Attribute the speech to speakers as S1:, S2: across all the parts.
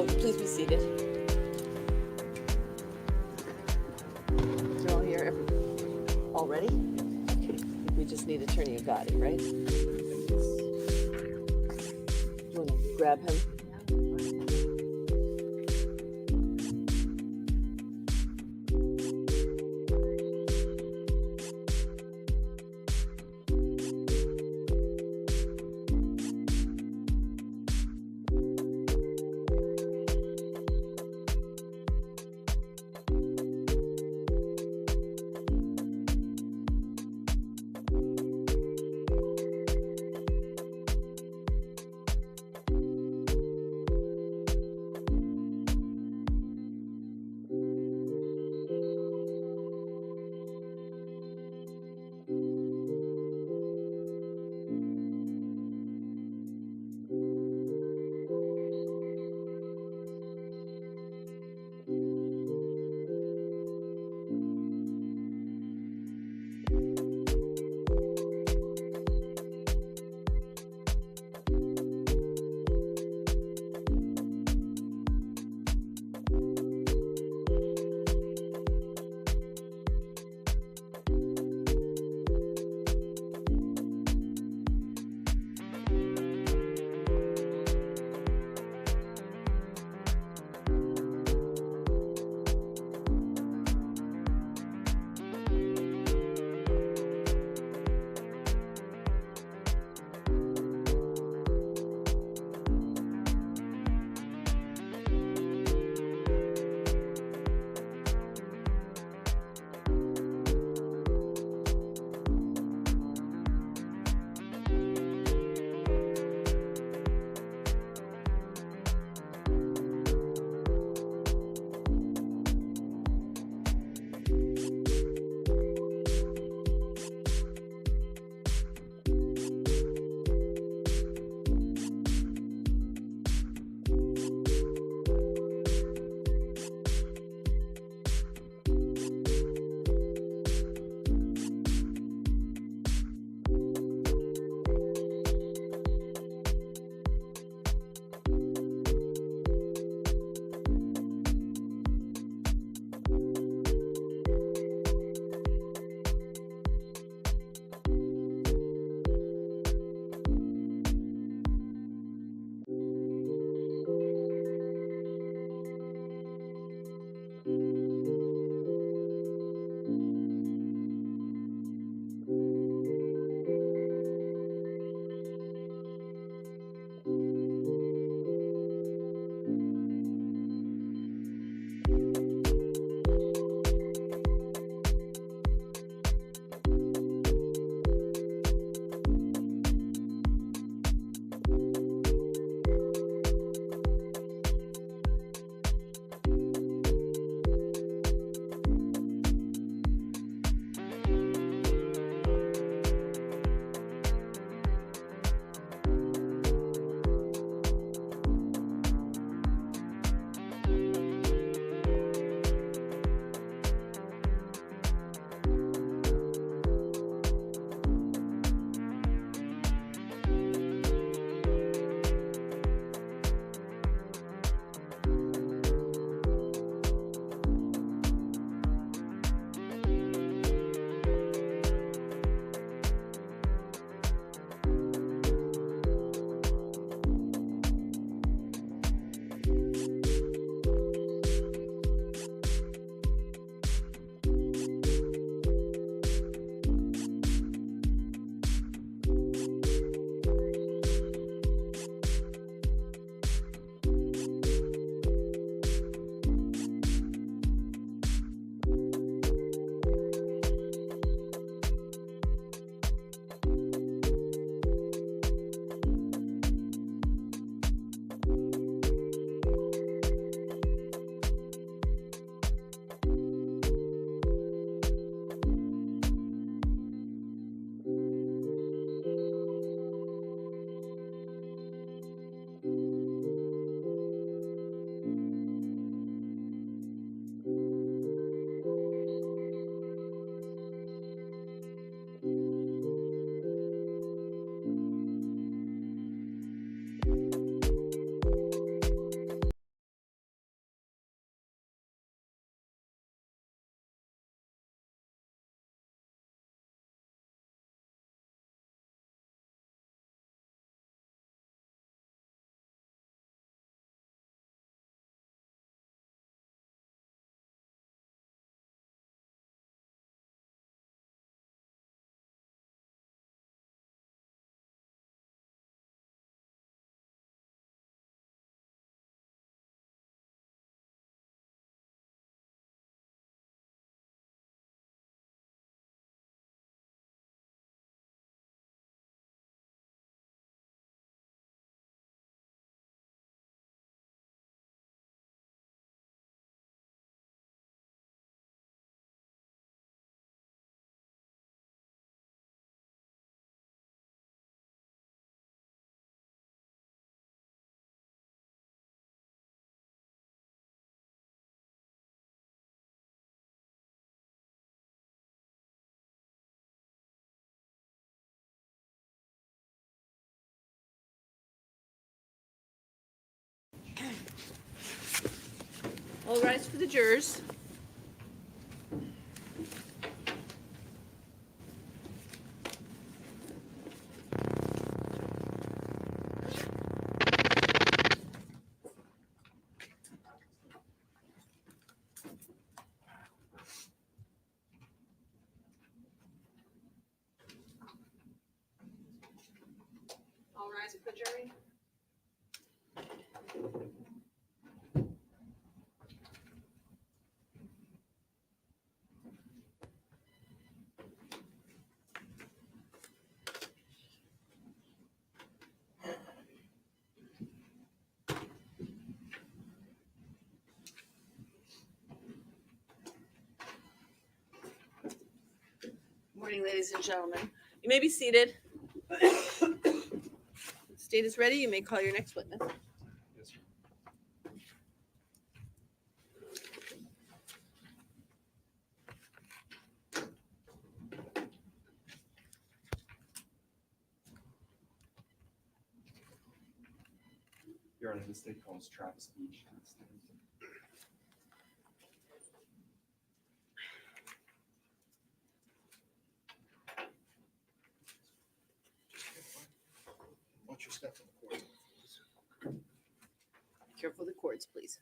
S1: Please be seated. You're all here already? Okay. We just need Attorney Agati, right? You want to grab him? All rise for the jurors. All rise for the jury. Morning, ladies and gentlemen. You may be seated. State is ready. You may call your next witness.
S2: Yes, sir. Your Honor, the state calls Travis Beach.
S3: What's your step in the court?
S1: Careful of the cords, please.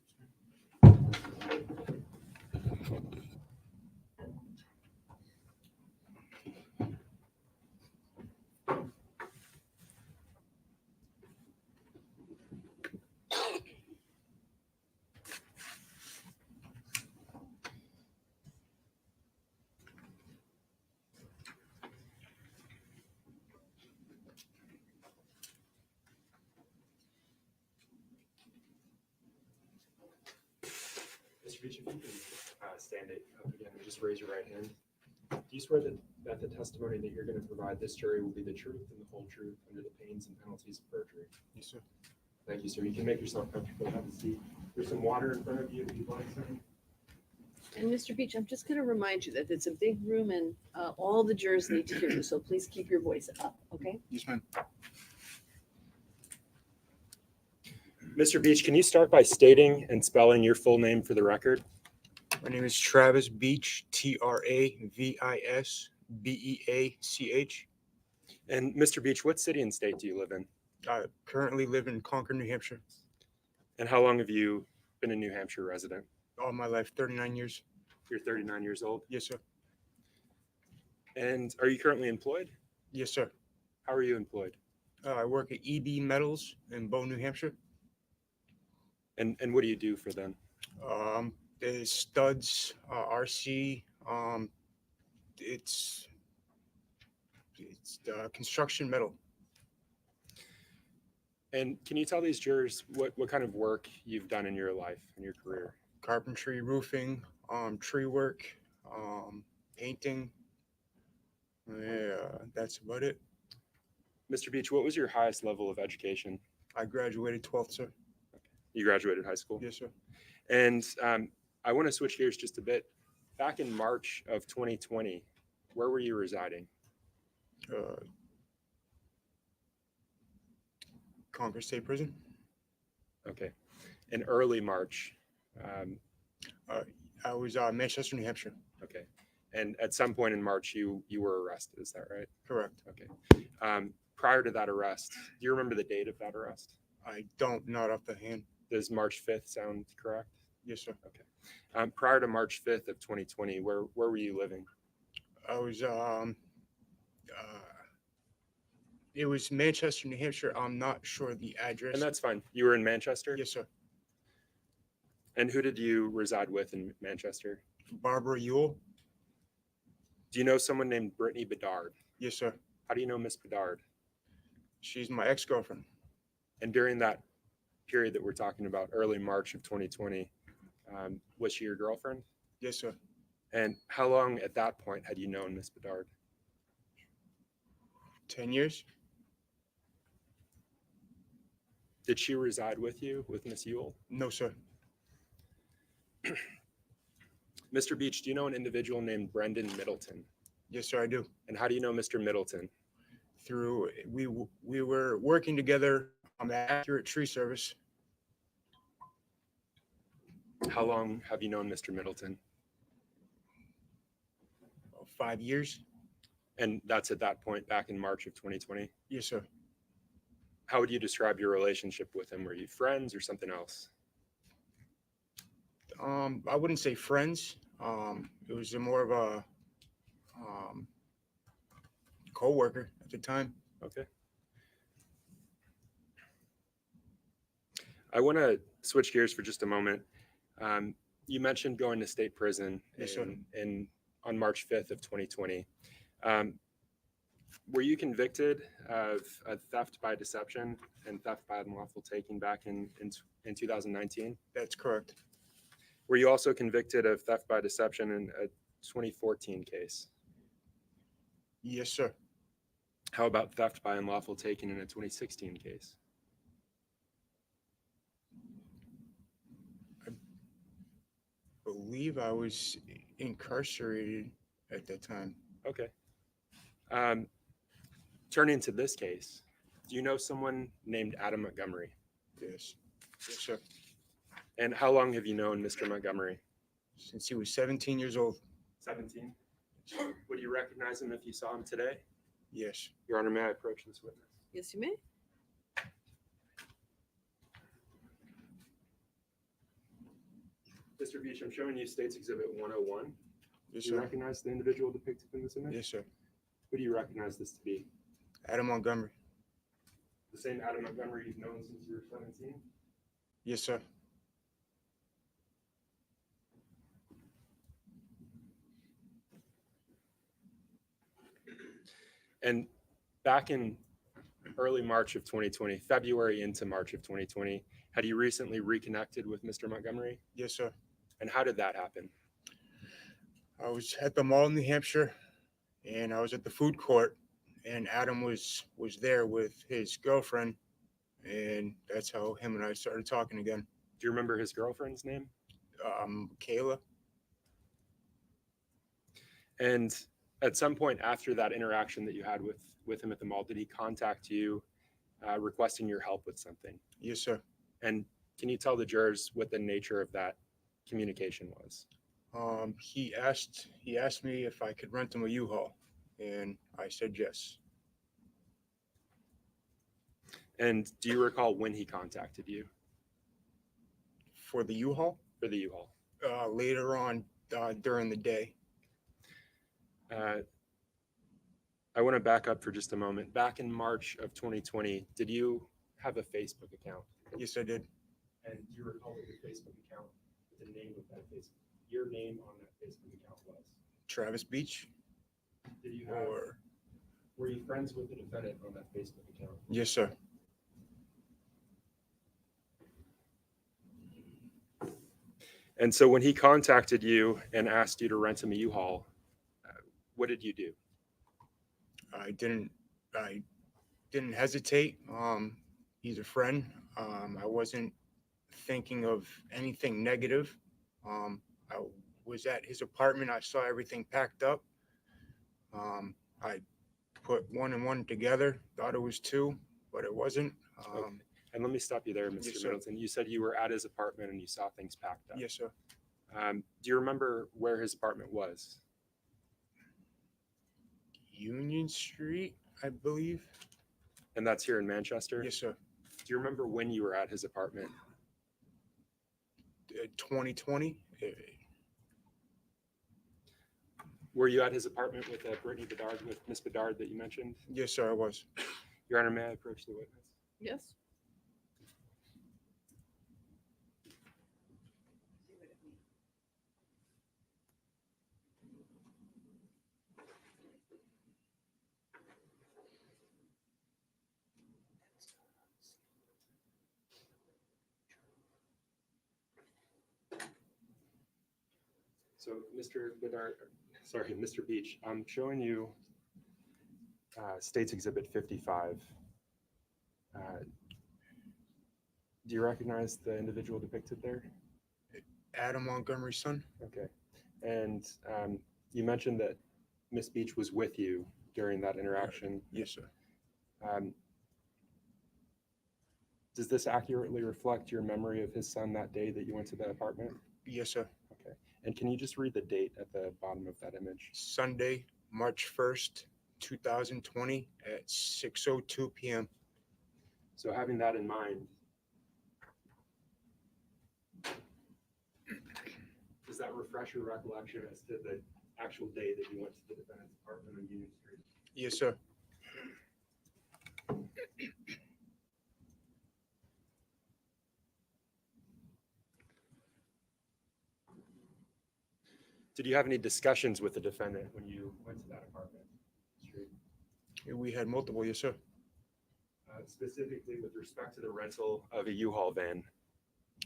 S2: Mr. Beach, if you can stand it up again and just raise your right hand. Do you swear that the testimony that you're going to provide this jury will be the truth and the whole truth under the pains and penalties of perjury?
S3: Yes, sir.
S2: Thank you, sir. You can make yourself comfortable. Have a seat. There's some water in front of you if you'd like, sir.
S1: And Mr. Beach, I'm just going to remind you that it's a big room and all the jurors need to hear you, so please keep your voice up, okay?
S3: Yes, ma'am.
S2: Mr. Beach, can you start by stating and spelling your full name for the record?
S3: My name is Travis Beach, Travisbeach.
S2: And Mr. Beach, what city and state do you live in?
S3: I currently live in Concord, New Hampshire.
S2: And how long have you been a New Hampshire resident?
S3: All my life, 39 years.
S2: You're 39 years old.
S3: Yes, sir.
S2: And are you currently employed?
S3: Yes, sir.
S2: How are you employed?
S3: I work at EB Metals in Bow, New Hampshire.
S2: And what do you do for them?
S3: There's studs, RC. It's construction metal.
S2: And can you tell these jurors what kind of work you've done in your life, in your career?
S3: Carpentry, roofing, tree work, painting. Yeah, that's about it.
S2: Mr. Beach, what was your highest level of education?
S3: I graduated 12th, sir.
S2: You graduated high school?
S3: Yes, sir.
S2: And I want to switch gears just a bit. Back in March of 2020, where were you residing?
S3: Concord State Prison.
S2: Okay. In early March.
S3: I was Manchester, New Hampshire.
S2: Okay. And at some point in March, you were arrested. Is that right?
S3: Correct.
S2: Okay. Prior to that arrest, do you remember the date of that arrest?
S3: I don't, not off the hand.
S2: Does March 5th sound correct?
S3: Yes, sir.
S2: Okay. Prior to March 5th of 2020, where were you living?
S3: I was it was Manchester, New Hampshire. I'm not sure the address.
S2: And that's fine. You were in Manchester?
S3: Yes, sir.
S2: And who did you reside with in Manchester?
S3: Barbara Ewell.
S2: Do you know someone named Brittany Bedard?
S3: Yes, sir.
S2: How do you know Miss Bedard?
S3: She's my ex-girlfriend.
S2: And during that period that we're talking about, early March of 2020, was she your girlfriend?
S3: Yes, sir.
S2: And how long at that point had you known Miss Bedard?
S3: 10 years.
S2: Did she reside with you, with Miss Ewell?
S3: No, sir.
S2: Mr. Beach, do you know an individual named Brendan Middleton?
S3: Yes, sir, I do.
S2: And how do you know Mr. Middleton?
S3: We were working together on the Accurate Tree Service.
S2: How long have you known Mr. Middleton?
S3: 5 years.
S2: And that's at that point back in March of 2020.
S3: Yes, sir.
S2: How would you describe your relationship with him? Were you friends or something else?
S3: I wouldn't say friends. It was more of a co-worker at the time.
S2: Okay. I want to switch gears for just a moment. You mentioned going to state prison
S3: Yes, sir.
S2: on March 5th of 2020. Were you convicted of a theft by deception and theft by unlawful taking back in 2019?
S3: That's correct.
S2: Were you also convicted of theft by deception in a 2014 case?
S3: Yes, sir.
S2: How about theft by unlawful taking in a 2016 case?
S3: Believe I was incarcerated at that time.
S2: Okay. Turning to this case, do you know someone named Adam Montgomery?
S3: Yes. Yes, sir.
S2: And how long have you known Mr. Montgomery?
S3: Since he was 17 years old.
S2: 17. Would you recognize him if you saw him today?
S3: Yes.
S2: Your Honor, may I approach this witness?
S1: Yes, you may.
S2: Mr. Beach, I'm showing you State's Exhibit 101.
S3: Yes,
S2: Do you
S3: sir.
S2: recognize the individual depicted in this image?
S3: Yes, sir.
S2: Who do you recognize this to be?
S3: Adam Montgomery.
S2: The same Adam Montgomery you've known since you were 17?
S3: Yes, sir.
S2: And back in early March of 2020, February into March of 2020, had you recently reconnected with Mr. Montgomery?
S3: Yes, sir.
S2: And how did that happen?
S3: I was at the mall in New Hampshire, and I was at the food court, and Adam was there with his girlfriend, and that's how him and I started talking again.
S2: Do you remember his girlfriend's name?
S3: Kayla.
S2: And at some point after that interaction that you had with him at the mall, did he contact you requesting your help with something?
S3: Yes, sir.
S2: And can you tell the jurors what the nature of that communication was?
S3: He asked me if I could rent him a U-Haul, and I said yes.
S2: And do you recall when he contacted you
S3: For the U-Haul,
S2: for the U-Haul?
S3: later on during the day.
S2: I want to back up for just a moment. Back in March of 2020, did you have a Facebook account?
S3: Yes, I did.
S2: And do you recall what your Facebook account, the name of that Facebook, your name on that Facebook account was?
S3: Travis Beach.
S2: Did you have,
S3: Or
S2: were you friends with the defendant on that Facebook account?
S3: yes, sir.
S2: And so when he contacted you and asked you to rent him a U-Haul, what did you do?
S3: I didn't hesitate. He's a friend. I wasn't thinking of anything negative. I was at his apartment. I saw everything packed up. I put one and one together, thought it was two, but it wasn't.
S2: Okay. And let me stop you there, Mr.
S3: Yes, sir.
S2: Middleton. You said you were at his apartment and you saw things packed up.
S3: Yes, sir.
S2: Do you remember where his apartment was?
S3: Union Street, I believe.
S2: And that's here in Manchester?
S3: Yes, sir.
S2: Do you remember when you were at his apartment?
S3: 2020.
S2: Were you at his apartment with Brittany Bedard, with Miss Bedard that you mentioned?
S3: Yes, sir, I was.
S2: Your Honor, may I approach the witness?
S1: Yes.
S2: So, Mr. Bedard, sorry, Mr. Beach, I'm showing you State's Exhibit 55. Do you recognize the individual depicted there?
S3: Adam Montgomery's son.
S2: Okay. And you mentioned that Miss Beach was with you during that interaction.
S3: Yes, sir.
S2: Does this accurately reflect your memory of his son that day that you went to the apartment?
S3: Yes, sir.
S2: Okay. And can you just read the date at the bottom of that image?
S3: Sunday, March 1st, 2020 at 6:02 p.m.
S2: So having that in mind, does that refresh your recollection as to the actual day that you went to the defendant's apartment on Union Street?
S3: Yes, sir.
S2: Did you have any discussions with the defendant when you went to that apartment street?
S3: We had multiple. Yes, sir.
S2: Specifically with respect to the rental of a U-Haul van?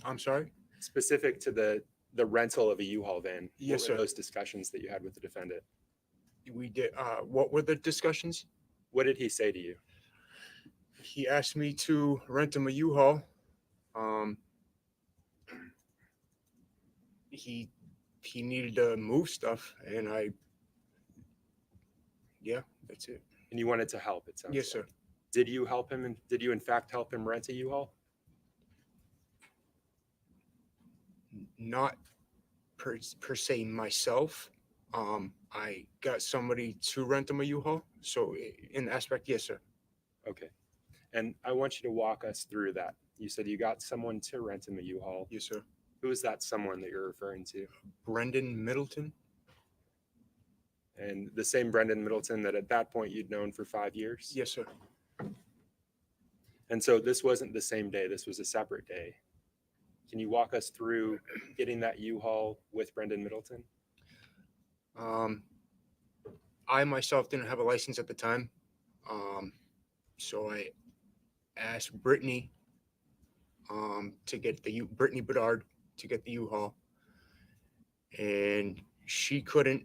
S3: I'm sorry.
S2: Specific to the rental of a U-Haul van?
S3: Yes,
S2: what were
S3: sir.
S2: those discussions that you had with the defendant?
S3: We did. What were the discussions?
S2: What did he say to you?
S3: He asked me to rent him a U-Haul. He needed to move stuff, and yeah, that's it.
S2: And you wanted to help, it sounds
S3: Yes,
S2: like.
S3: sir.
S2: Did you help him? And did you in fact help him rent a U-Haul?
S3: Not per se myself. I got somebody to rent him a U-Haul. So in the aspect, yes, sir.
S2: Okay. And I want you to walk us through that. You said you got someone to rent him a U-Haul.
S3: Yes, sir.
S2: Who is that someone that you're referring to?
S3: Brendan Middleton.
S2: And the same Brendan Middleton that at that point you'd known for 5 years?
S3: Yes, sir.
S2: And so this wasn't the same day, this was a separate day. Can you walk us through getting that U-Haul with Brendan Middleton?
S3: I myself didn't have a license at the time. So I asked Brittany to get Brittany Bedard to get the U-Haul, and she couldn't.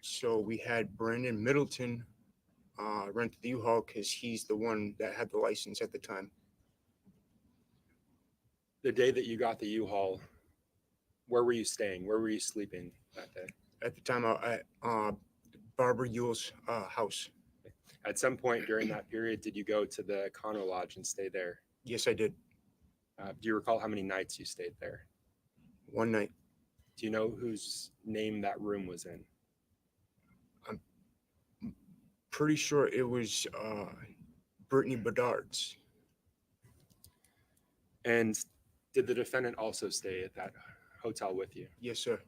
S3: So we had Brendan Middleton rent the U-Haul because he's the one that had the license at the time.
S2: The day that you got the U-Haul, where were you staying? Where were you sleeping that day?
S3: At the time, at Barbara Yule's house.
S2: At some point during that period, did you go to the Econo Lodge and stay there?
S3: Yes, I did.
S2: Do you recall how many nights you stayed there?
S3: One night.
S2: Do you know whose name that room was in?
S3: I'm pretty sure it was Brittany Bedard's.
S2: And did the defendant also stay at that hotel with you?
S3: Yes, sir.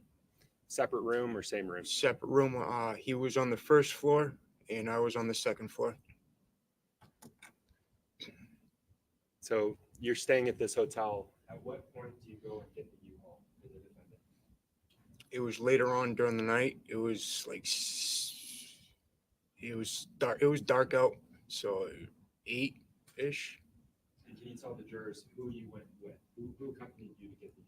S2: Separate room or same room?
S3: Separate room. He was on the first floor, and I was on the second floor.
S2: So you're staying at this hotel. At what point do you go and get the U-Haul for the defendant?
S3: It was later on during the night. It was like it was dark. It was dark out, so 8-ish.
S2: And can you tell the jurors who you went with? Who accompanied you to get the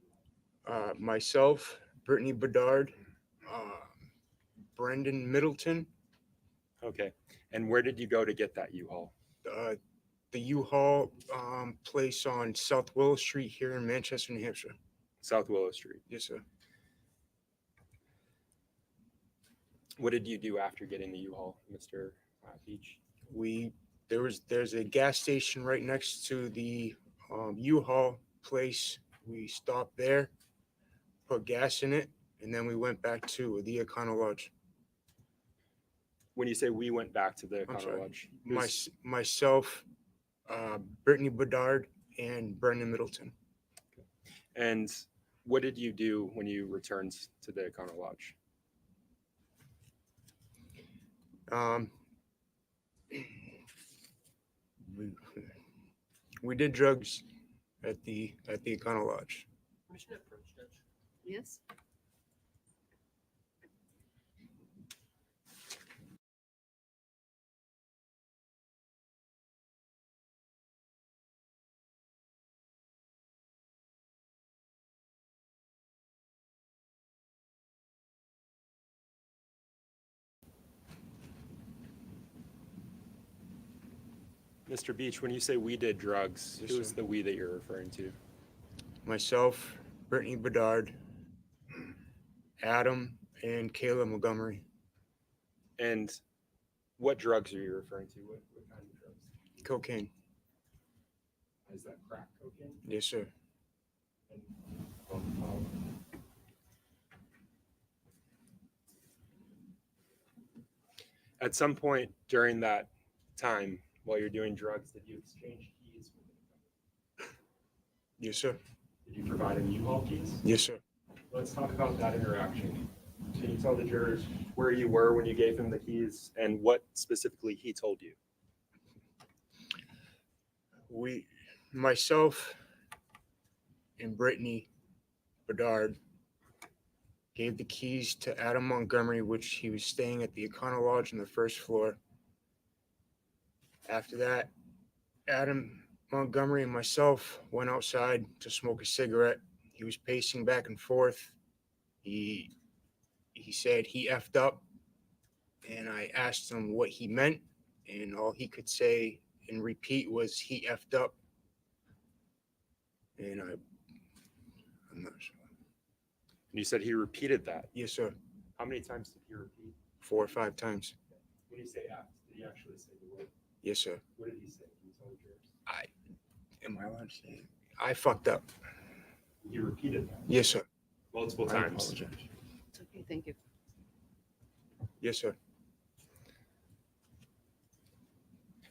S2: U-Haul?
S3: Myself, Brittany Bedard, Brendan Middleton.
S2: Okay. And where did you go to get that U-Haul?
S3: The U-Haul place on South Willow Street here in Manchester, New Hampshire.
S2: South Willow Street.
S3: Yes, sir.
S2: What did you do after getting the U-Haul, Mr. Beach?
S3: There's a gas station right next to the U-Haul place. We stopped there, put gas in it, and then we went back to the Econo Lodge.
S2: When you say we went back to the
S3: I'm
S2: Econo
S3: sorry.
S2: Lodge,
S3: Myself, Brittany Bedard, and Brendan Middleton.
S2: and what did you do when you returned to the Econo Lodge?
S3: We did drugs at the Econo Lodge.
S1: Yes?
S2: Mr. Beach, when you say we did drugs,
S3: Yes,
S2: who's
S3: sir.
S2: the we that you're referring to?
S3: Myself, Brittany Bedard, Adam, and Kayla Montgomery.
S2: And what drugs are you referring to? What kind of drugs?
S3: Cocaine.
S2: Is that crack cocaine?
S3: Yes, sir.
S2: And At some point during that time while you're doing drugs, did you exchange keys with the defendant?
S3: Yes, sir.
S2: Did you provide him U-Haul keys?
S3: Yes, sir.
S2: Let's talk about that interaction. Can you tell the jurors where you were when you gave him the keys and what specifically he told you?
S3: Myself and Brittany Bedard gave the keys to Adam Montgomery, which he was staying at the Econo Lodge on the first floor. After that, Adam Montgomery and myself went outside to smoke a cigarette. He was pacing back and forth. He said he effed up, and I asked him what he meant, and all he could say and repeat was he effed up. And I'm not sure.
S2: And you said he repeated that.
S3: Yes, sir.
S2: How many times did he repeat?
S3: 4 or 5 times.
S2: When you say F, did he actually say the word?
S3: Yes, sir.
S2: What did he say? Can you tell the jurors?
S3: Am I allowed to say it? I fucked up.
S2: He repeated that
S3: Yes, sir.
S2: multiple
S3: I
S2: times.
S3: apologize.
S1: It's okay, thank you.
S3: Yes, sir.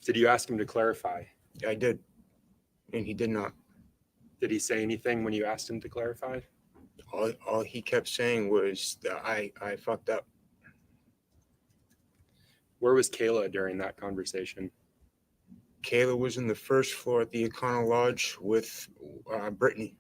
S2: Did you ask him to clarify?
S3: I did. And he did not.
S2: Did he say anything when you asked him to clarify?
S3: All he kept saying was that I fucked up.
S2: Where was Kayla during that conversation?
S3: Kayla was in the first floor at the Econo Lodge with Brittany.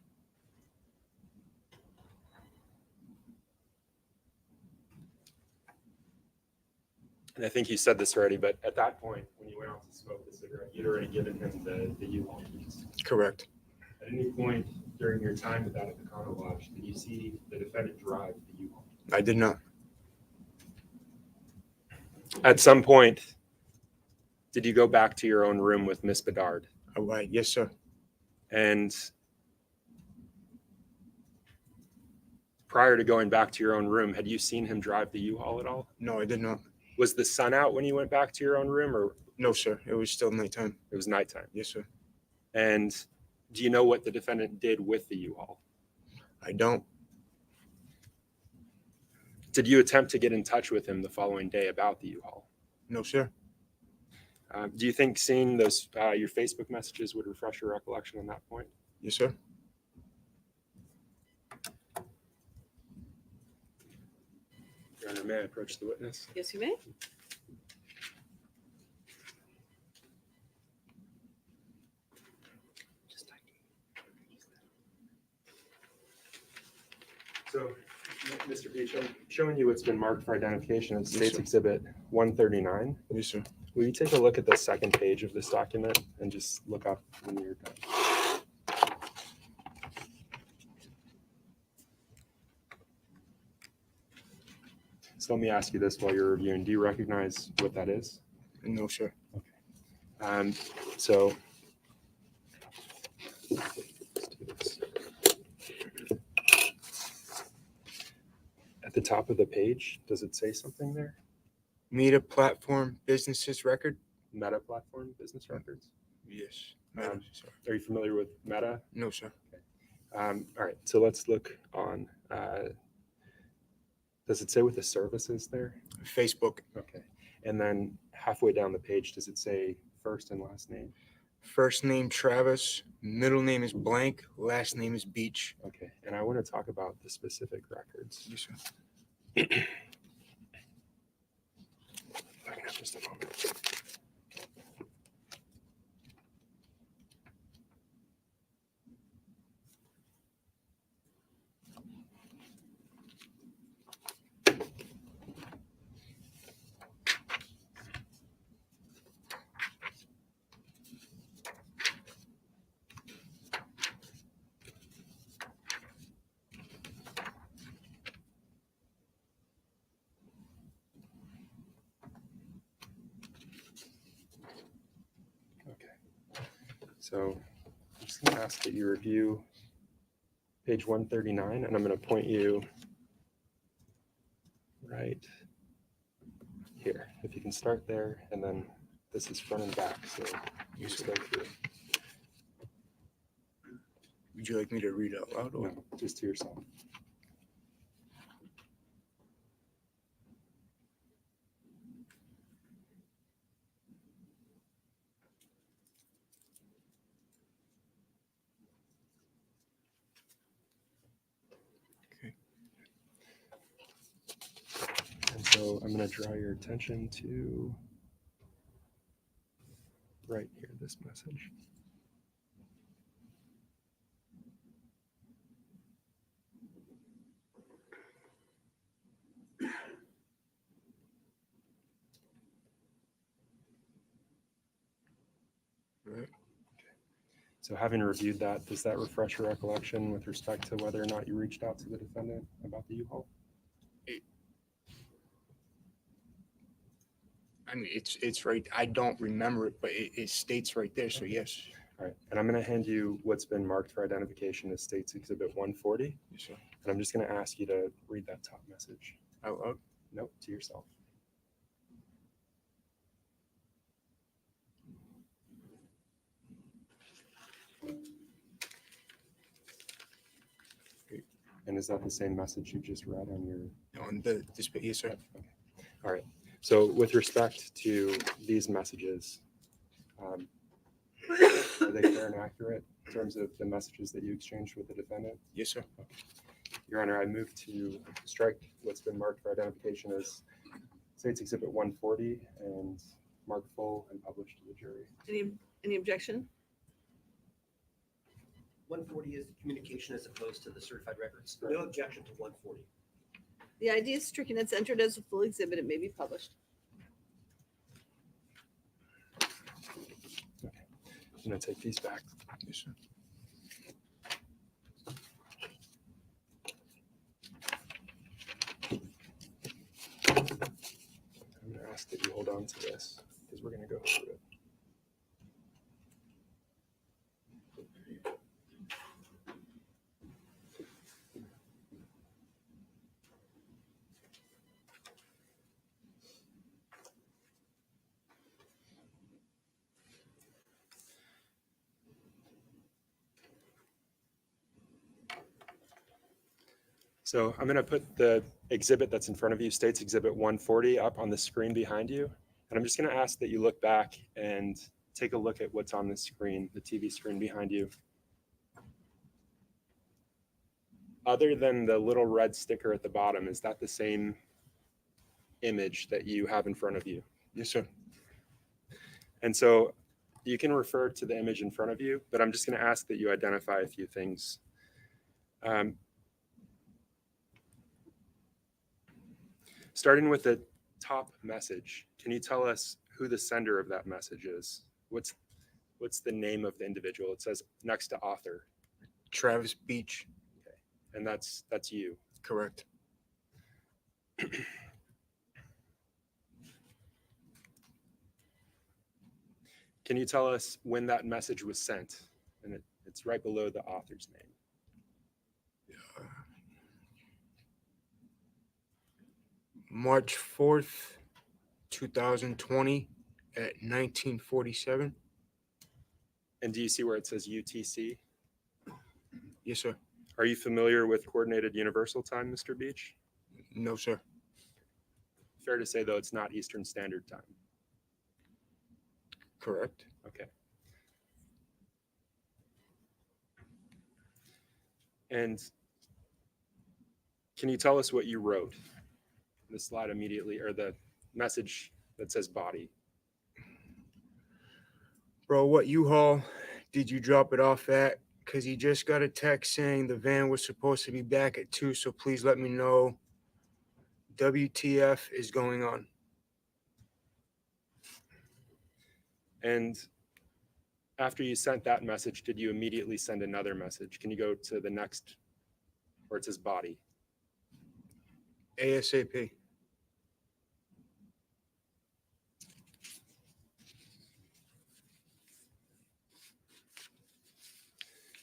S2: And I think you said this already, but at that point, when you went out to smoke the cigarette, you'd already given him the U-Haul keys.
S3: Correct.
S2: At any point during your time with that at the Econo Lodge, did you see the defendant drive the U-Haul?
S3: I did not.
S2: At some point, did you go back to your own room with Miss Bedard?
S3: Yes, sir.
S2: And prior to going back to your own room, had you seen him drive the U-Haul at all?
S3: No, I did not.
S2: Was the sun out when you went back to your own room, or
S3: No, sir. It was still nighttime.
S2: it was nighttime?
S3: Yes, sir.
S2: And do you know what the defendant did with the U-Haul?
S3: I don't.
S2: Did you attempt to get in touch with him the following day about the U-Haul?
S3: No, sir.
S2: Do you think seeing those your Facebook messages would refresh your recollection on that point?
S3: Yes, sir.
S2: Your Honor, may I approach the witness?
S1: Yes, you may.
S2: So, Mr. Beach, I'm showing you what's been marked for identification as
S3: Yes,
S2: State's
S3: sir.
S2: Exhibit 139.
S3: Yes, sir.
S2: Will you take a look at the second page of this document and just look up when you're done? So let me ask you this while you're reviewing. Do you recognize what that is?
S3: No, sir.
S2: So at the top of the page, does it say something there?
S3: Meta Platform Businesses Record?
S2: Meta Platform Business Records?
S3: Yes. Sorry.
S2: Are you familiar with Meta?
S3: No, sir.
S2: All right, so let's look on. Does it say what the service is there?
S3: Facebook.
S2: Okay. And then halfway down the page, does it say first and last name?
S3: First name Travis, middle name is blank, last name is Beach.
S2: Okay. And I want to talk about the specific records.
S3: Yes, sir.
S2: If I can have just a moment. So I'm just going to ask that you review page 139, and I'm going to point you right here. If you can start there, and then this is front and back, so you just go through.
S3: Would you like me to read out loud? Or?
S2: No, just to yourself. So I'm going to draw your attention to right here, this message.
S3: Right.
S2: So having reviewed that, does that refresh your recollection with respect to whether or not you reached out to the defendant about the U-Haul?
S3: I mean, it's right. I don't remember it, but it states right there. So yes.
S2: All right, and I'm going to hand you what's been marked for identification as States Exhibit 140.
S3: Yes, sir.
S2: And I'm just going to ask you to read that top message.
S3: Out loud.
S2: Nope, to yourself. And is that the same message you just read on your?
S3: On the display. Yes, sir.
S2: Okay. All right. So with respect to these messages, are they fair and accurate in terms of the messages that you exchanged with the defendant?
S3: Yes, sir.
S2: Your Honor, I move to strike what's been marked for identification as States Exhibit 140 and mark full and published to the jury.
S1: Any objection?
S4: 140 is the communication as opposed to the certified records. No objection to 140.
S1: The ID is stricken. It's entered as a full exhibit. It may be published.
S2: Okay. I'm going to take these back.
S3: Yes, sir.
S2: I'm going to ask that you hold on to this because we're going to go through it. So I'm going to put the exhibit that's in front of you, States Exhibit 140, up on the screen behind you. And I'm just going to ask that you look back and take a look at what's on the screen, the TV screen behind you. Other than the little red sticker at the bottom, is that the same image that you have in front of you?
S3: Yes, sir.
S2: And so you can refer to the image in front of you, but I'm just going to ask that you identify a few things. Starting with the top message, can you tell us who the sender of that message is? What's the name of the individual? It says next to author.
S3: Travis Beach.
S2: Okay. And that's you.
S3: Correct.
S2: Can you tell us when that message was sent? And it's right below the author's name.
S3: March 4th, 2020 at 1947.
S2: And do you see where it says UTC?
S3: Yes, sir.
S2: Are you familiar with Coordinated Universal Time, Mr. Beach?
S3: No, sir.
S2: Fair to say, though, it's not Eastern Standard Time.
S3: Correct.
S2: Okay. And can you tell us what you wrote? The slide immediately, or the message that says body.
S3: Bro, what U-Haul did you drop it off at? Because he just got a text saying the van was supposed to be back at 2, so please let me know. WTF is going on?
S2: And after you sent that message, did you immediately send another message? Can you go to the next, where it says body?
S3: ASAP.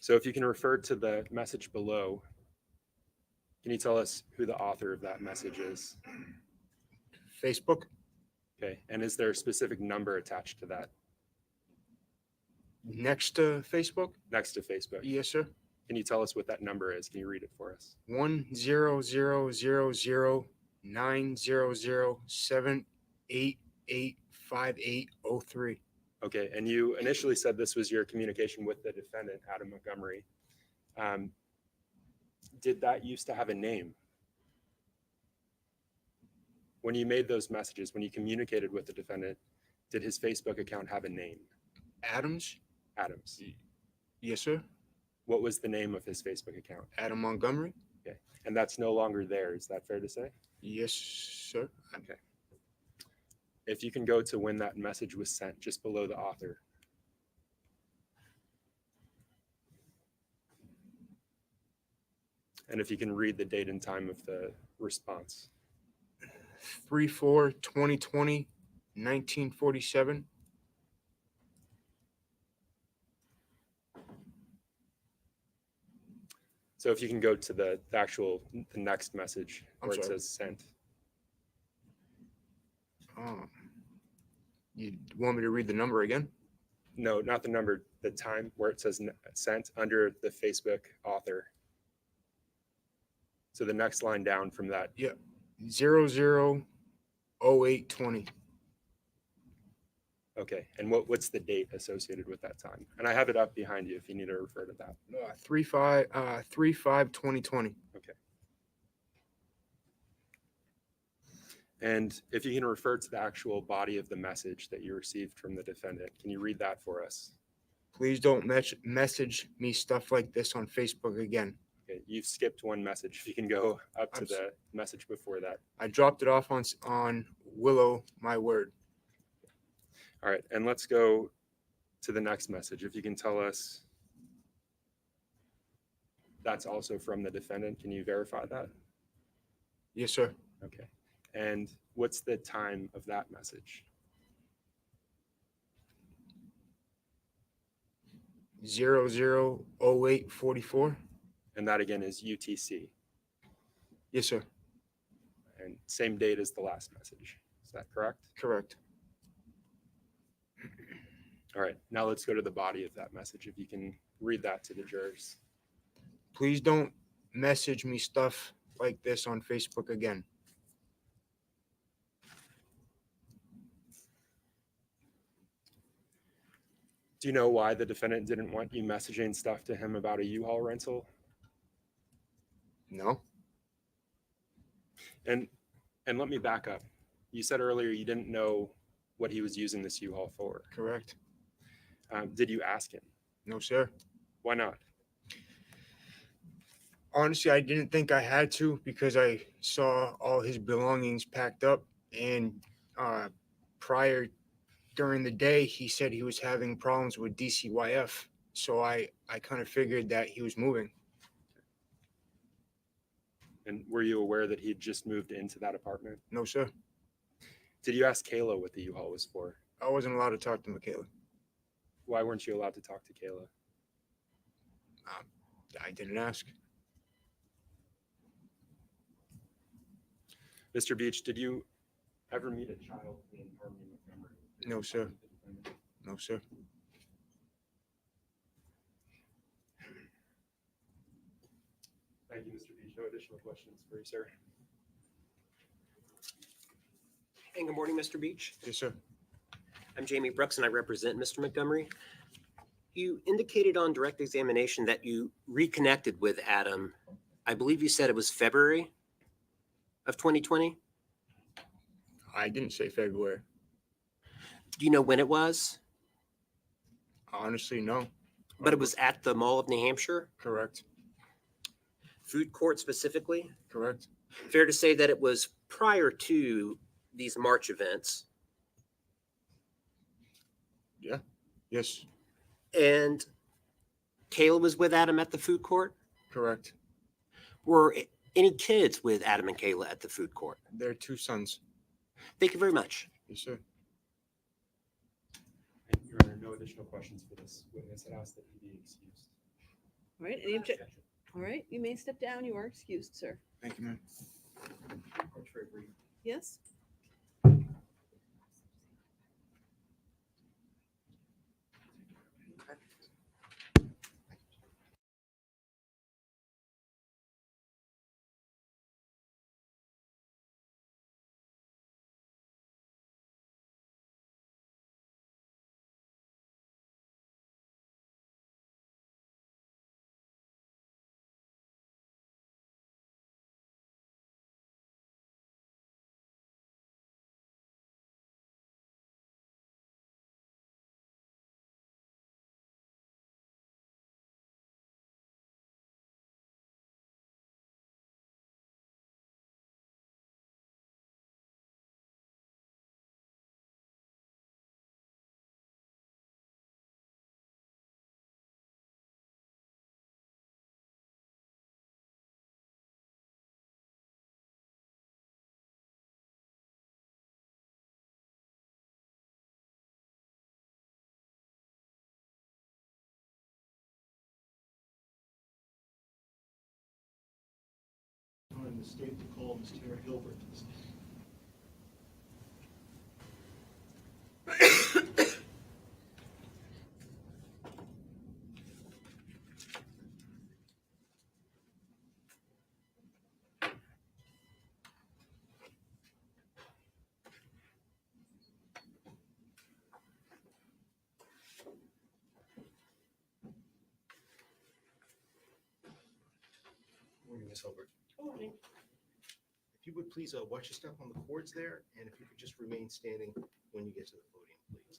S2: So if you can refer to the message below, can you tell us who the author of that message is?
S3: Facebook.
S2: Okay, and is there a specific number attached to that
S3: Next to Facebook.
S2: next to Facebook?
S3: Yes, sir.
S2: Can you tell us what that number is? Can you read it for us?
S3: 100000907885803.
S2: Okay, and you initially said this was your communication with the defendant, Adam Montgomery. Did that used to have a name? When you made those messages, when you communicated with the defendant, did his Facebook account have a name?
S3: Adams?
S2: Adams.
S3: Yes, sir.
S2: What was the name of his Facebook account?
S3: Adam Montgomery?
S2: And that's no longer there. Is that fair to say?
S3: Yes, sir.
S2: Okay. If you can go to when that message was sent, just below the author. And if you can read the date and time of the response.
S3: 3/4/2020, 1947.
S2: So if you can go to the next message
S3: I'm
S2: where it
S3: sorry.
S2: says sent.
S3: You want me to read the number again?
S2: No, not the number, the time where it says sent under the Facebook author. So the next line down from that.
S3: 000820.
S2: Okay. And what's the date associated with that time? And I have it up behind you if you need to refer to that.
S3: 3/5/2020.
S2: Okay. And if you can refer to the actual body of the message that you received from the defendant, can you read that for us?
S3: Please don't message me stuff like this on Facebook again.
S2: Okay, you've skipped one message. If you can go up to
S3: I'm
S2: the message before that.
S3: I dropped it off on Willow, my word.
S2: All right, and let's go to the next message. If you can tell us that's also from the defendant, can you verify that?
S3: Yes, sir.
S2: Okay. And what's the time of that message?
S3: 000844.
S2: And that again is UTC.
S3: Yes, sir.
S2: And same date as the last message. Is that correct?
S3: Correct.
S2: All right, now let's go to the body of that message. If you can read that to the jurors.
S3: Please don't message me stuff like this on Facebook again.
S2: Do you know why the defendant didn't want you messaging stuff to him about a U-Haul rental?
S3: No.
S2: And let me back up. You said earlier you didn't know what he was using this U-Haul for.
S3: Correct.
S2: Did you ask him?
S3: No, sir.
S2: Why not?
S3: Honestly, I didn't think I had to because I saw all his belongings packed up, and during the day he said he was having problems with DCYF, so I kind of figured that he was moving.
S2: And were you aware that he'd just moved into that apartment?
S3: No, sir.
S2: Did you ask Kayla what the U-Haul was for?
S3: I wasn't allowed to talk to Michaela.
S2: Why weren't you allowed to talk to Kayla?
S3: I didn't ask.
S2: Mr. Beach, did you ever meet a child named Harmony Montgomery?
S3: No, sir. No, sir.
S2: Thank you, Mr. Beach. No additional questions for you, sir.
S4: And good morning, Mr. Beach.
S3: Yes, sir.
S4: I'm Jamie Brooks and I represent Mr. Montgomery. You indicated on direct examination that you reconnected with Adam. I believe you said it was February of 2020.
S3: I didn't say February.
S4: Do you know when it was?
S3: Honestly, no.
S4: But it was at the Mall of New Hampshire,
S3: Correct.
S4: food court specifically.
S3: Correct.
S4: Fair to say that it was prior to these March events.
S3: Yes.
S4: And Kayla was with Adam at the food court.
S3: Correct.
S4: Were any kids with Adam and Kayla at the food court?
S3: They're two sons.
S4: Thank you very much.
S3: Yes, sir.
S2: Your Honor, no additional questions for this witness. I'd ask that he be excused.
S1: All right, any object? All right, you may step down. You are excused, sir.
S3: Thank you, ma'am.
S1: Yes?
S5: in the state to call Ms. Tara Hilbert to the stand. Morning, Ms. Hilbert.
S1: Morning.
S5: If you would please watch your step on the cords there, and if you could just remain standing when you get to the podium, please.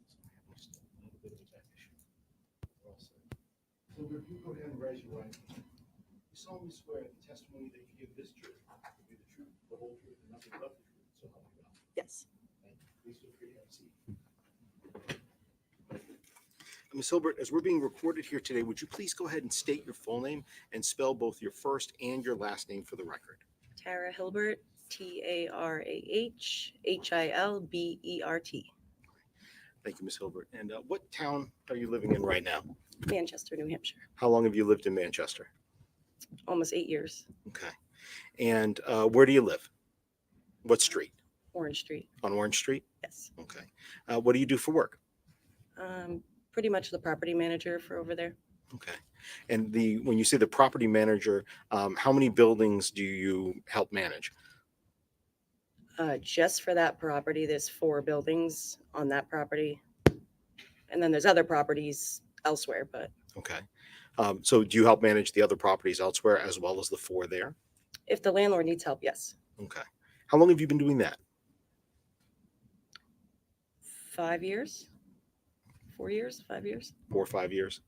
S5: So I have just a little bit of a back issue. We're all set. Hilbert, you go ahead and raise your right hand. You solemnly swear the testimony that you give this jury will be the truth, the whole truth, and nothing but the truth. So help you God.
S1: Yes.
S5: Thank you. Please feel free to have a seat. Ms. Hilbert, as we're being recorded here today, would you please go ahead and state your full name and spell both your first and your last name for the record?
S6: Tara Hilbert, Tarahilbert.
S5: Thank you, Ms. Hilbert. And what town are you living in right now?
S6: Manchester, New Hampshire.
S5: How long have you lived in Manchester?
S6: Almost 8 years.
S5: Okay. And where do you live? What street?
S6: Orange Street.
S5: On Orange Street?
S6: Yes.
S5: Okay. What do you do for work?
S6: Pretty much the property manager for over there.
S5: Okay. And when you say the property manager, how many buildings do you help manage?
S6: Just for that property, there's 4 buildings on that property. And then there's other properties elsewhere, but
S5: Okay. So do you help manage the other properties elsewhere as well as the 4 there?
S6: if the landlord needs help, yes.
S5: Okay. How long have you been doing that?
S6: 5 years? 4 years? 5 years?
S5: 4 or 5 years?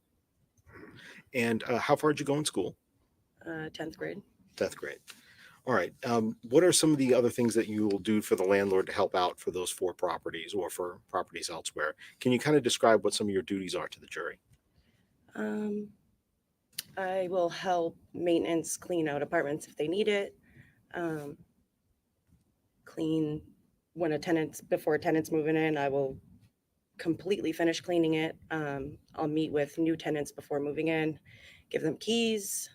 S5: And how far did you go in school?
S6: 10th grade.
S5: 10th grade. All right. What are some of the other things that you will do for the landlord to help out for those 4 properties or for properties elsewhere? Can you kind of describe what some of your duties are to the jury?
S6: I will help maintenance clean out apartments if they need it. Clean when before tenants moving in, I will completely finish cleaning it. I'll meet with new tenants before moving in, give them keys.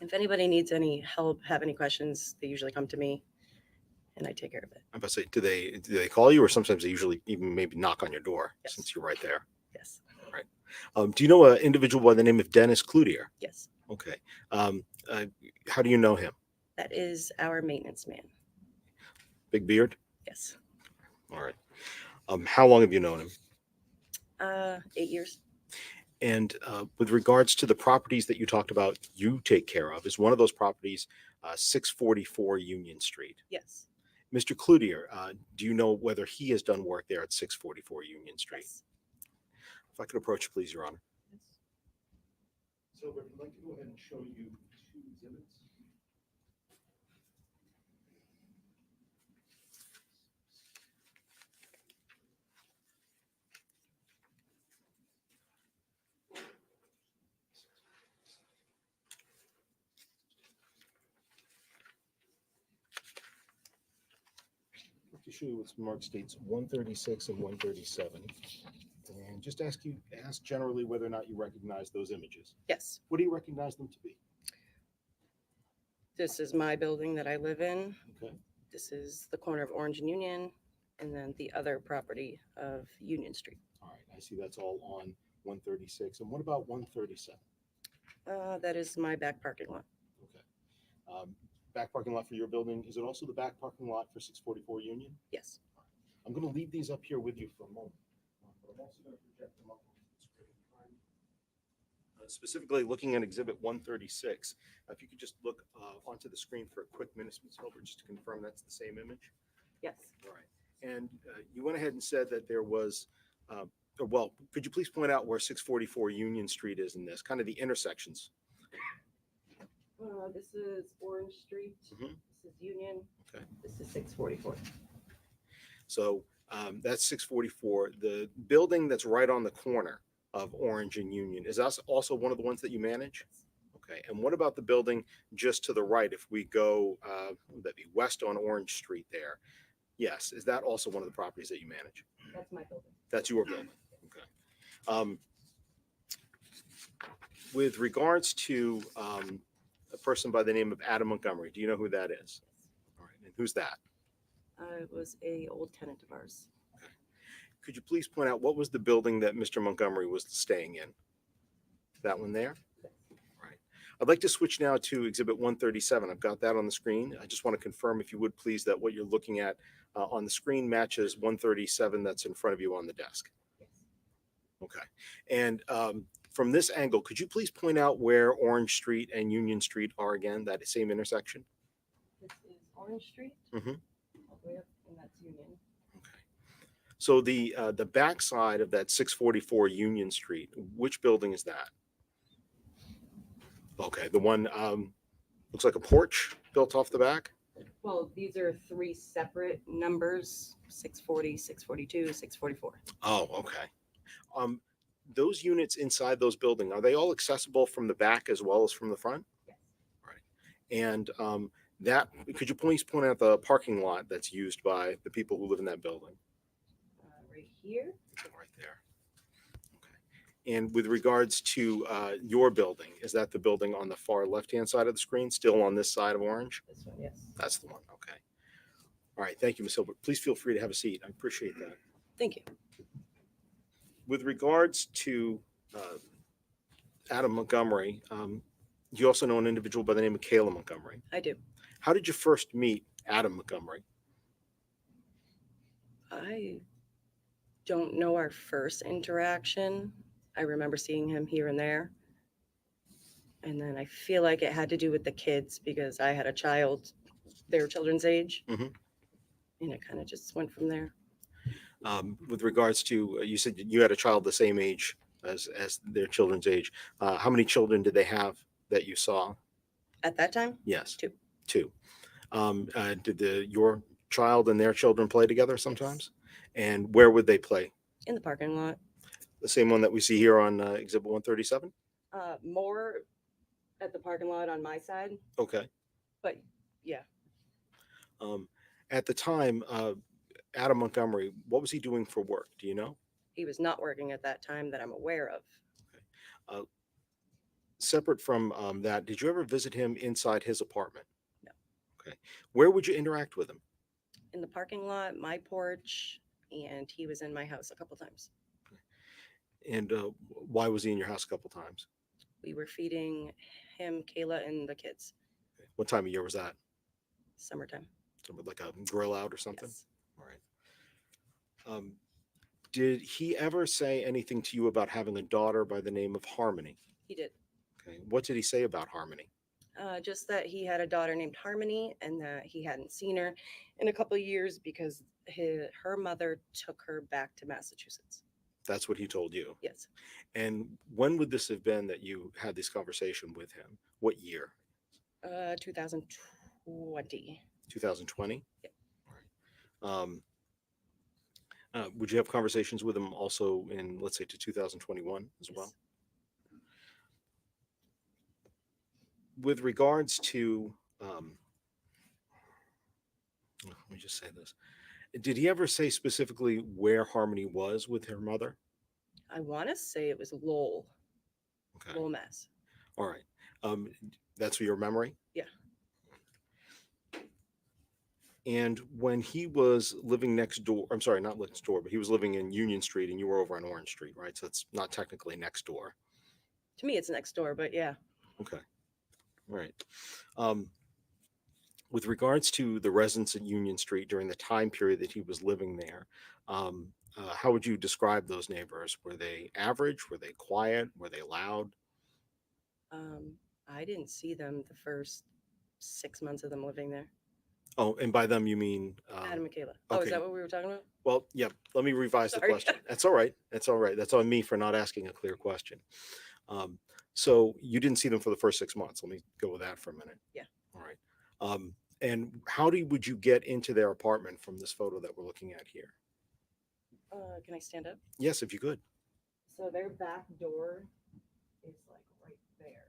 S6: If anybody needs any help, have any questions, they usually come to me and I take care of it.
S5: I'm about to say, do they call you, or sometimes they usually even maybe knock on your door
S6: Yes.
S5: since you're right there?
S6: Yes.
S5: Do you know an individual by the name of Dennis Cloutier?
S6: Yes.
S5: Okay. How do you know him?
S6: That is our maintenance man.
S5: Big beard?
S6: Yes.
S5: All right. How long have you known him?
S6: 8 years.
S5: And with regards to the properties that you talked about, you take care of, is one of those properties 644 Union Street?
S6: Yes.
S5: Mr. Cloutier, do you know whether he has done work there at 644 Union Street?
S6: Yes.
S5: If I could approach, please, Your Honor.
S2: So I'd like to go ahead and show you 2 exhibits. To show you what's marked states 136 and 137, and just ask generally whether or not you recognize those images.
S6: Yes.
S2: What do you recognize them to be?
S6: This is my building that I live in.
S2: Okay.
S6: This is the corner of Orange and Union, and then the other property of Union Street.
S2: All right. I see that's all on 136. And what about 137?
S6: That is my back parking lot.
S2: Okay. Back parking lot for your building. Is it also the back parking lot for 644 Union?
S6: Yes.
S2: I'm going to leave these up here with you for a moment. But I'm also going to project them up on the screen. Specifically looking at exhibit 136, if you could just look onto the screen for a quick minute, Ms. Hilbert, just to confirm that's the same image.
S6: Yes.
S2: All right. And you went ahead and said that there was, well, could you please point out where 644 Union Street is in this, kind of the intersections?
S6: This is Orange Street.
S2: Mhm.
S6: This is Union.
S2: Okay.
S6: This is 644.
S2: So that's 644. The building that's right on the corner of Orange and Union, is that also one of the ones that you manage? Okay. And what about the building just to the right? If we go, that'd be west on Orange Street there. Yes. Is that also one of the properties that you manage?
S6: That's my building.
S2: That's your building. Okay. With regards to
S5: a person by the name of Adam Montgomery. Do you know who that is? All right, and who's that?
S6: It was a old tenant of ours.
S5: Could you please point out what was the building that Mr. Montgomery was staying in? That one there? Right. I'd like to switch now to Exhibit 137. I've got that on the screen. I just want to confirm, if you would please, that what you're looking at on the screen matches 137 that's in front of you on the desk. Okay. And from this angle, could you please point out where Orange Street and Union Street are again, that same intersection?
S6: This is Orange Street.
S5: Mhm.
S6: All the way up, and that's Union.
S5: So the back side of that 644 Union Street, which building is that? Okay, the one looks like a porch built off the back.
S6: Well, these are three separate numbers: 640, 642, 644.
S5: Oh, okay. Those units inside those buildings, are they all accessible from the back as well as from the front?
S6: Yes.
S5: Right. And that, could you please point out the parking lot that's used by the people who live in that building?
S6: Right here.
S5: Right there. Okay. And with regards to your building, is that the building on the far left-hand side of the screen, still on this side of Orange?
S6: This one, yes.
S5: That's the one. Okay. All right. Thank you, Ms. Hilbert. Please feel free to have a seat. I appreciate that.
S6: Thank you.
S5: With regards to Adam Montgomery, you also know an individual by the name of Kayla Montgomery.
S6: I do.
S5: How did you first meet Adam Montgomery?
S6: I don't know our first interaction. I remember seeing him here and there. And then I feel like it had to do with the kids because I had a child, their children's age.
S5: Mhm.
S6: And it kind of just went from there.
S5: With regards to, you said you had a child the same age as their children's age. How many children did they have that you saw?
S6: At that time,
S5: Yes.
S6: Two.
S5: Two. Did your child and their children play together sometimes? And where would they play?
S6: in the parking lot.
S5: The same one that we see here on Exhibit 137?
S6: More at the parking lot on my side,
S5: Okay.
S6: but yeah,
S5: At the time, Adam Montgomery, what was he doing for work? Do you know?
S6: he was not working at that time that I'm aware of.
S5: Separate from that, did you ever visit him inside his apartment?
S6: No.
S5: Okay. Where would you interact with him?
S6: In the parking lot, my porch, and he was in my house a couple times.
S5: And why was he in your house a couple times?
S6: We were feeding him, Kayla, and the kids.
S5: What time of year was that?
S6: Summertime.
S5: So like a grill out or something?
S6: Yes.
S5: All right. Did he ever say anything to you about having a daughter by the name of Harmony?
S6: He did.
S5: Okay. What did he say about Harmony?
S6: Just that he had a daughter named Harmony and that he hadn't seen her in a couple of years because her mother took her back to Massachusetts.
S5: That's what he told you.
S6: Yes.
S5: And when would this have been that you had this conversation with him? What year?
S6: 2020.
S5: 2020?
S6: Yep.
S5: All right. Would you have conversations with him also in, let's say, to 2021 as well?
S6: Yes.
S5: With regards to, let me just say this. Did he ever say specifically where Harmony was with her mother?
S6: I want to say it was Lowell,
S5: Okay.
S6: Lowell, Mass.
S5: All right. That's your memory?
S6: Yeah.
S5: And when he was living next door, I'm sorry, not next door, but he was living in Union Street and you were over on Orange Street, right? So it's not technically next door.
S6: To me, it's next door, but yeah.
S5: Okay. All right. With regards to the residents at Union Street during the time period that he was living there, how would you describe those neighbors? Were they average? Were they quiet? Were they loud?
S6: I didn't see them the first 6 months of them living there.
S5: Oh, and by them you mean
S6: Adam and Kayla. Oh,
S5: okay.
S6: is that what we were talking about?
S5: Well, yeah, let me revise the
S6: Sorry.
S5: question. That's all right. That's all right. That's on me for not asking a clear question. So you didn't see them for the first 6 months. Let me go with that for a minute.
S6: Yeah.
S5: All right. And how would you get into their apartment from this photo that we're looking at here?
S6: Can I stand up?
S5: Yes, if you could.
S6: So their back door is like right there.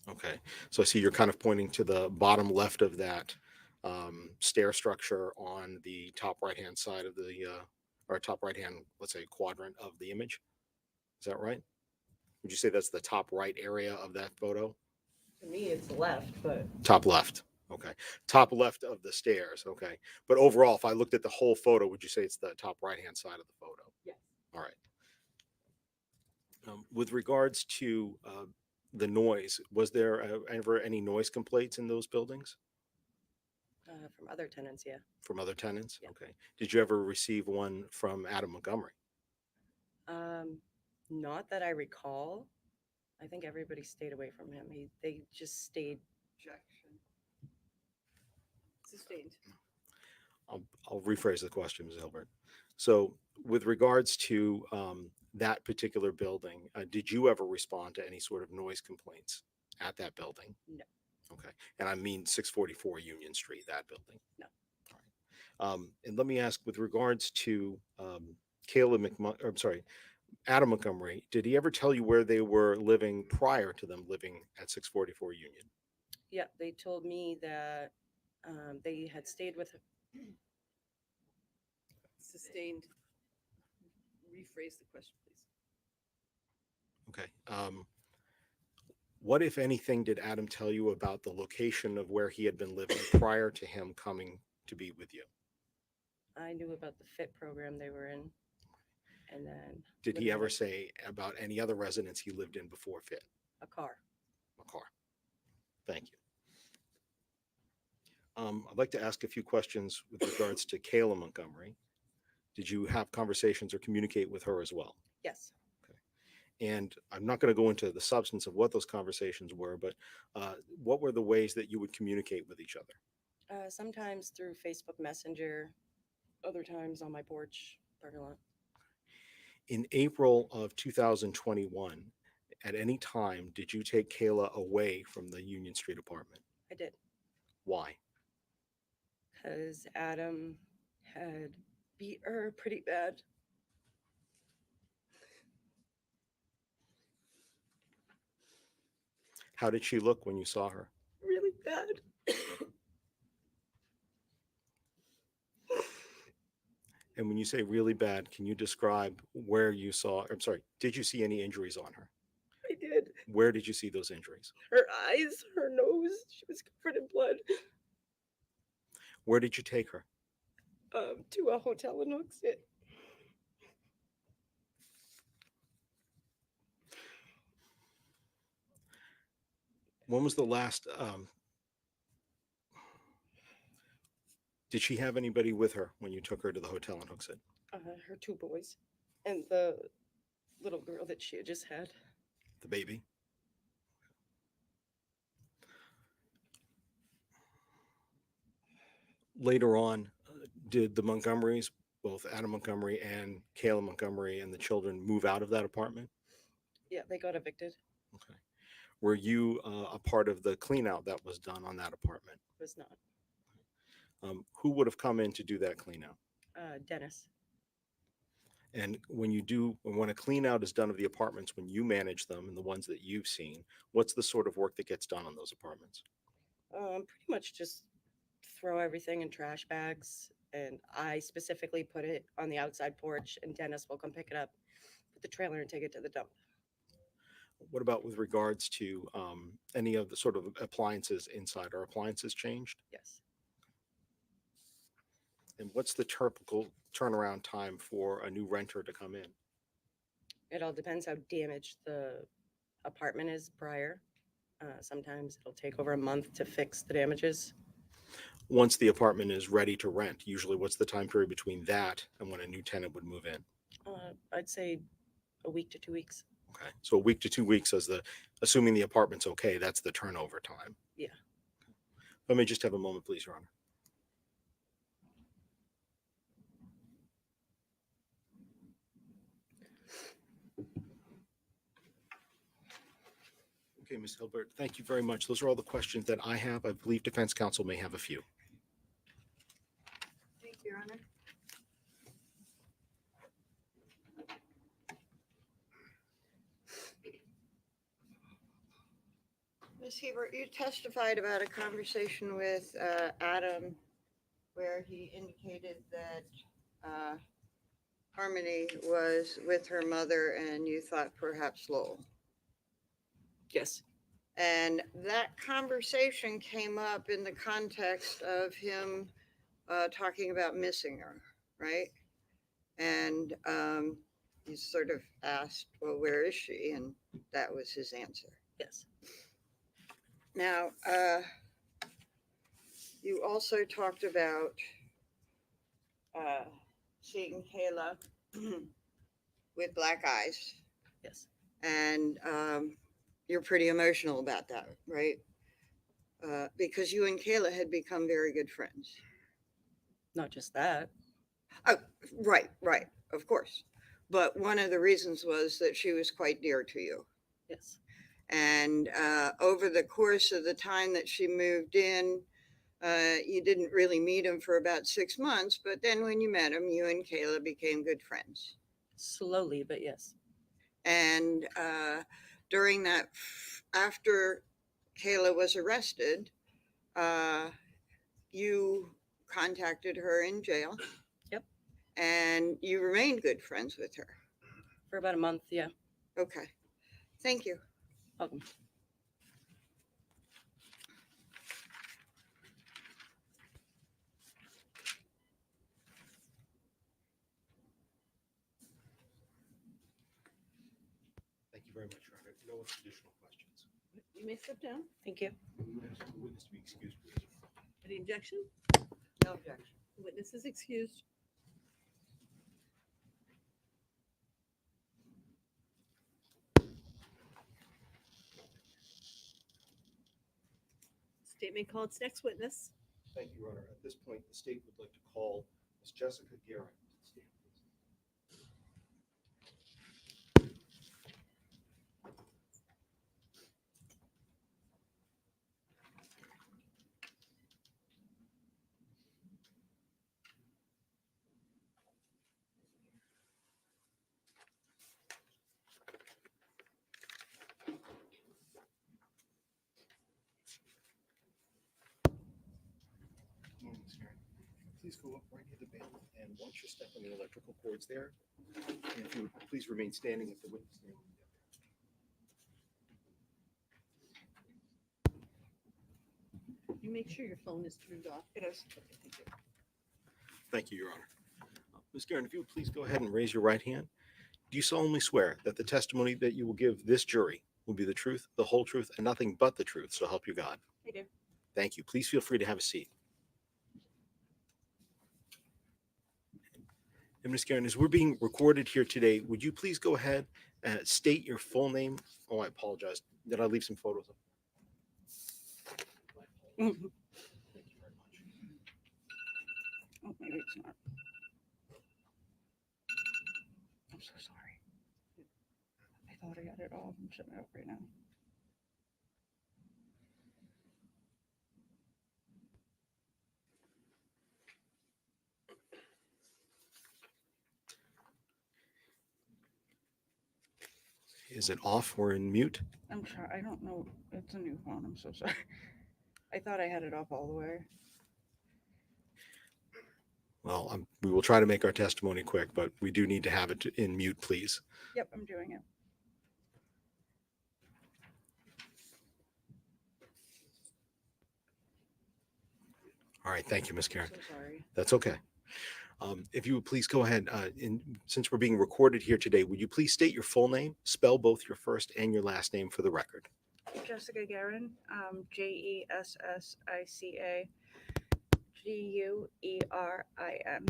S5: Okay. So I see you're kind of pointing to the bottom left of that stair structure on the top right-hand side of the, or top right-hand, let's say, quadrant of the image. Is that right? Would you say that's the top right area of that photo?
S6: To me, it's left, but
S5: Top left. Okay. Top left of the stairs. Okay. But overall, if I looked at the whole photo, would you say it's the top right-hand side of the photo?
S6: yes.
S5: All right. With regards to the noise, was there ever any noise complaints in those buildings
S6: From other tenants, yeah.
S5: from other tenants?
S6: Yeah.
S5: Okay. Did you ever receive one from Adam Montgomery?
S6: Not that I recall. I think everybody stayed away from him. They just stayed.
S1: Objection. Sustained.
S5: I'll rephrase the question, Ms. Hilbert. So, with regards to that particular building, did you ever respond to any sort of noise complaints at that building?
S6: No.
S5: Okay. And I mean 644 Union Street, that building?
S6: No.
S5: All right. And let me ask, with regards to Adam Montgomery, did he ever tell you where they were living prior to them living at 644 Union?
S6: Yeah, they told me that they had stayed with.
S1: Sustained. Rephrase the question, please.
S5: Okay. What, if anything, did Adam tell you about the location of where he had been living prior to him coming to be with you?
S6: I knew about the FIT program they were in, and then
S5: Did he
S6: living
S5: ever
S6: in
S5: say about any other residence he lived in before Fit?
S6: a car?
S5: A car. Thank you. I'd like to ask a few questions with regards to Kayla Montgomery. Did you have conversations or communicate with her as well?
S6: Yes.
S5: And I'm not going to go into the substance of what those conversations were, but what were the ways that you would communicate with each other?
S6: Sometimes through Facebook Messenger, other times on my porch, parking lot.
S5: In April of 2021, at any time, did you take Kayla away from the Union Street apartment?
S6: I did,
S5: Why?
S6: because Adam had beat her pretty bad.
S5: How did she look when you saw her?
S6: Really bad.
S5: And when you say really bad, can you describe where you saw, I'm sorry, did you see any injuries on her?
S6: I did.
S5: Where did you see those injuries?
S6: Her eyes, her nose, she was covered in blood.
S5: Where did you take her?
S6: To a hotel in Hooksett.
S5: When was the last, did she have anybody with her when you took her to the hotel in Hooksett?
S6: Her two boys and the little girl that she had just had.
S5: The baby? Later on, did the Montgomerys, both Adam Montgomery and Kayla Montgomery and the children move out of that apartment?
S6: Yeah, they got evicted.
S5: Okay. Were you a part of the clean out that was done on that apartment?
S6: Was not.
S5: Who would have come in to do that clean out?
S6: Dennis.
S5: And when a clean out is done of the apartments, when you manage them and the ones that you've seen, what's the sort of work that gets done on those apartments?
S6: Pretty much just throw everything in trash bags, and I specifically put it on the outside porch, and Dennis will come pick it up, put the trailer, and take it to the dump.
S5: What about with regards to any of the sort of appliances inside? Are appliances changed?
S6: Yes.
S5: And what's the typical turnaround time for a new renter to come in?
S6: It all depends how damaged the apartment is prior. Sometimes it'll take over a month to fix the damages.
S5: Once the apartment is ready to rent, usually what's the time period between that and when a new tenant would move in?
S6: I'd say a week to 2 weeks.
S5: Okay, so a week to 2 weeks assuming the apartment's okay, that's the turnover time.
S6: Yeah.
S5: Let me just have a moment, please, Your Honor. Okay, Ms. Hilbert, thank you very much. Those are all the questions that I have. I believe defense counsel may have a few.
S1: Thank you, Your Honor.
S7: Ms. Hebert, you testified about a conversation with Adam where he indicated that Harmony was with her mother and you thought perhaps Lowell.
S6: Yes.
S7: And that conversation came up in the context of him talking about missing her, right? And he sort of asked, well, where is she? And that was his answer.
S6: Yes.
S7: Now, you also talked about seeing Kayla with black eyes,
S6: Yes.
S7: and you're pretty emotional about that, right? Because you and Kayla had become very good friends.
S6: Not just that.
S7: Oh, right, right, of course. But one of the reasons was that she was quite dear to you.
S6: Yes.
S7: And over the course of the time that she moved in, you didn't really meet him for about 6 months, but then when you met him, you and Kayla became good friends.
S6: Slowly, but yes.
S7: And during that, after Kayla was arrested, you contacted her in jail.
S6: Yep.
S7: And you remained good friends with her.
S6: For about a month. Yeah.
S7: Okay. Thank you.
S6: Welcome.
S5: Thank you very much, Your Honor. No additional questions.
S1: You may step down.
S6: Thank you.
S5: Ask the witness to be excused, please.
S1: Any objection?
S7: No objection.
S1: The witness is excused. State may call its next witness.
S5: Thank you, Your Honor. At this point, the state would like to call Ms. Jessica Guerin to the stand, please. Morning, Ms. Guerin. Please go up right near the bail, and once you step on the electrical cords there, and if you would please remain standing if the witness stand.
S1: You make sure your phone is turned off.
S7: It is.
S1: Okay, thank you.
S5: Thank you, Your Honor. Ms. Guerin, if you would please go ahead and raise your right hand. Do you solemnly swear that the testimony that you will give this jury will be the truth, the whole truth, and nothing but the truth, so help you God?
S6: I do.
S5: Thank you. Please feel free to have a seat. And Ms. Guerin, as we're being recorded here today, would you please go ahead and state your full name? Oh, I apologize. Did I leave some photos up?
S6: Mhm.
S5: Thank you very much.
S6: Oh, maybe it's not. I'm so sorry. I thought I got it off. I'm shutting it up right now.
S5: Is it off or in mute?
S6: I'm sorry. I don't know. It's a new phone. I'm so sorry. I thought I had it off all the way.
S5: Well, we will try to make our testimony quick, but we do need to have it in mute, please.
S6: Yep, I'm doing it.
S5: All right. Thank you, Ms. Guerin.
S6: So sorry.
S5: That's okay. If you would please go ahead, since we're being recorded here today, would you please state your full name, spell both your first and your last name for the record?
S6: Jessica Guerin, Jessica Guerin.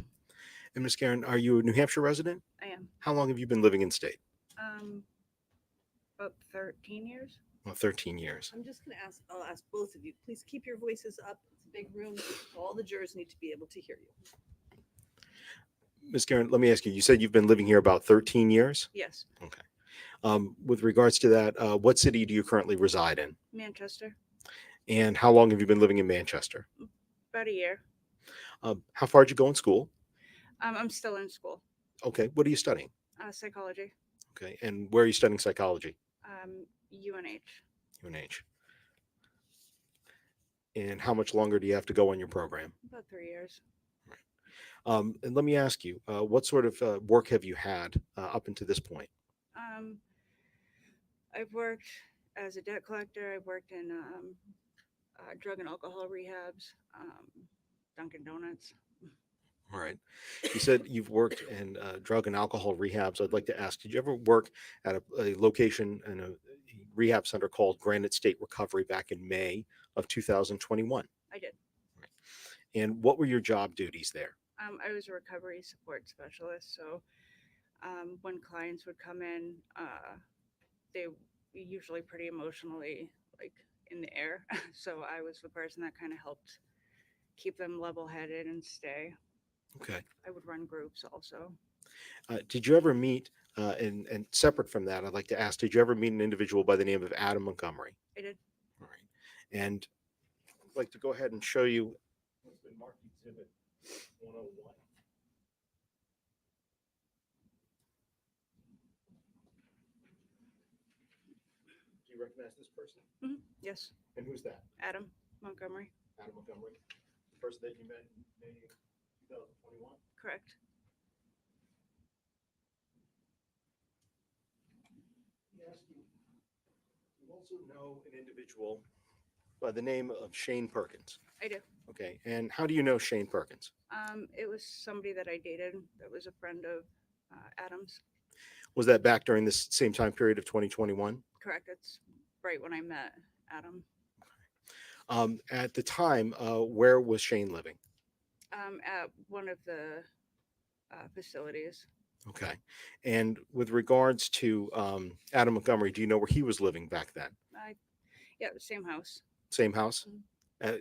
S5: And Ms. Guerin, are you a New Hampshire resident?
S6: I am.
S5: How long have you been living in state?
S6: About 13 years.
S5: Well, 13 years.
S1: I'm just gonna ask, I'll ask both of you, please keep your voices up. It's a big room. All the jurors need to be able to hear you.
S5: Ms. Guerin, let me ask you, you said you've been living here about 13 years?
S6: Yes.
S5: Okay. With regards to that, what city do you currently reside in?
S6: Manchester.
S5: And how long have you been living in Manchester?
S6: About a year.
S5: How far did you go in school?
S6: I'm still in school.
S5: Okay. What are you studying?
S6: Psychology.
S5: Okay. And where are you studying psychology?
S6: UNH.
S5: UNH. And how much longer do you have to go on your program?
S6: About 3 years.
S5: And let me ask you, what sort of work have you had up until this point?
S6: I've worked
S8: as a debt collector. I've worked in drug and alcohol rehabs, Dunkin' Donuts.
S5: All right. You said you've worked in drug and alcohol rehabs. I'd like to ask, did you ever work at a location in a rehab center called Granite State Recovery back in May of 2021?
S8: I did.
S5: And what were your job duties there?
S8: I was a recovery support specialist. So when clients would come in, they were usually pretty emotionally like in the air. So I was the person that kind of helped keep them level headed and stay.
S5: Okay.
S8: I would run groups also.
S5: Did you ever meet, and separate from that, I'd like to ask, did you ever meet an individual by the name of Adam Montgomery?
S8: I did.
S5: All right. And I'd like to go ahead and show you what's been marked Exhibit 101. Do you recognize this person?
S8: Yes,
S5: And who's that?
S8: Adam Montgomery.
S5: Adam Montgomery, the person that you met in May 2021?
S8: Correct.
S5: Let me ask you, you also know an individual by the name of Shane Perkins.
S8: I do.
S5: Okay, and how do you know Shane Perkins?
S8: It was somebody that I dated that was a friend of Adam's.
S5: Was that back during this same time period of 2021?
S8: Correct. That's right when I met Adam.
S5: At the time, where was Shane living?
S8: At one of the facilities.
S5: Okay, and with regards to Adam Montgomery, do you know where he was living back then?
S8: Yeah, same house.
S5: Same house?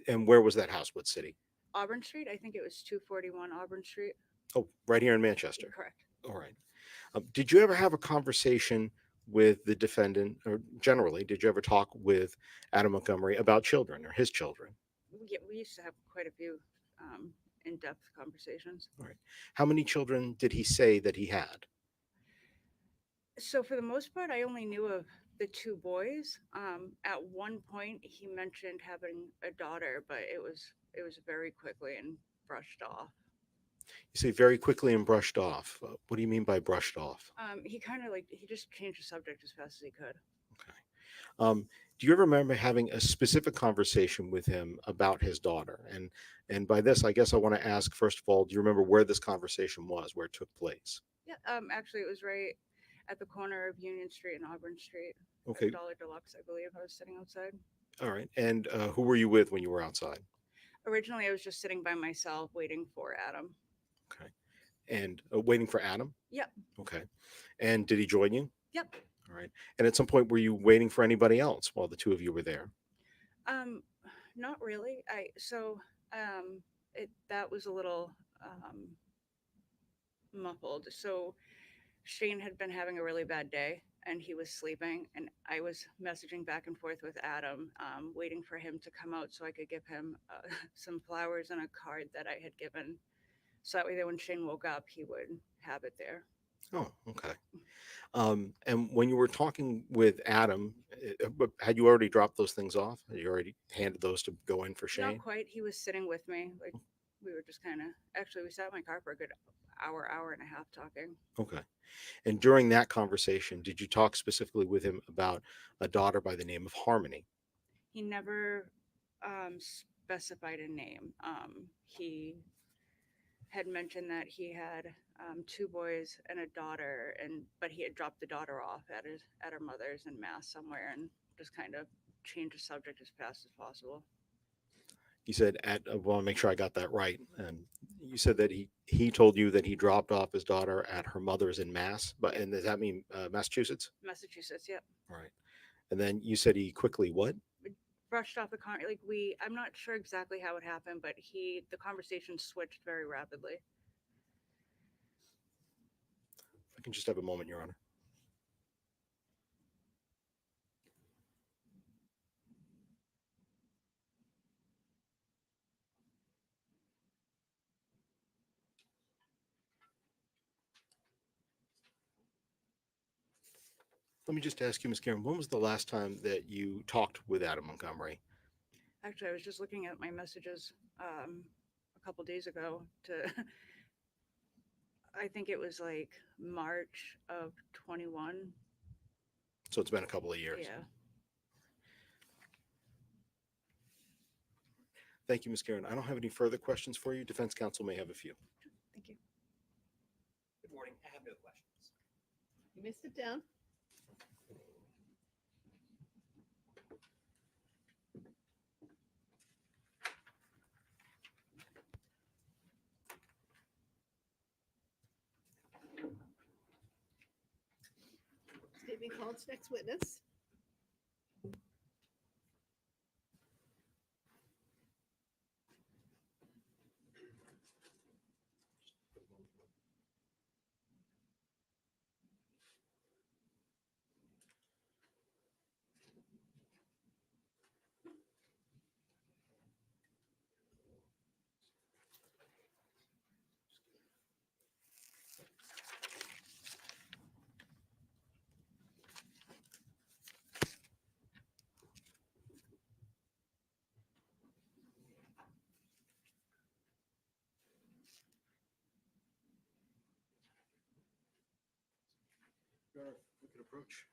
S5: And where was that house? What city?
S8: Auburn Street. I think it was 241 Auburn Street.
S5: Oh, right here in Manchester.
S8: Correct.
S5: All right. Did you ever have a conversation with the defendant, or generally, did you ever talk with Adam Montgomery about children or his children?
S8: Yeah, we used to have quite a few in-depth conversations.
S5: All right. How many children did he say that he had?
S8: So for the most part, I only knew of the two boys. At one point, he mentioned having a daughter, but it was very quickly and brushed off.
S5: You say very quickly and brushed off. What do you mean by brushed off?
S8: He kind of like he just changed the subject as fast as he could.
S5: Okay. Do you ever remember having a specific conversation with him about his daughter? And by this, I guess I want to ask, first of all, do you remember where this conversation was, where it took place?
S8: Yeah. Actually, it was right at the corner of Union Street and Auburn Street.
S5: Okay.
S8: Dollar Deluxe, I believe. I was sitting outside.
S5: All right. And who were you with when you were outside?
S8: Originally, I was just sitting by myself waiting for Adam.
S5: Okay. And waiting for Adam?
S8: Yep.
S5: Okay. And did he join you?
S8: Yep.
S5: All right. And at some point, were you waiting for anybody else while the two of you were there?
S8: Not really. That was a little muffled. So Shane had been having a really bad day and he was sleeping, and I was messaging back and forth with Adam, waiting for him to come out so I could give him some flowers and a card that I had given. So that way that when Shane woke up, he would have it there.
S5: Oh, okay. And when you were talking with Adam, had you already dropped those things off? Had you already handed those to go in for Shane?
S8: Not quite. He was sitting with me. Like we were just kind of, actually we sat in my car for a good hour and a half talking.
S5: Okay. And during that conversation, did you talk specifically with him about a daughter by the name of Harmony?
S8: He never specified a name. He had mentioned that he had two boys and a daughter, but he had dropped the daughter off at her mother's in Mass somewhere, and just kind of changed the subject as fast as possible.
S5: You said I want to make sure I got that right. And you said that he told you that he dropped off his daughter at her mother's in Mass, and does that mean Massachusetts?
S8: Massachusetts, yep.
S5: All right. And then you said he quickly what?
S8: Brushed off the I'm not sure exactly how it happened, but the conversation switched very rapidly.
S5: If I can just have a moment, Your Honor. Let me just ask you, Ms. Karen, when was the last time that you talked with Adam Montgomery?
S8: Actually, I was just looking at my messages a couple days ago I think it was like March of 21.
S5: So it's been a couple of years.
S8: Yeah.
S5: Thank you, Ms. Karen. I don't have any further questions for you. Defense counsel may have a few.
S8: Thank you.
S4: Good morning. I have no questions.
S1: You may sit down. Statement called to next witness.
S5: Your Honor, we could approach.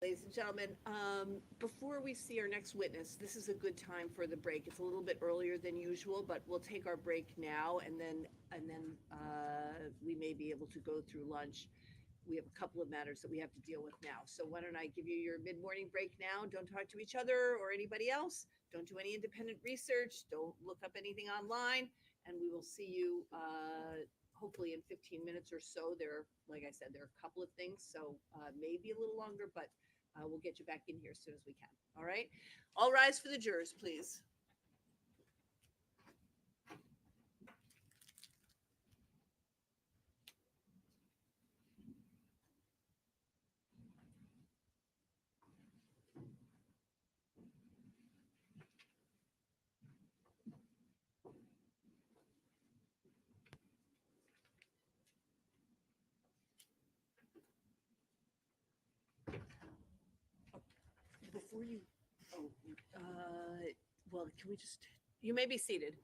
S1: Ladies and gentlemen, before we see our next witness, this is a good time for the break. It's a little bit earlier than usual, but we'll take our break now and then we may be able to go through lunch. We have a couple of matters that we have to deal with now. So why don't I give you your mid-morning break now? Don't talk to each other or anybody else. Don't do any independent research. Don't look up anything online. And we will see you hopefully in 15 minutes or so. Like I said, there are a couple of things, so maybe a little longer, but we'll get you back in here as soon as we can. All right. All rise for the jurors, please. Before you, oh, well, can we just, you may be seated.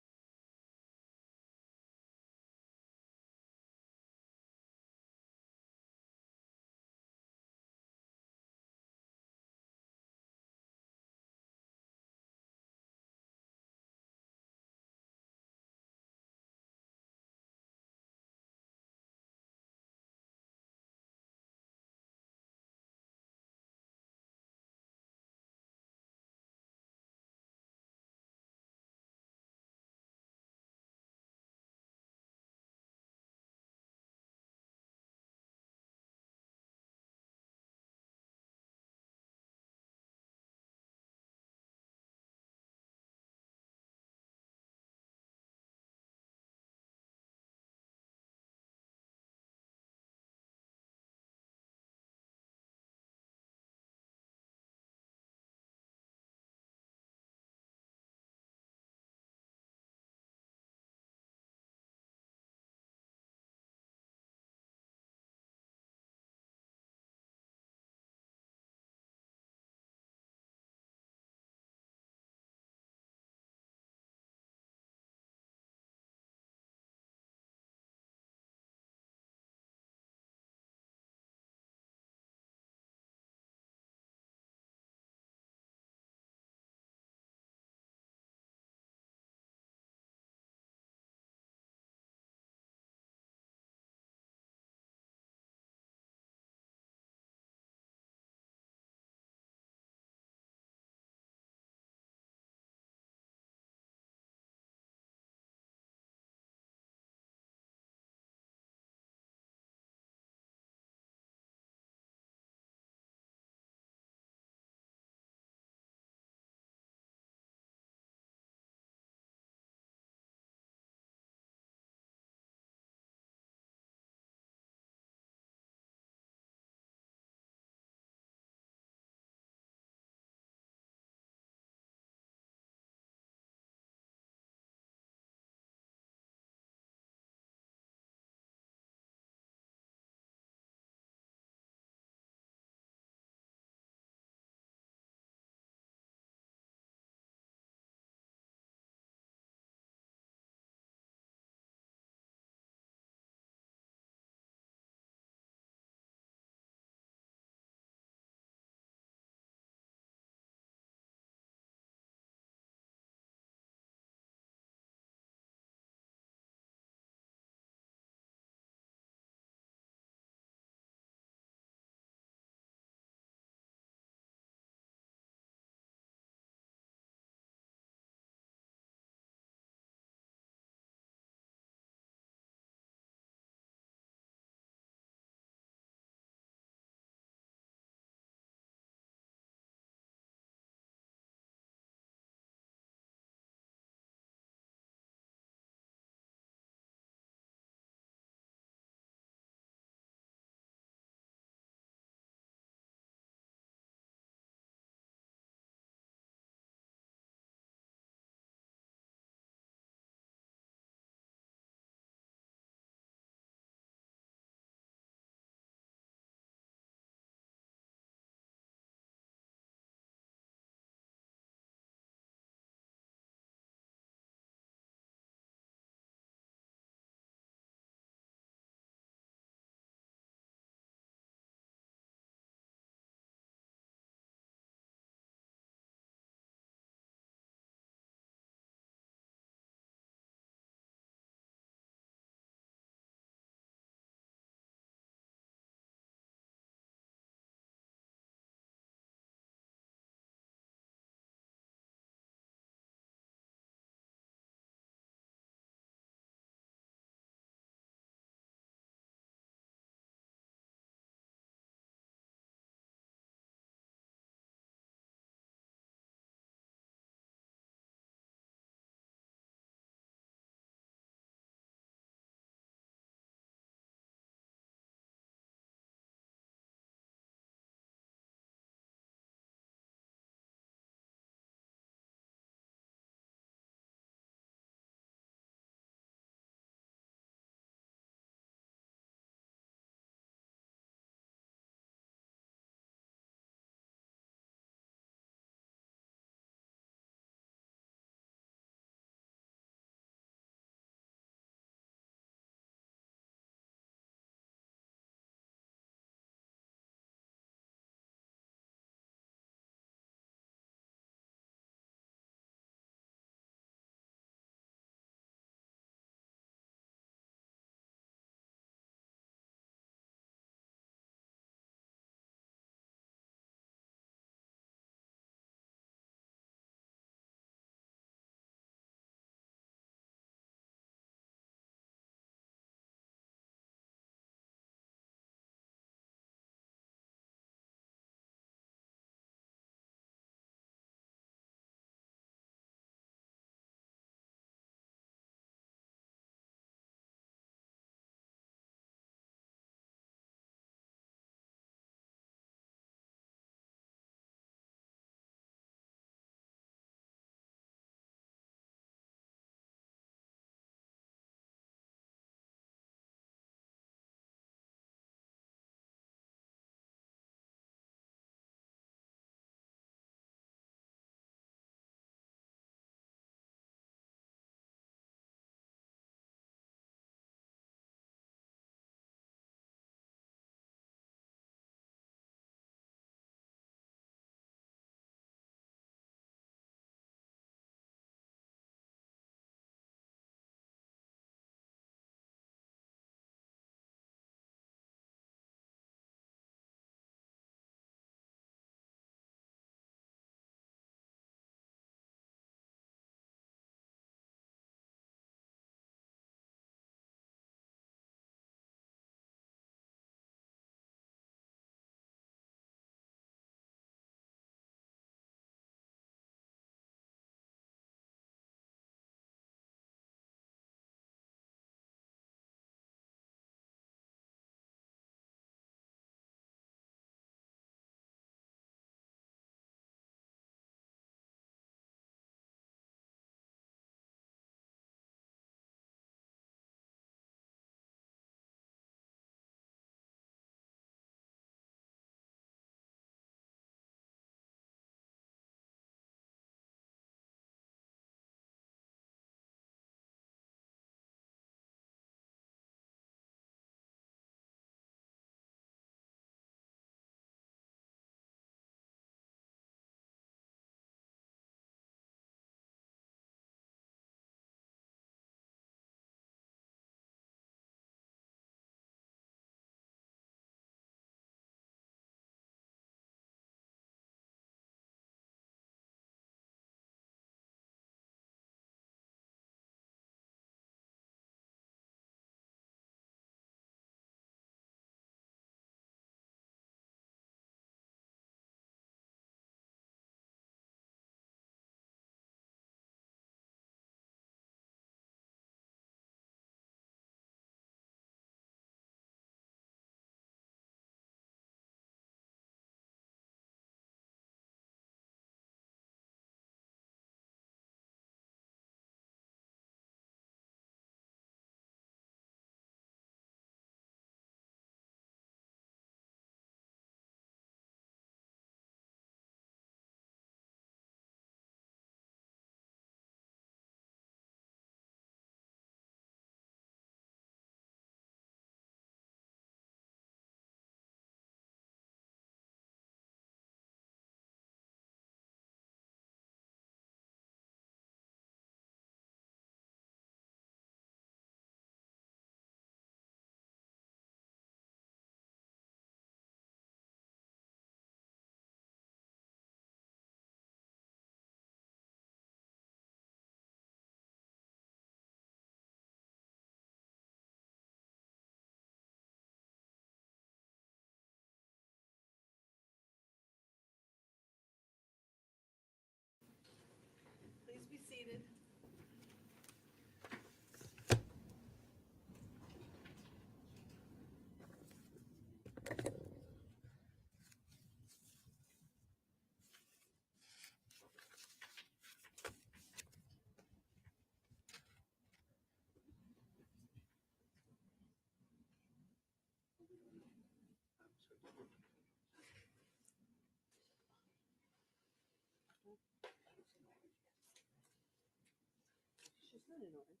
S1: She's not in orange.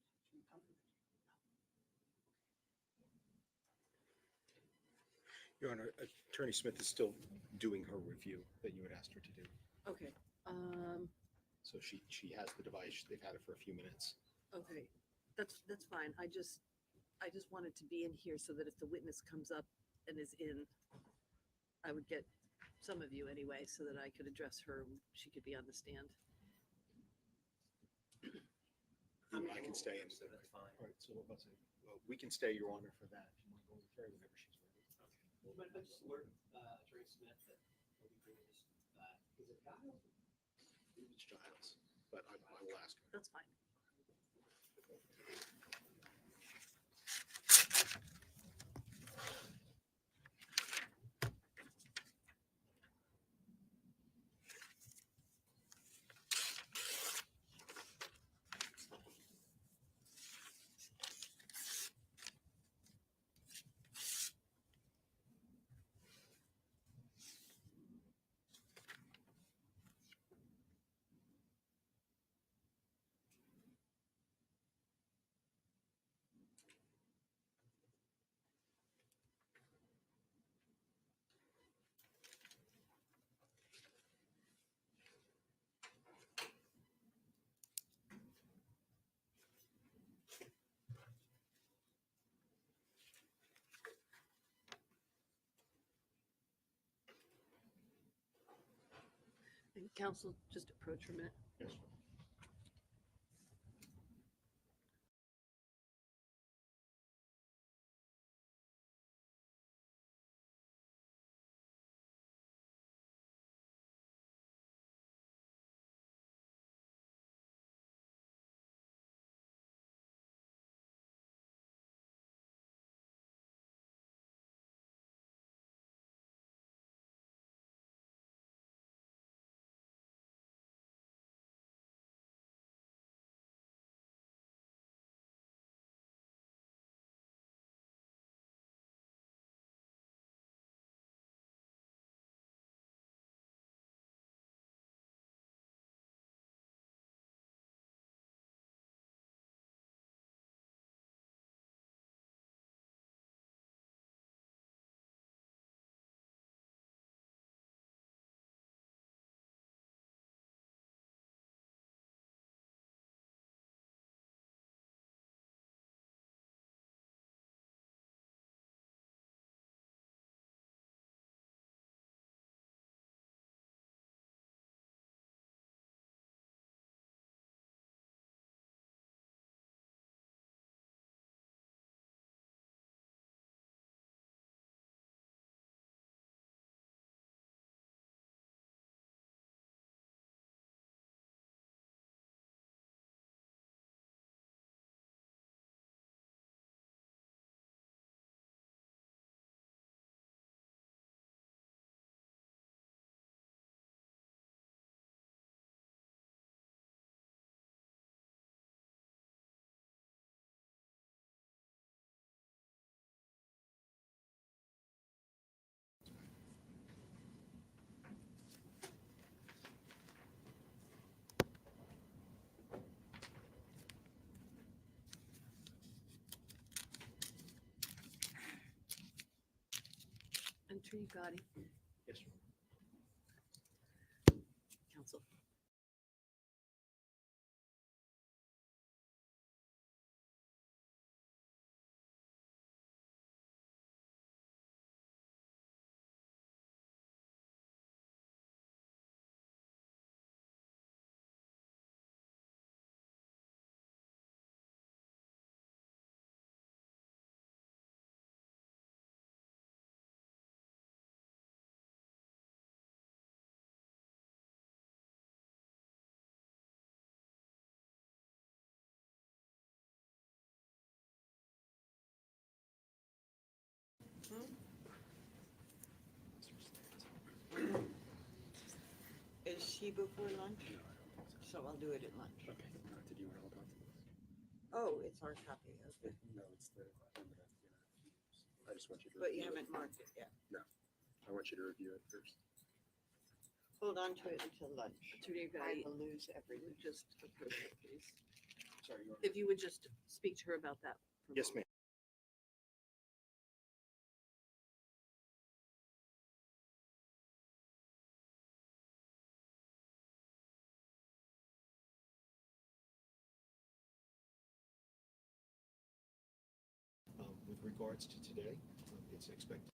S5: Your Honor, Attorney Smith is still doing her review that you had asked her to do.
S1: Okay,
S5: So she has the device. They've had it for a few minutes.
S1: okay, that's fine. I just wanted to be in here so that if the witness comes up and is in, I would get some of you anyway, so that I could address her. She could be on the stand.
S5: I can stay in.
S4: So that's fine.
S5: All right, so what about, we can stay, Your Honor, for that. If you want to go with her whenever she's ready.
S4: But just alert Attorney Smith that we'll be bringing this back. Is it Giles?
S5: It's Giles, but I will ask her.
S1: That's fine. And counsel, just approach for a minute.
S5: Yes.
S1: Attorney Gotti,
S5: Yes, Your Honor.
S1: counsel.
S7: Is she before lunch? So I'll do it at lunch.
S2: Okay, did you want to hold on to this?
S7: Oh, it's our copy, okay.
S2: No, it's the, I just want you to.
S7: But you
S2: review it.
S7: haven't marked it yet.
S2: I want you to review it first.
S7: hold on to it until lunch.
S1: Attorney
S7: I
S1: Betty,
S7: will lose
S1: would
S7: everything.
S1: just approve it, please.
S5: Sorry, Your Honor.
S1: If you would just speak to her about that. for a
S5: Yes,
S1: moment.
S5: ma'am. With regards to today, it's expected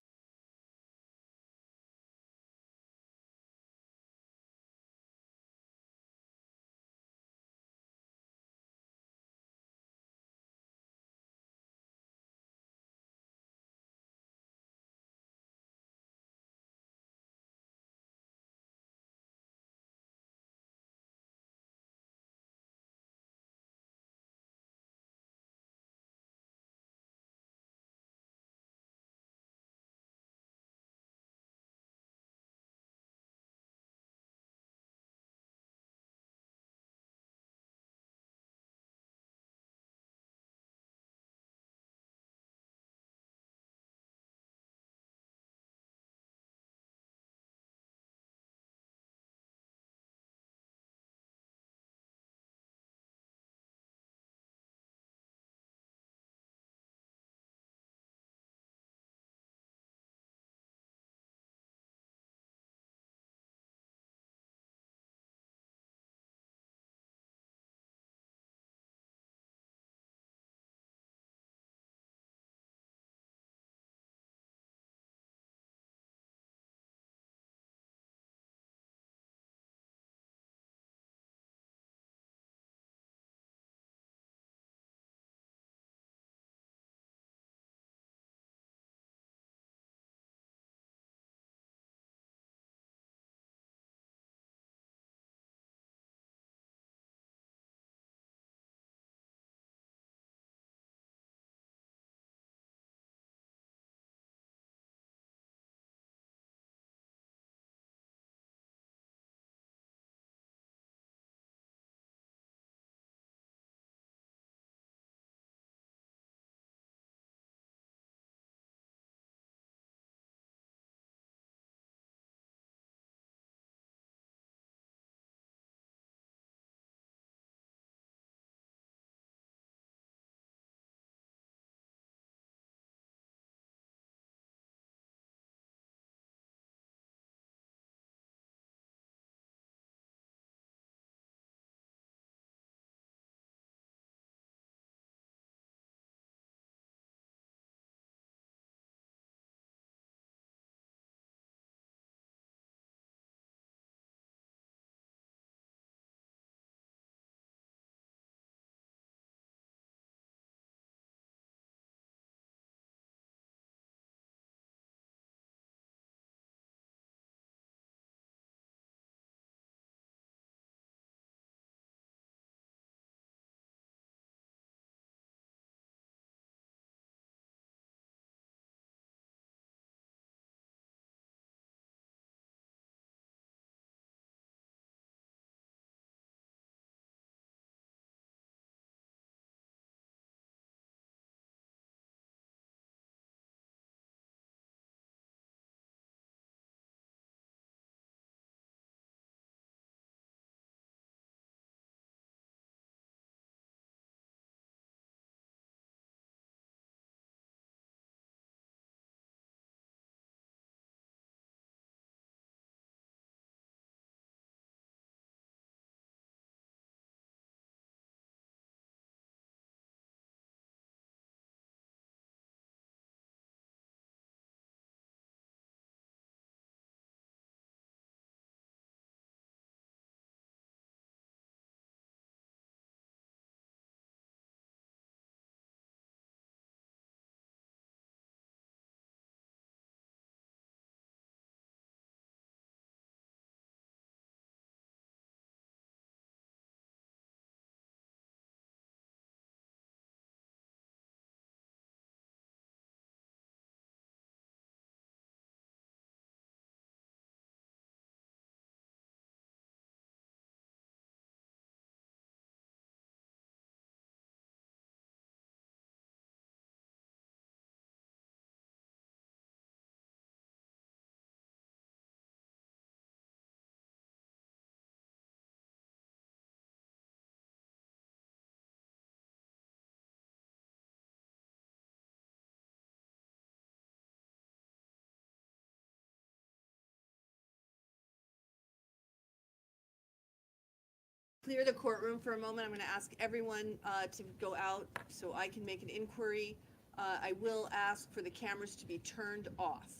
S1: clear the courtroom for a moment. I'm going to ask everyone to go out so I can make an inquiry. I will ask for the cameras to be turned off.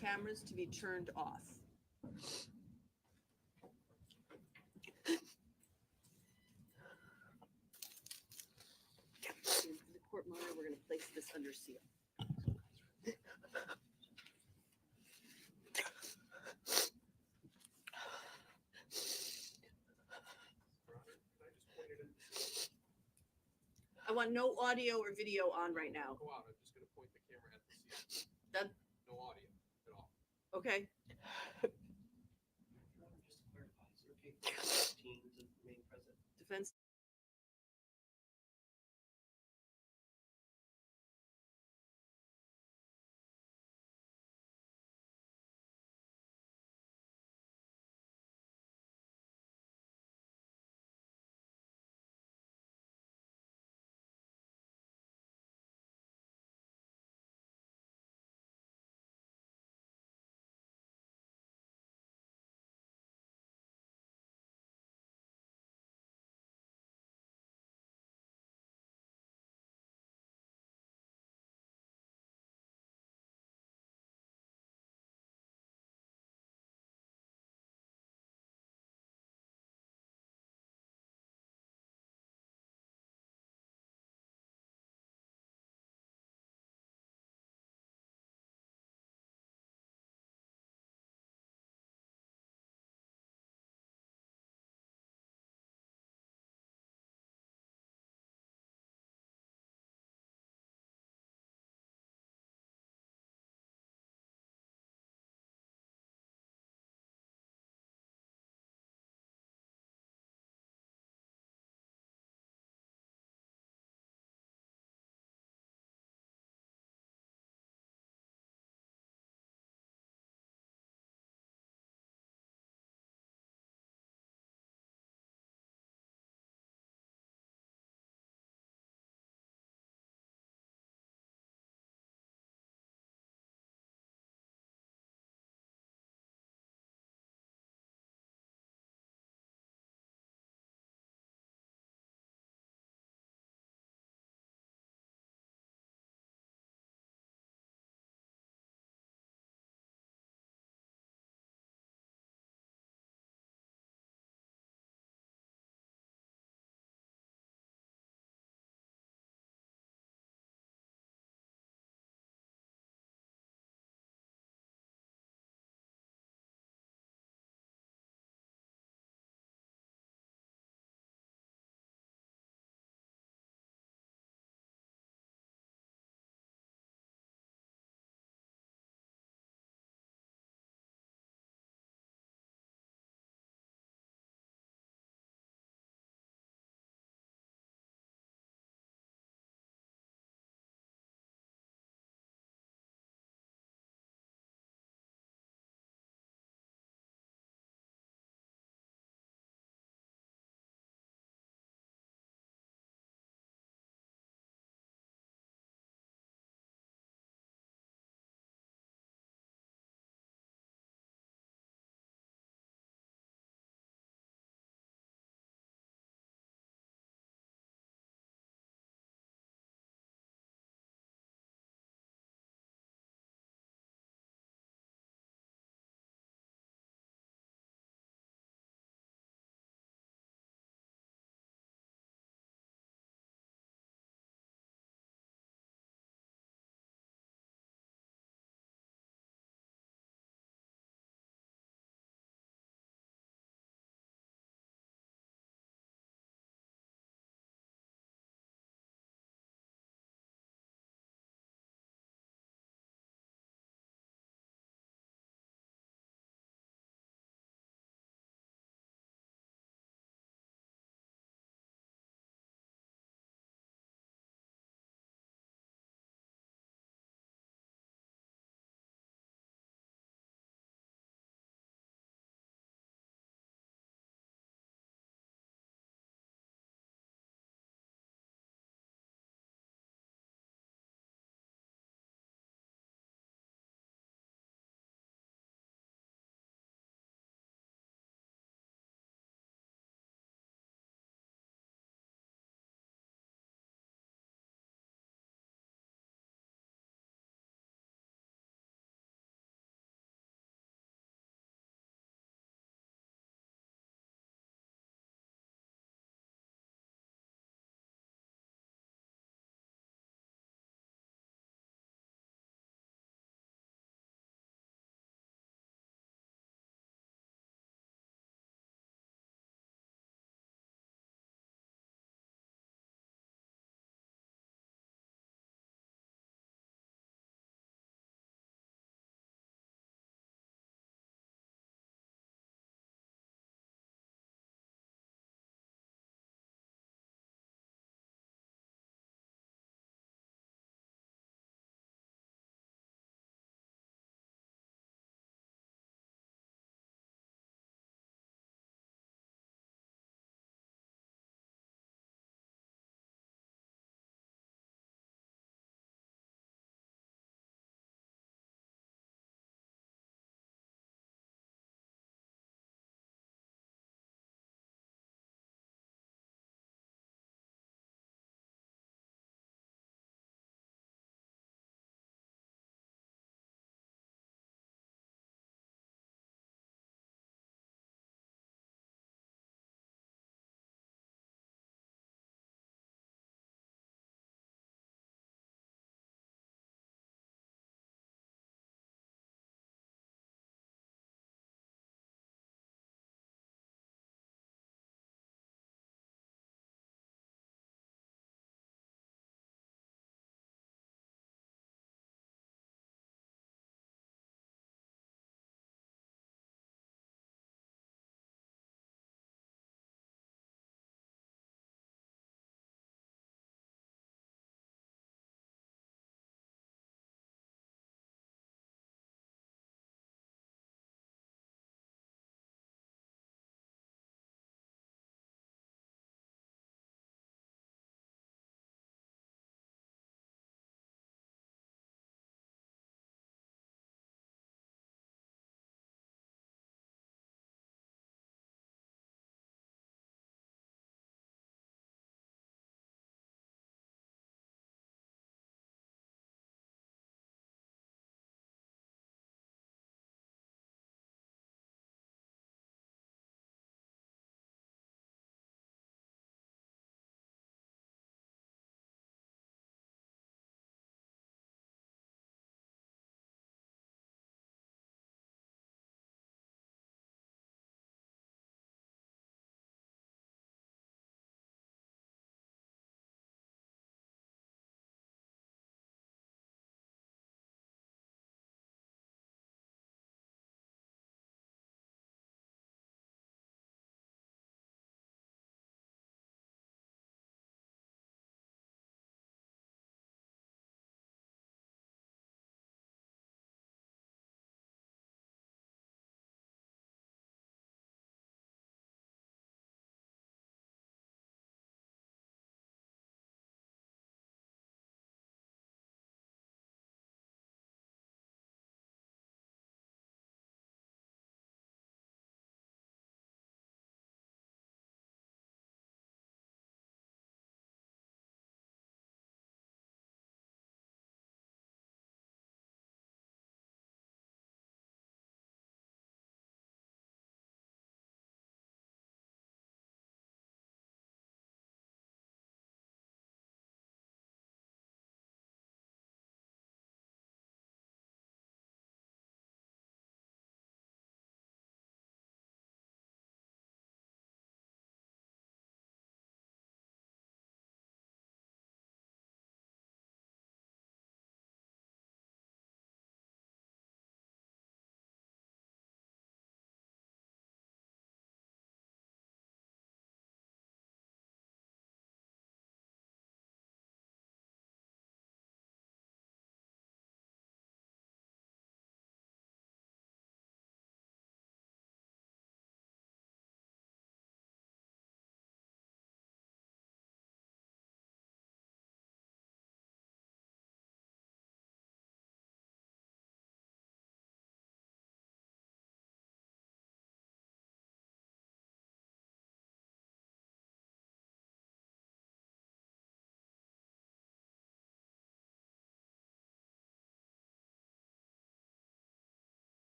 S1: Cameras to be turned off. In the court monitor, we're going to place this under seal. I want no audio or video on right now.
S2: Go out, I'm just gonna point the camera at the seal.
S1: That-
S2: No audio at all.
S1: Okay. Defense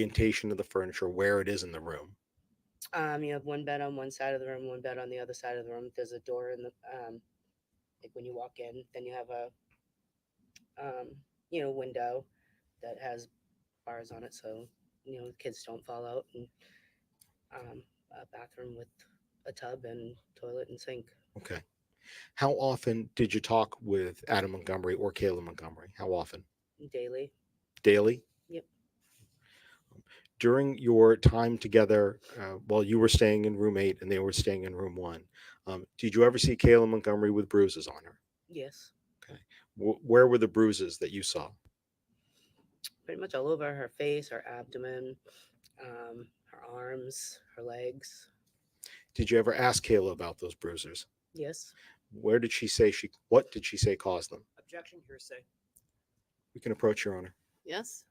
S5: orientation of the furniture, where it is in the room?
S6: You have one bed on one side of the room, one bed on the other side of the room. There's a door in the, like when you walk in, then you have a, window that has bars on it, so, kids don't fall out, and, a bathroom with a tub and toilet and sink.
S5: Okay. How often did you talk with Adam Montgomery or Kayla Montgomery? How often?
S6: Daily.
S5: Daily?
S6: Yep.
S5: During your time together, while you were staying in room 8 and they were staying in room 1, did you ever see Kayla Montgomery with bruises on her?
S6: Yes.
S5: Okay. Where were the bruises that you saw?
S6: Pretty much all over her face, her abdomen, her arms, her legs.
S5: Did you ever ask Kayla about those bruises?
S6: Yes.
S5: What did she say caused them?
S4: Objection, hearsay.
S5: We can approach your honor.
S1: Yes?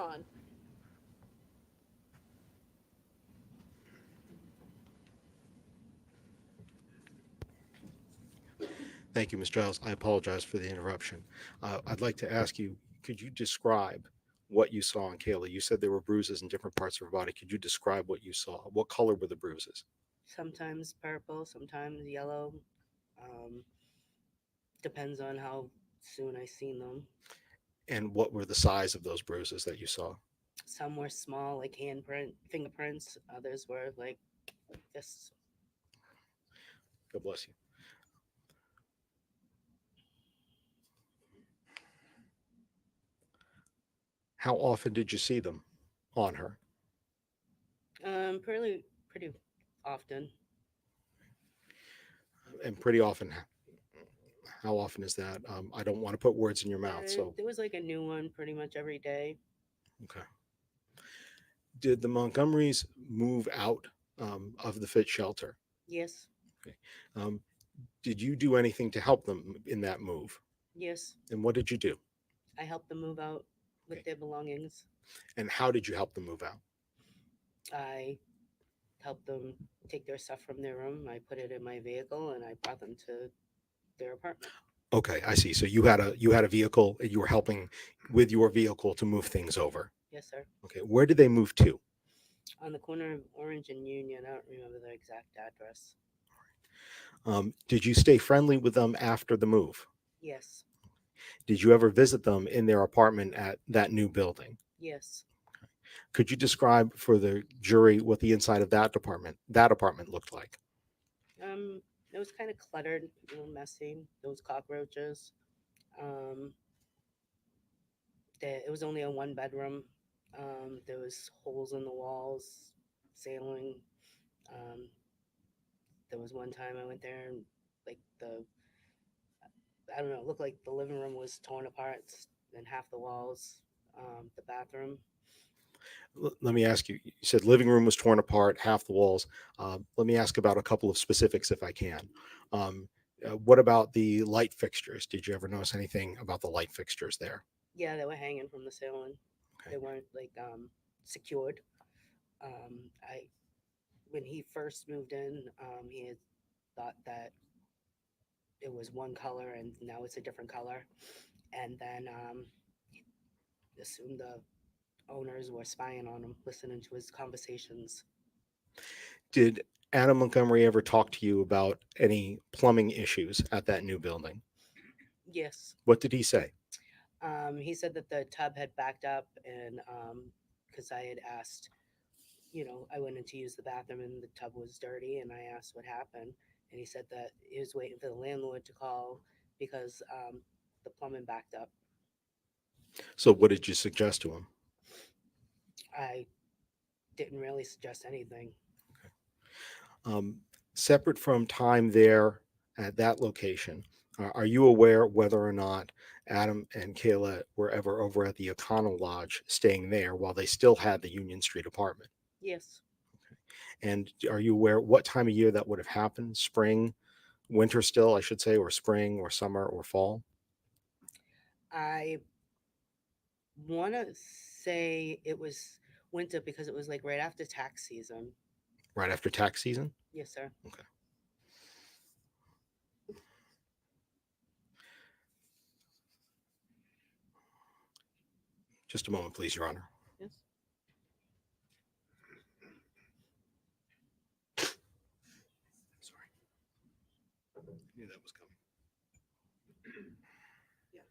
S1: on.
S5: Thank you, Ms. Giles. I apologize for the interruption. I'd like to ask you, could you describe what you saw in Kayla? You said there were bruises in different parts of her body. Could you describe what you saw? What color were the bruises?
S6: Sometimes purple, sometimes yellow. Um, Depends on how soon I seen them.
S5: And what were the size of those bruises that you saw?
S6: Some were small, like fingerprints. Others were like this.
S5: God bless you. How often did you see them on her?
S6: Pretty often.
S5: And pretty often, how often is that? I don't want to put words in your mouth, so,
S6: There was like a new one pretty much every day.
S5: okay. Did the Montgomerys move out of the fit shelter?
S6: Yes,
S5: Um, did you do anything to help them in that move?
S6: yes.
S5: And what did you do?
S6: I helped them move out with
S5: Okay.
S6: their belongings.
S5: And how did you help them move out?
S6: I helped them take their stuff from their room. I put it in my vehicle and I brought them to their apartment.
S5: Okay, I see. So you had a vehicle, and you were helping with your vehicle to move things over.
S6: Yes, sir.
S5: Okay, where did they move to?
S6: On the corner of Orange and Union. I don't remember the exact address.
S5: Did you stay friendly with them after the move?
S6: Yes,
S5: Did you ever visit them in their apartment at that new building?
S6: yes.
S5: Could you describe for the jury what the inside of that apartment looked like?
S6: It was kind of cluttered, a little messy. Those cockroaches. Um, it was only a one bedroom. There was holes in the walls, ceiling. Um, there was one time I went there and like I don't know, it looked like the living room was torn apart and half the walls. The bathroom.
S5: Let me ask you. You said living room was torn apart, half the walls. Let me ask about a couple of specifics, if I can. Um, what about the light fixtures? Did you ever notice anything about the light fixtures there?
S6: Yeah, they were hanging from the ceiling.
S5: Okay.
S6: They weren't like secured. I When he first moved in, he had thought that it was one color and now it's a different color, and then he assumed the owners were spying on him, listening to his conversations.
S5: Did Adam Montgomery ever talk to you about any plumbing issues at that new building?
S6: Yes.
S5: What did he say?
S6: He said that the tub had backed up, and because I had asked, I went in to use the bathroom and the tub was dirty, and I asked what happened, and he said that he was waiting for the landlord to call because the plumbing backed up.
S5: So, what did you suggest to him?
S6: I didn't really suggest anything.
S5: Um, Separate from time there at that location, are you aware whether or not Adam and Kayla were ever over at the Econo Lodge staying there while they still had the Union Street apartment?
S6: Yes.
S5: And are you aware what time of year that would have happened? Spring, winter still, I should say, or spring or summer or fall?
S6: I want to say it was winter because it was like right after tax season.
S5: Right after tax season?
S6: Yes, sir.
S5: Okay. Just a moment, please, Your Honor.
S6: Yes.
S5: Sorry. I knew that was coming.
S1: Yeah.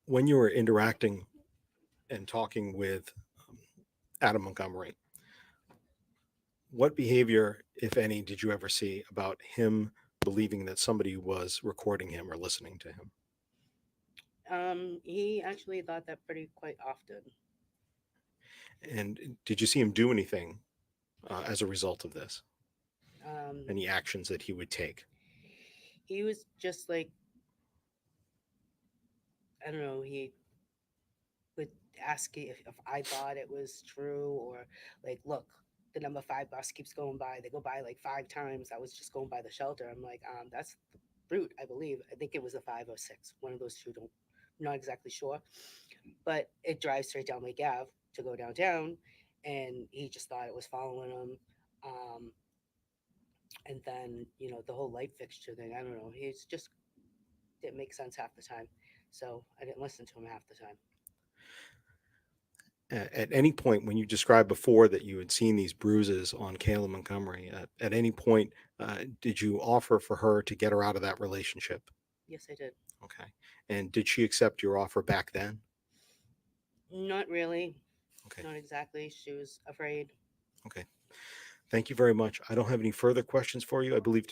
S5: When you were interacting and talking with Adam Montgomery, what behavior, if any, did you ever see about him believing that somebody was recording him or listening to him?
S6: He actually thought that pretty quite often.
S5: And did you see him do anything as a result of this?
S6: Um,
S5: Any actions that he would take?
S6: he was just like, I don't know, he would ask if I thought it was true, or like, look, the number 5 bus keeps going by. They go by like 5 times. I was just going by the shelter. I'm like, that's
S9: brute, I believe. I think it was a 5 or 6, one of those two. Don't, not exactly sure, but it drives straight down Lake Ave to go downtown, and he just thought it was following him. Um, and then the whole light fixture thing. I don't know. He's just didn't make sense half the time, so I didn't listen to him half the time.
S10: At any point when you described before that you had seen these bruises on Kayla Montgomery, at any point did you offer for her to get her out of that relationship?
S9: Yes, I did.
S10: Okay. And did she accept your offer back then?
S9: Not really.
S10: Okay.
S9: Not exactly. She was afraid.
S10: Okay. Thank you very much. I don't have any further questions for you. I believe.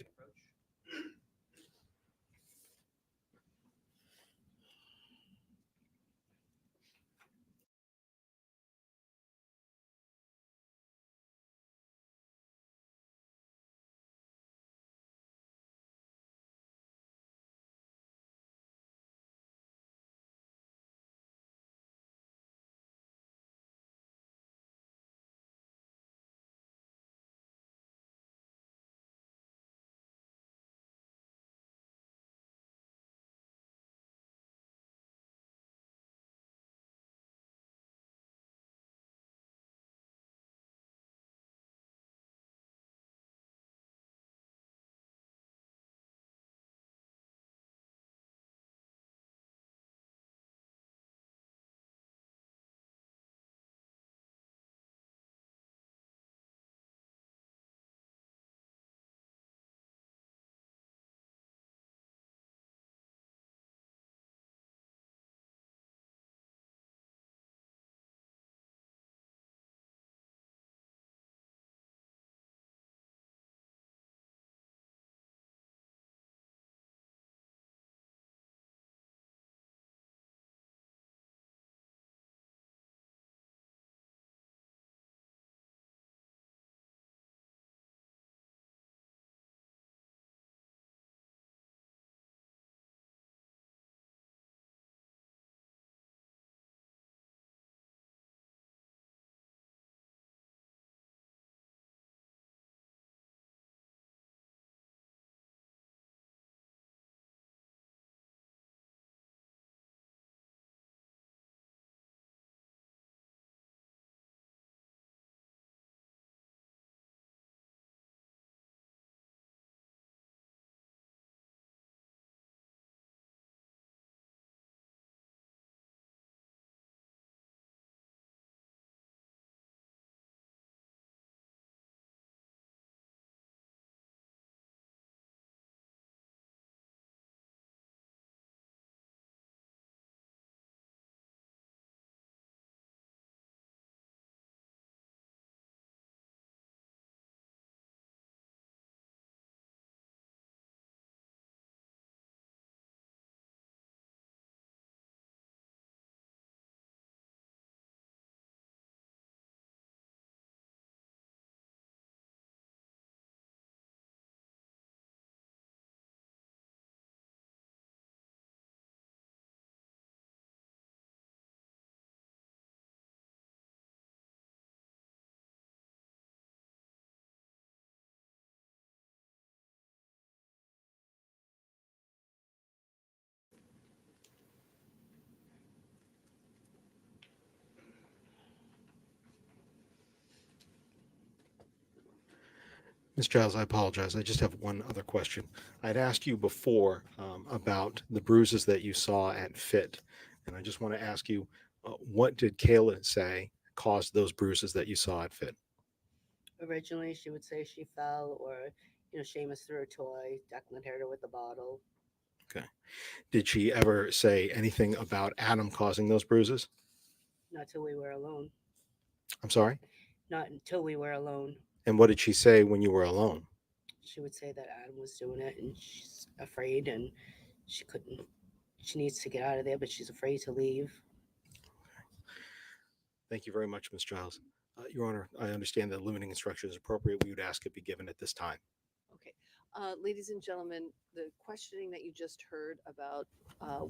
S10: Ms. Giles, I apologize. I just have one other question. I'd asked you before about the bruises that you saw at Fit, and I just want to ask you, what did Kayla say caused those bruises that you saw at Fit?
S9: Originally, she would say she fell, or Seamus threw a toy. Declan hit her with the bottle.
S10: Okay. Did she ever say anything about Adam causing those bruises?
S9: Not till we were alone.
S10: I'm sorry?
S9: Not until we were alone.
S10: And what did she say when you were alone?
S9: She would say that Adam was doing it, and she's afraid, and she couldn't. She needs to get out of there, but she's afraid to leave.
S10: Thank you very much, Ms. Giles. Your Honor, I understand that limiting instruction is appropriate. We would ask it be given at this time.
S1: Okay. Ladies and gentlemen, the questioning that you just heard about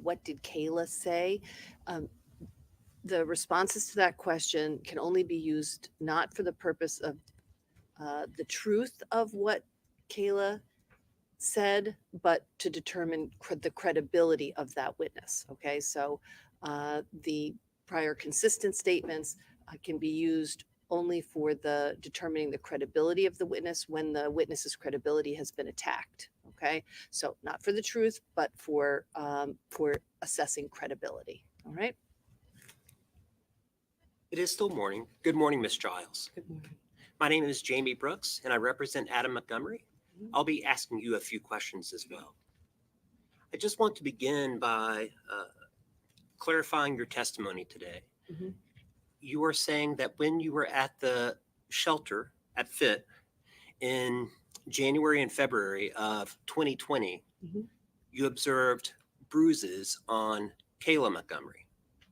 S1: what did Kayla say, um, the responses to that question can only be used not for the purpose of the truth of what Kayla said, but to determine the credibility of that witness. Okay, so the prior consistent statements can be used only for the determining the credibility of the witness when the witness's credibility has been attacked. Okay, so not for the truth, but for assessing credibility. All right.
S4: It is still morning. Good morning, Ms. Giles.
S6: Good morning.
S4: My name is Jamie Brooks, and I represent Adam Montgomery. I'll be asking you a few questions as well. I just want to begin by clarifying your testimony today.
S6: Mhm.
S4: You are saying that when you were at the shelter at FIT in January and February of 2020,
S6: Mhm.
S4: you observed bruises on Kayla Montgomery.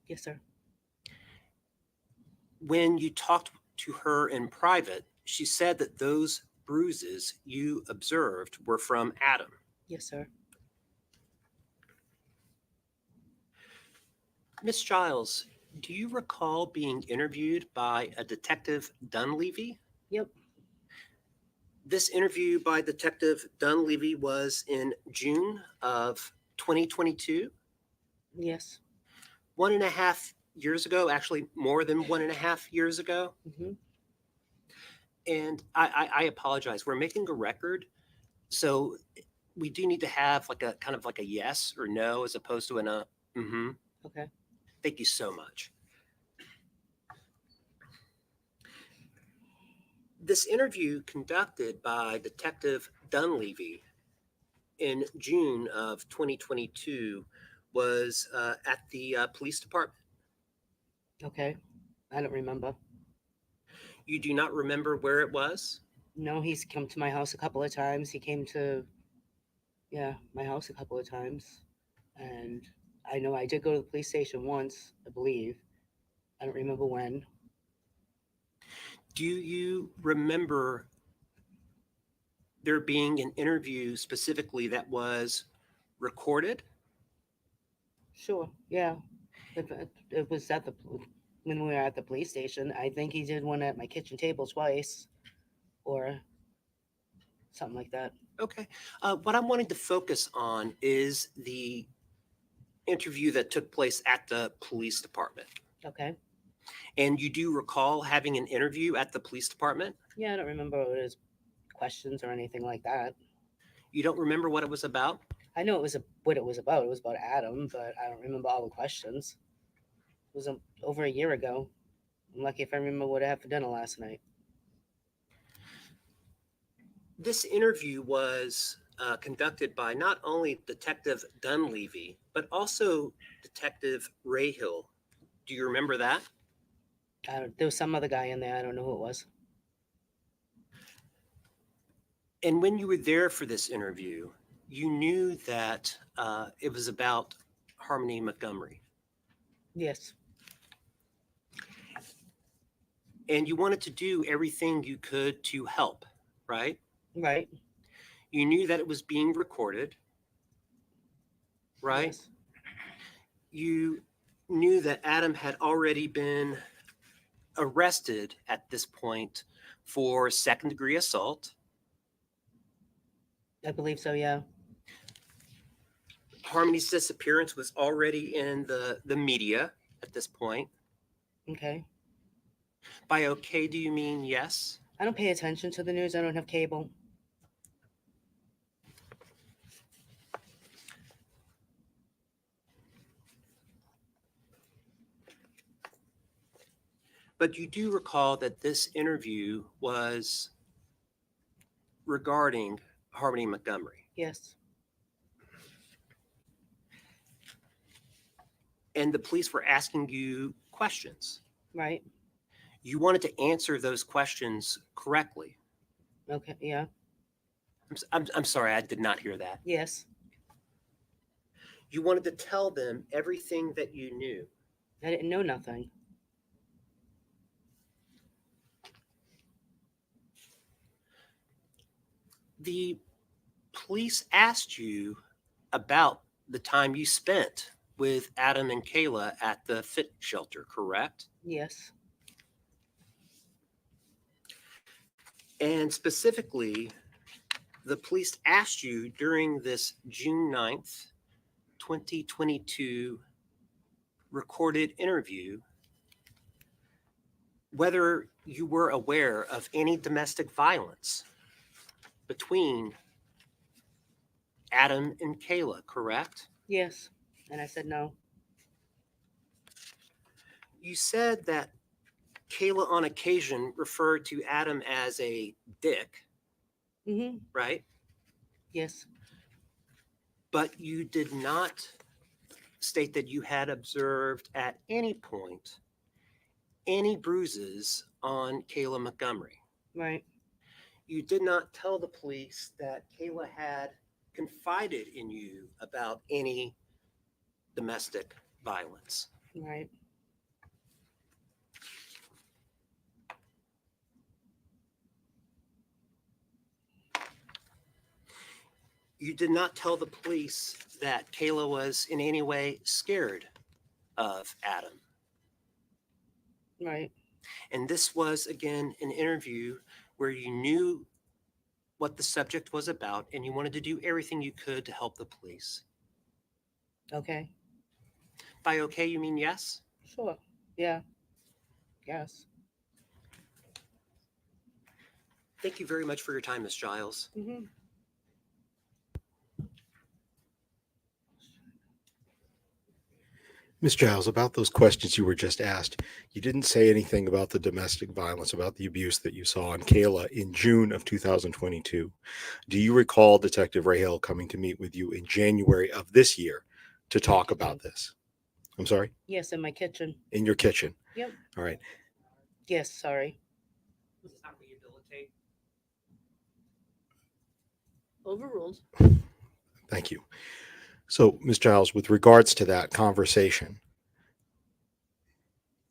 S6: Yes, sir.
S4: When you talked to her in private, she said that those bruises you observed were from Adam.
S6: Yes, sir.
S4: Miss Giles, do you recall being interviewed by a Detective Dunleavy?
S6: Yep.
S4: This interview by Detective Dunleavy was in June of 2022,
S6: Yes.
S4: 1.5 years ago, actually more than 1.5 years ago.
S6: Mhm.
S4: And I apologize. We're making a record. So we do need to have like a kind of like a yes or no as opposed to an mm-hmm.
S6: Okay.
S4: Thank you so much. This interview conducted by Detective Dunleavy in June of 2022 was at the police department.
S6: Okay. I don't remember.
S4: You do not remember where it was?
S6: No, he's come to my house a couple of times. He came to, yeah, my house a couple of times. And I know I did go to the police station once, I believe. I don't remember when.
S4: Do you remember there being an interview specifically that was recorded?
S6: Sure. Yeah. It was at the, when we were at the police station. I think he did one at my kitchen table twice or something like that.
S4: Okay. What I'm wanting to focus on is the interview that took place at the police department.
S6: Okay.
S4: And you do recall having an interview at the police department?
S6: Yeah, I don't remember what his questions or anything like that.
S4: You don't remember what it was about?
S6: I know it was what it was about. It was about Adam, but I don't remember all the questions. It was over a year ago. I'm lucky if I remember what I had for dinner last night.
S4: This interview was conducted by not only Detective Dunleavy, but also Detective Rayhill. Do you remember that?
S6: There was some other guy in there. I don't know who it was.
S4: And when you were there for this interview, you knew that it was about Harmony Montgomery.
S6: Yes.
S4: And you wanted to do everything you could to help, right?
S6: Right.
S4: You knew that it was being recorded, right?
S6: Yes.
S4: You knew that Adam had already been arrested at this point for second-degree assault.
S6: I believe so, yeah.
S4: Harmony's disappearance was already in the media at this point.
S6: Okay.
S4: By okay, do you mean yes?
S6: I don't pay attention to the news. I don't have cable.
S4: But you do recall that this interview was regarding Harmony Montgomery.
S6: Yes.
S4: And the police were asking you questions.
S6: Right.
S4: You wanted to answer those questions correctly.
S6: Okay. Yeah.
S4: I'm sorry, I did not hear that.
S6: Yes.
S4: You wanted to tell them everything that you knew.
S6: I didn't know nothing.
S4: The police asked you about the time you spent with Adam and Kayla at the fit shelter, correct?
S6: Yes.
S4: And specifically, the police asked you during this June 9th, 2022 recorded interview whether you were aware of any domestic violence between Adam and Kayla, correct?
S9: Yes. And I said no.
S4: You said that Kayla on occasion referred to Adam as a dick,
S9: Mm-hmm.
S4: right?
S9: Yes.
S4: But you did not state that you had observed at any point any bruises on Kayla Montgomery.
S9: Right.
S4: You did not tell the police that Kayla had confided in you about any domestic violence.
S9: Right.
S4: You did not tell the police that Kayla was in any way scared of Adam.
S9: Right.
S4: And this was, again, an interview where you knew what the subject was about and you wanted to do everything you could to help the police.
S9: Okay.
S4: By okay, you mean yes?
S9: Sure. Yeah. Yes.
S4: Thank you very much for your time, Ms. Giles.
S9: Mm-hmm.
S10: Ms. Giles, about those questions you were just asked, you didn't say anything about the domestic violence, about the abuse that you saw on Kayla in June of 2022. Do you recall Detective Rahal coming to meet with you in January of this year to talk about this? I'm sorry?
S9: Yes, in my kitchen.
S10: In your kitchen?
S9: Yep.
S10: All right.
S9: Yes, sorry.
S4: Was this not rehabilitate?
S1: Overruled.
S10: Thank you. So, Ms. Giles, with regards to that conversation,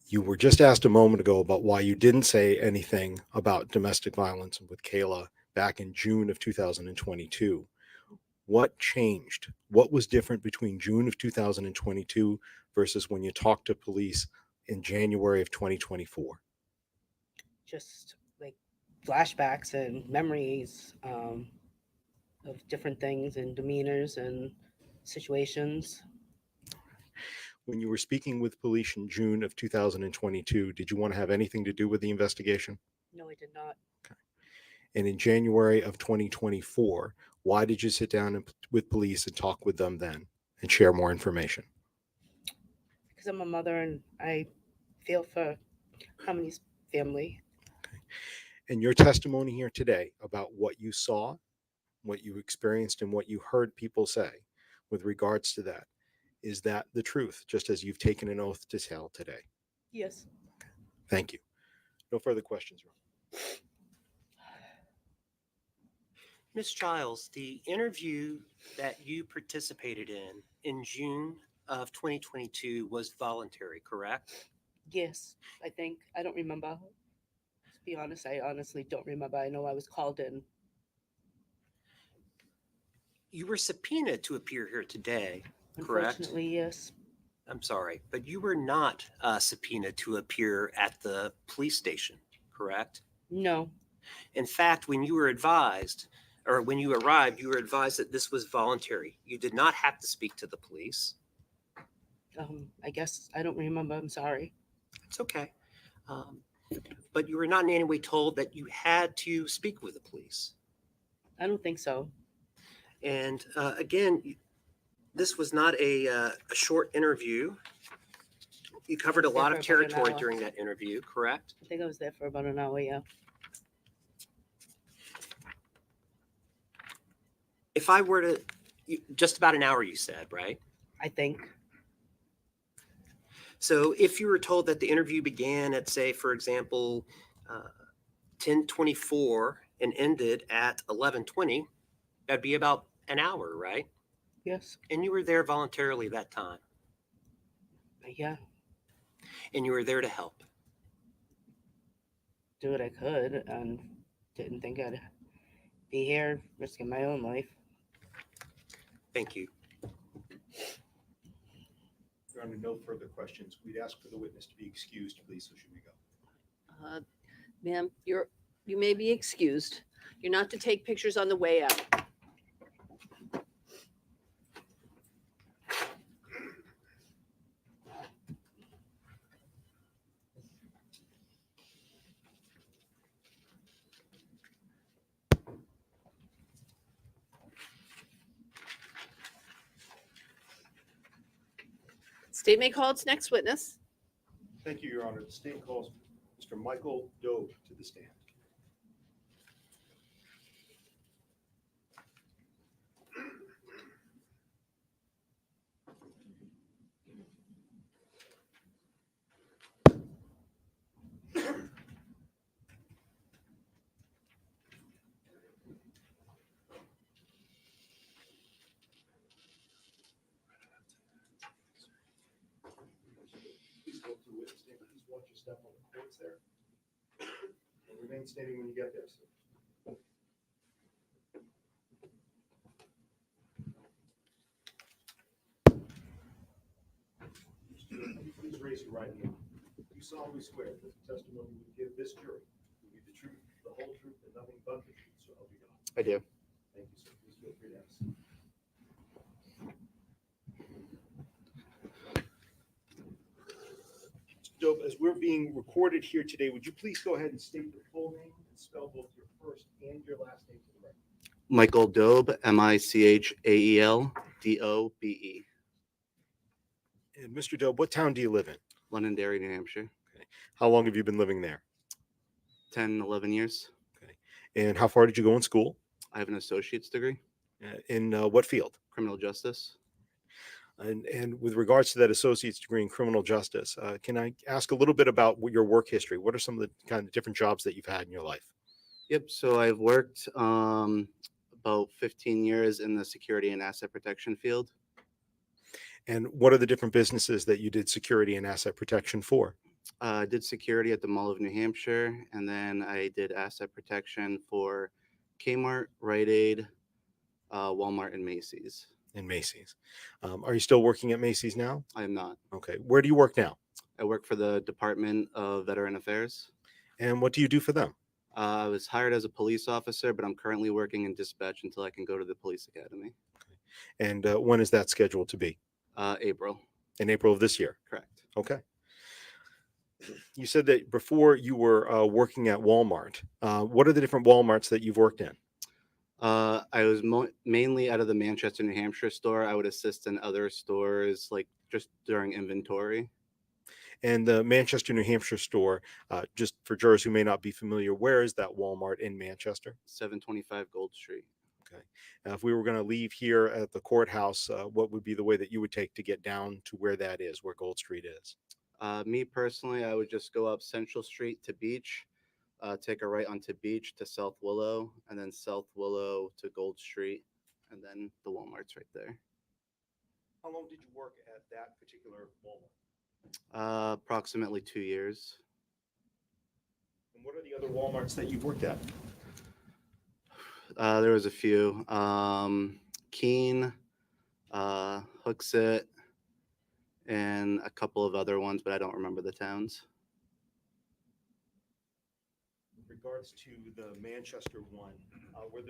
S10: you were just asked a moment ago about why you didn't say anything about domestic violence with Kayla back in June of 2022. What changed? What was different between June of 2022 versus when you talked to police in January of 2024?
S9: Just like flashbacks and memories of different things and demeanors and situations.
S10: When you were speaking with police in June of 2022, did you want to have anything to do with the investigation?
S9: No, I did not.
S10: And in January of 2024, why did you sit down with police and talk with them then and share more information?
S9: Because I'm a mother and I feel for Harmony's family.
S10: And your testimony here today about what you saw, what you experienced, and what you heard people say with regards to that, is that the truth, just as you've taken an oath to tell today?
S9: Yes.
S10: Thank you. No further questions, Ron.
S4: Ms. Giles, the interview that you participated in June of 2022 was voluntary, correct?
S9: Yes, I think. I don't remember. To be honest, I honestly don't remember. I know I was called in.
S4: You were subpoenaed to appear here today, correct?
S9: Unfortunately, yes.
S4: I'm sorry, but you were not subpoenaed to appear at the police station, correct?
S9: No.
S4: In fact, when you were advised, or when you arrived, you were advised that this was voluntary. You did not have to speak to the police.
S9: I guess I don't remember. I'm sorry.
S4: It's okay. But you were not in any way told that you had to speak with the police.
S9: I don't think so.
S4: And again, this was not a short interview. You covered a
S9: I was there
S4: lot of
S9: for about an
S4: territory
S9: hour.
S4: during that interview, correct?
S9: I think I was there for about an hour, yeah.
S4: If I were to, just about an hour, you said, right?
S9: I think.
S4: So if you were told that the interview began at, say, for example, 10:24 and ended at 11:20, that'd be about an hour, right?
S9: Yes.
S4: And you were there voluntarily that time,
S9: Yeah.
S4: and you were there to help.
S9: Do what I could and didn't think I'd be here risking my own life.
S4: Thank you.
S3: There are no further questions. We'd ask for the witness to be excused, please, so should we go?
S1: Ma'am, you're You may be excused. You're not to take pictures on the way out. State may call its next witness.
S10: Thank you, Your Honor. The state calls Mr. Michael Doe to the stand. Please go to the witness stand. Please watch your step on the cords there. And remain standing when you get there, sir. Please raise your right hand. You solemnly swear that the testimony you give this jury will be the truth, the whole truth, and nothing but the truth, so help you God.
S4: I do.
S10: Thank you, sir. Please feel free to have a seat. Mr. Doe, as we're being recorded here today, would you please go ahead and state your full name and spell both your first and your last name for the record?
S11: Michael Dobe, Michaeldobe.
S10: And Mr. Doe, what town do you live in?
S11: Londonderry, New Hampshire.
S10: How long have you been living there?
S11: 10, 11 years.
S10: And how far did you go in school?
S11: I have an associate's degree,
S10: In what field?
S11: criminal justice.
S10: And with regards to that associate's degree in criminal justice, can I ask a little bit about your work history? What are some of the kind of different jobs that you've had in your life?
S11: Yep. So I've worked about 15 years in the security and asset protection field.
S10: And what are the different businesses that you did security and asset protection for?
S11: I did security at the Mall of New Hampshire, and then I did asset protection for Kmart, Rite Aid, Walmart, and Macy's.
S10: In Macy's. Are you still working at Macy's now?
S11: I am not.
S10: Okay. Where do you work now?
S11: I work for the Department of Veteran Affairs.
S10: And what do you do for them?
S11: I was hired as a police officer, but I'm currently working in dispatch until I can go to the police academy.
S10: And when is that scheduled to be?
S11: April.
S10: In April of this year.
S11: Correct.
S10: Okay. You said that before you were working at Walmart. What are the different Walmarts that you've worked in?
S11: I was mainly out of the Manchester, New Hampshire store. I would assist in other stores, like just during inventory.
S10: And the Manchester, New Hampshire store, just for jurors who may not be familiar, where is that Walmart in Manchester?
S11: 725 Gold Street.
S10: Okay. If we were going to leave here at the courthouse, what would be the way that you would take to get down to where that is, where Gold Street is?
S11: Me personally, I would just go up Central Street to Beach, take a right onto Beach to South Willow, and then South Willow to Gold Street, and then the Walmart's right there.
S10: How long did you work at that particular Walmart?
S11: Approximately 2 years.
S10: And what are the other Walmarts that you've worked at?
S11: There was a few. Keene, Hooksett, and a couple of other ones, but I don't remember the towns.
S10: With regards to the Manchester one, was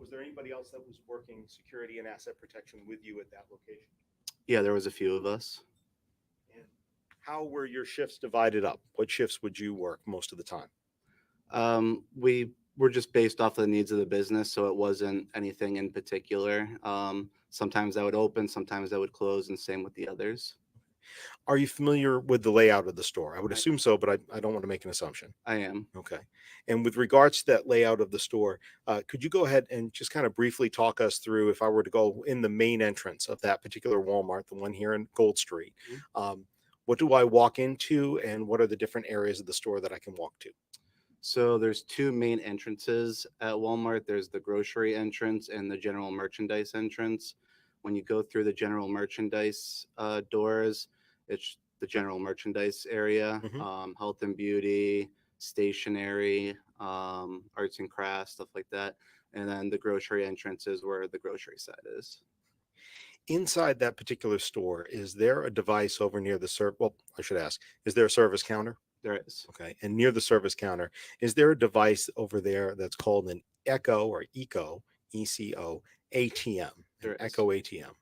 S10: there anybody else that was working security and asset protection with you at that location?
S11: Yeah, there was a few of us.
S10: And how were your shifts divided up? What shifts would you work most of the time?
S11: We were just based off of the needs of the business, so it wasn't anything in particular. Sometimes I would open, sometimes I would close, and same with the others.
S10: Are you familiar with the layout of the store? I would assume so, but I don't want to make an assumption.
S11: I am.
S10: Okay. And with regards to that layout of the store, could you go ahead and just kind of briefly talk us through, if I were to go in the main entrance of that particular Walmart, the one here in Gold Street, what do I walk into and what are the different areas of the store that I can walk to?
S11: So there's two main entrances at Walmart. There's the grocery entrance and the general merchandise entrance. When you go through the general merchandise doors, it's the general merchandise area, health and beauty, stationery, arts and crafts, stuff like that. And then the grocery entrance is where the grocery side is.
S10: Inside that particular store, is there a device over near the well, I should ask, is there a service counter?
S11: There is.
S10: Okay. And near the service counter, is there a device over there that's called an Echo or ECO ATM?
S11: There
S10: An
S11: is.
S10: Echo ATM.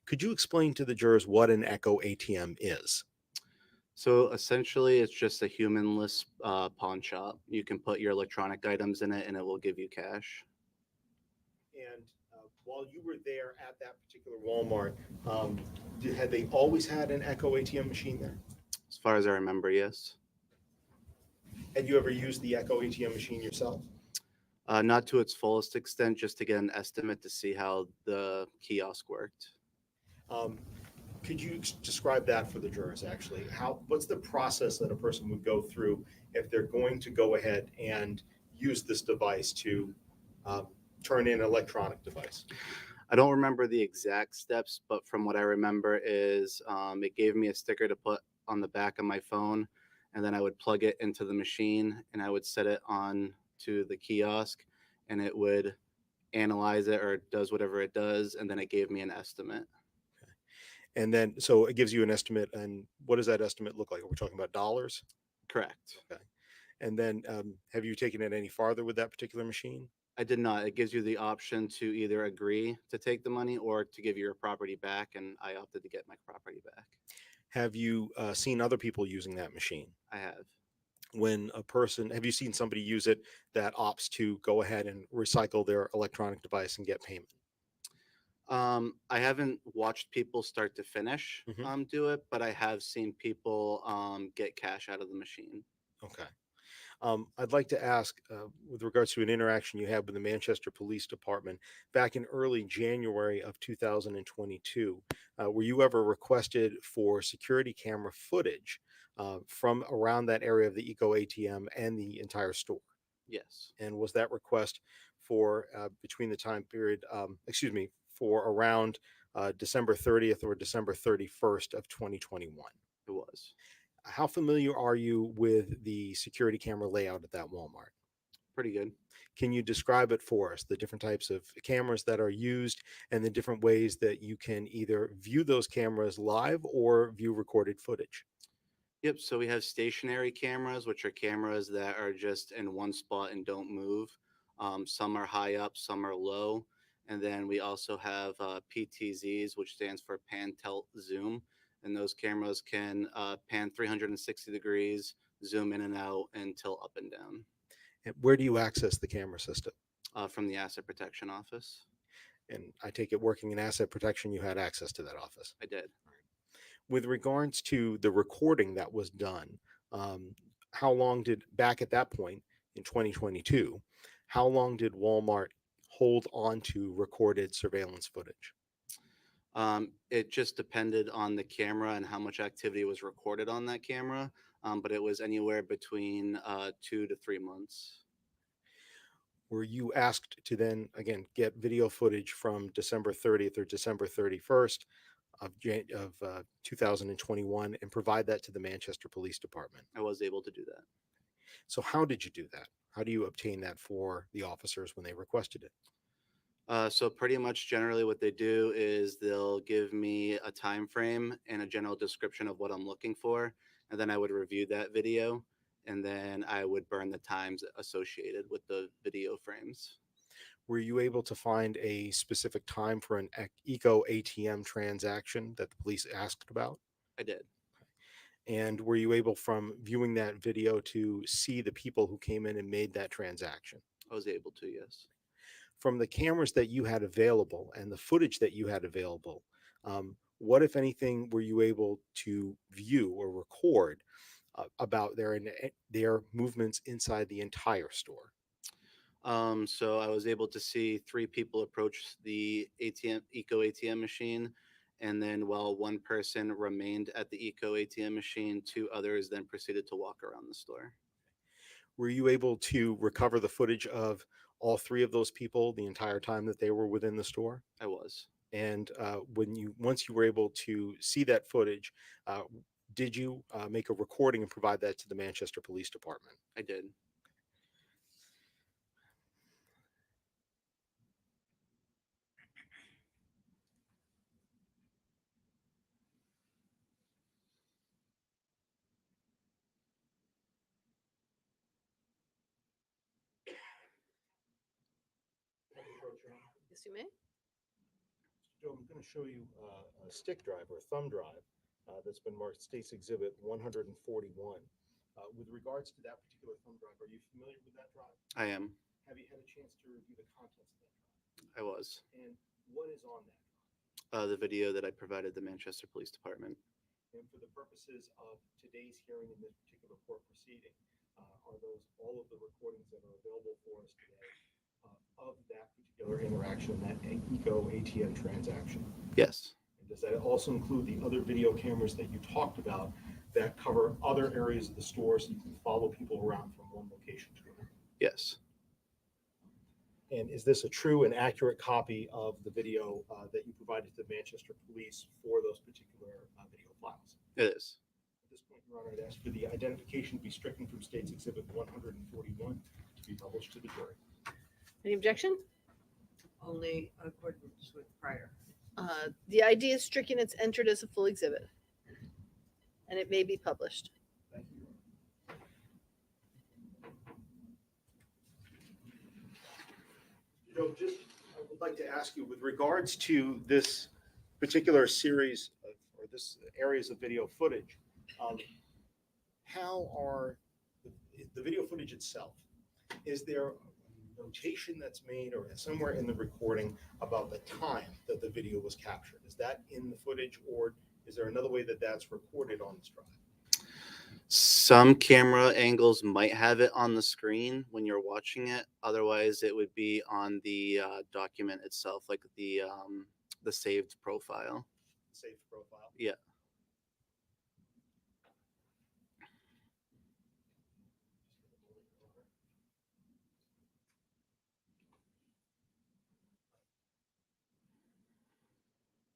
S10: Could you explain to the jurors what an Echo ATM is?
S11: So essentially, it's just a humanless pawn shop. You can put your electronic items in it, and it will give you cash.
S10: And while you were there at that particular Walmart, had they always had an Echo ATM machine there?
S11: As far as I remember, yes.
S10: Had you ever used the Echo ATM machine yourself?
S11: Not to its fullest extent, just to get an estimate to see how the kiosk worked.
S10: Could you describe that for the jurors, actually? What's the process that a person would go through if they're going to go ahead and use this device to turn in an electronic device?
S11: I don't remember the exact steps, but from what I remember is it gave me a sticker to put on the back of my phone, and then I would plug it into the machine, and I would set it on to the kiosk, and it would analyze it or does whatever it does, and then it gave me an estimate.
S10: And then, so it gives you an estimate, and what does that estimate look like? Are we talking about dollars?
S11: Correct.
S10: Okay. And then, have you taken it any farther with that particular machine?
S11: I did not. It gives you the option to either agree to take the money or to give you your property back, and I opted to get my property back.
S10: Have you seen other people using that machine?
S11: I have.
S10: Have you seen somebody use it that opts to go ahead and recycle their electronic device and get payment?
S11: I haven't watched people start to finish
S10: Mhm.
S11: do it, but I have seen people get cash out of the machine.
S10: Okay. I'd like to ask, with regards to an interaction you had with the Manchester Police Department back in early January of 2022, were you ever requested for security camera footage from around that area of the Eco ATM and the entire store?
S11: Yes,
S10: And was that request for between the time period, for around December 30th or December 31st of 2021?
S11: it was.
S10: How familiar are you with the security camera layout at that Walmart?
S11: Pretty good.
S10: Can you describe it for us, the different types of cameras that are used and the different ways that you can either view those cameras live or view recorded footage?
S11: Yep. So we have stationary cameras, which are cameras that are just in one spot and don't move. Some are high up, some are low. And then we also have PTZs, which stands for pan, tilt, zoom. And those cameras can pan 360 degrees, zoom in and out, and tilt up and down
S10: And where do you access the camera system?
S11: from the Asset Protection Office.
S10: And I take it working in asset protection, you had access to that office.
S11: I did.
S10: With regards to the recording that was done, how long did, back at that point in 2022, how long did Walmart hold on to recorded surveillance footage?
S11: It just depended on the camera and how much activity was recorded on that camera, but it was anywhere between 2 to 3 months.
S10: Were you asked to then again get video footage from December 30th or December 31st of 2021 and provide that to the Manchester Police Department?
S11: I was able to do that.
S10: So how did you do that? How do you obtain that for the officers when they requested it?
S11: So pretty much generally what they do is they'll give me a time frame and a general description of what I'm looking for, and then I would review that video, and then I would burn the times associated with the video frames.
S10: Were you able to find a specific time for an Eco ATM transaction that the police asked about?
S11: I did.
S10: And were you able, from viewing that video, to see the people who came in and made that transaction?
S11: I was able to, yes.
S10: From the cameras that you had available and the footage that you had available, what, if anything, were you able to view or record about their movements inside the entire store?
S11: So I was able to see 3 people approach the Eco ATM machine, and then while one person remained at the Eco ATM machine, 2 others then proceeded to walk around the store.
S10: Were you able to recover the footage of all 3 of those people the entire time that they were within the store?
S11: I was.
S10: And once you were able to see that footage, uh, did you make a recording and provide that to the Manchester Police Department?
S11: I did.
S1: Yes, you may.
S5: Joe, I'm going to show you a stick drive or a thumb drive that's been marked State's Exhibit 141. With regards to that particular thumb drive, are you familiar with that drive?
S11: I am.
S5: Have you had a chance to review the contents of that drive?
S11: I was.
S5: And what is on that drive?
S11: The video that I provided the Manchester Police Department.
S5: And for the purposes of today's hearing in this particular court proceeding, are those all of the recordings that are available for us today of that particular interaction, that ECO ATM transaction?
S11: Yes.
S5: And does that also include the other video cameras that you talked about that cover other areas of the store so you can follow people around from one location to another?
S11: Yes.
S5: And is this a true and accurate copy of the video that you provided to the Manchester Police for those particular video files?
S11: It is.
S5: At this point, Your Honor, I'd ask for the identification to be stricken from State's Exhibit 141 to be published to the jury.
S1: Any objection?
S7: Only accordance with prior.
S1: The ID is stricken, it's entered as a full exhibit. And it may be published.
S5: Thank you. I would like to ask you, with regards to this particular series of, or this areas of video footage, how are the video footage itself? Is there a notation that's made or somewhere in the recording about the time that the video was captured? Is that in the footage, or is there another way that that's recorded on this drive?
S11: Some camera angles might have it on the screen when you're watching it. Otherwise, it would be on the document itself, like the saved profile.
S5: Saved profile?
S11: Yeah.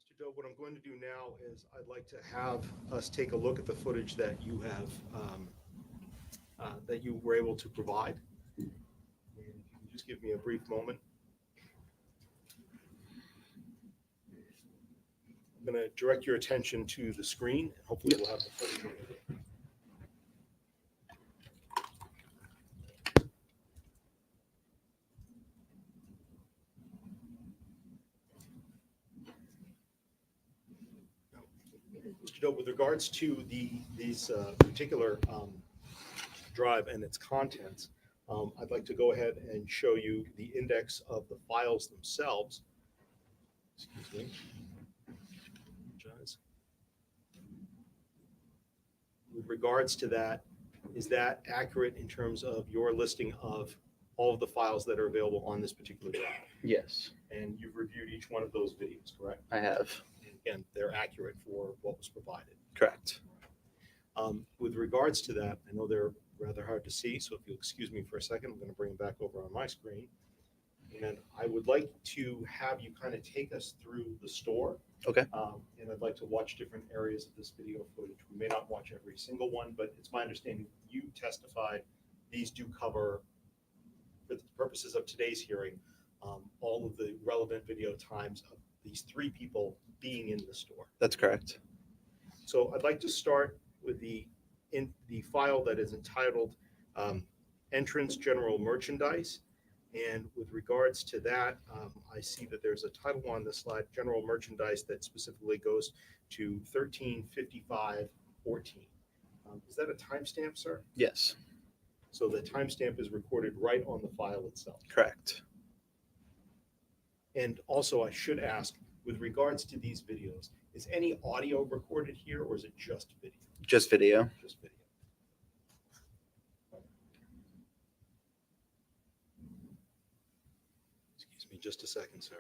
S5: Mr. Doe, what I'm going to do now is I'd like to have us take a look at the footage that you have, that you were able to provide. And if you can just give me a brief moment. I'm going to direct your attention to the screen, and hopefully we'll have the footage over there. Mr. Doe, with regards to these particular drive and its contents, I'd like to go ahead and show you the index of the files themselves. Excuse me. Apologize. With regards to that, is that accurate in terms of your listing of all of the files that are available on this particular drive?
S11: Yes,
S5: And you've reviewed each one of those videos, correct?
S11: I have.
S5: And again, they're accurate for what was provided.
S11: Correct.
S5: With regards to that, I know they're rather hard to see, so if you'll excuse me for a second, I'm going to bring them back over on my screen. And I would like to have you kind of take us through the store.
S11: Okay.
S5: And I'd like to watch different areas of this video footage. We may not watch every single one, but it's my understanding you testified these do cover, for the purposes of today's hearing, all of the relevant video times of these three people being in the store.
S11: That's correct.
S5: So I'd like to start with the file that is entitled Entrance General Merchandise. And with regards to that, I see that there's a title on the slide, General Merchandise, that specifically goes to 135514. Is that a timestamp, sir?
S11: Yes,
S5: So the timestamp is recorded right on the file itself.
S11: correct.
S5: And also, I should ask, with regards to these videos, is any audio recorded here, or is it just video?
S11: Just video.
S5: Just video. Excuse me just a second, sir.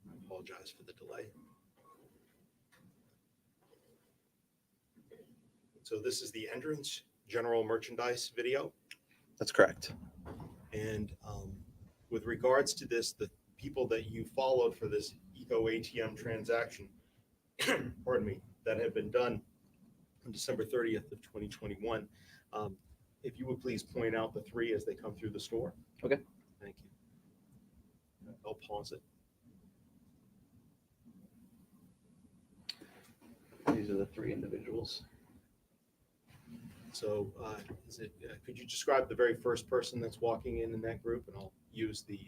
S5: I apologize for the delay. So this is the entrance general merchandise video.
S11: That's correct.
S5: And with regards to this, the people that you followed for this Eco ATM transaction, pardon me, that had been done on December 30th of 2021, if you would please point out the three as they come through the store.
S11: Okay.
S5: Thank you. I'll pause it.
S11: These are the three individuals.
S5: So could you describe the very first person that's walking in that group? And I'll use the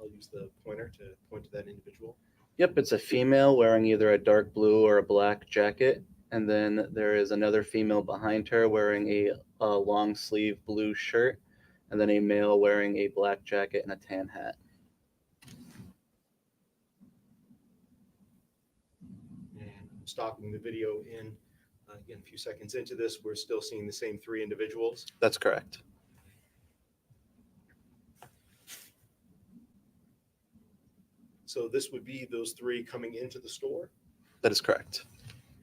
S5: I'll use the pointer to point to that individual.
S11: Yep, it's a female wearing either a dark blue or a black jacket. And then there is another female behind her wearing a long sleeve blue shirt. And then a male wearing a black jacket and a tan hat.
S5: And I'm stopping the video in, again, a few seconds into this, we're still seeing the same three individuals.
S11: That's correct.
S5: So this would be those three coming into the store.
S11: That is correct.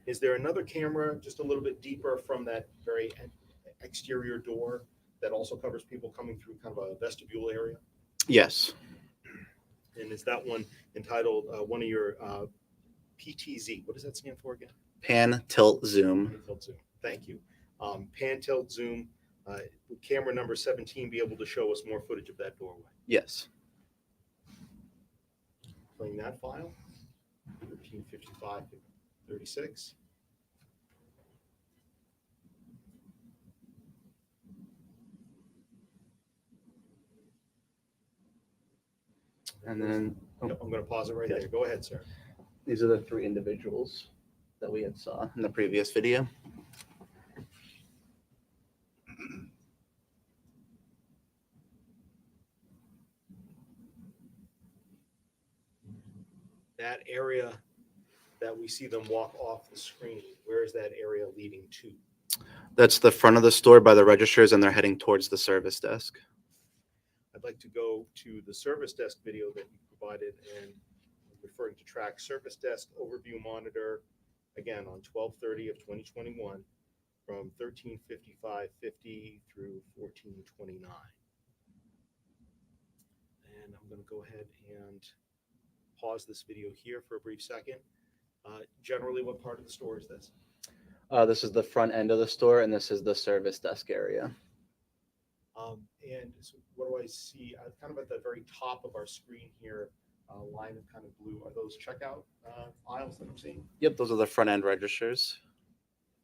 S5: Is there another camera just a little bit deeper from that very exterior door that also covers people coming through kind of a vestibule area?
S11: Yes.
S5: And is that one entitled one of your PTZ? What does that stand for again?
S11: Pan, tilt, zoom.
S5: Pan tilt zoom. Thank you. Pan tilt zoom. Would camera number 17 be able to show us more footage of that doorway?
S11: Yes.
S5: Playing that file. 1355 36.
S11: And then
S5: Yep, I'm going to pause it right there. Go ahead, sir.
S11: these are the three individuals that we had saw in the previous video.
S5: That area that we see them walk off the screen, where is that area leading to?
S11: That's the front of the store by the registers, and they're heading towards the service desk.
S5: I'd like to go to the service desk video that you provided, and referring to track service desk overview monitor, again, on 12/30 of 2021, from 13:55:50 through 14:29. And I'm going to go ahead and pause this video here for a brief second. Generally, what part of the store is this?
S11: This is the front end of the store, and this is the service desk area.
S5: And so what do I see? Kind of at the very top of our screen here, line of kind of blue. Are those checkout aisles that I'm seeing?
S11: Yep, those are the front end registers.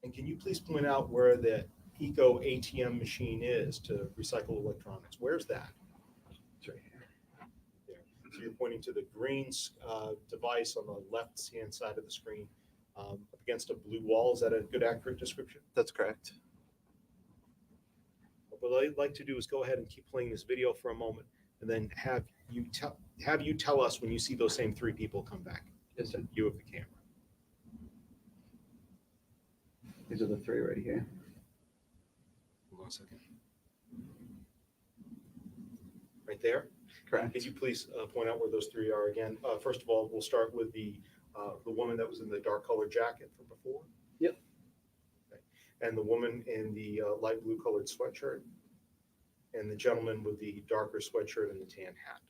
S5: And can you please point out where the Eco ATM machine is to recycle electronics? Where's that?
S11: It's right here.
S5: There. So you're pointing to the green device on the left-hand side of the screen up against a blue wall. Is that a good, accurate description?
S11: That's correct.
S5: What I'd like to do is go ahead and keep playing this video for a moment, and then have you tell us when you see those same three people come back into view of the camera.
S11: These are the three right here.
S5: Hold on a second. Right there.
S11: Correct.
S5: Could you please point out where those three are again? First of all, we'll start with the woman that was in the dark colored jacket from before.
S11: Yep.
S5: Okay. And the woman in the light blue colored sweatshirt, and the gentleman with the darker sweatshirt and the tan hat.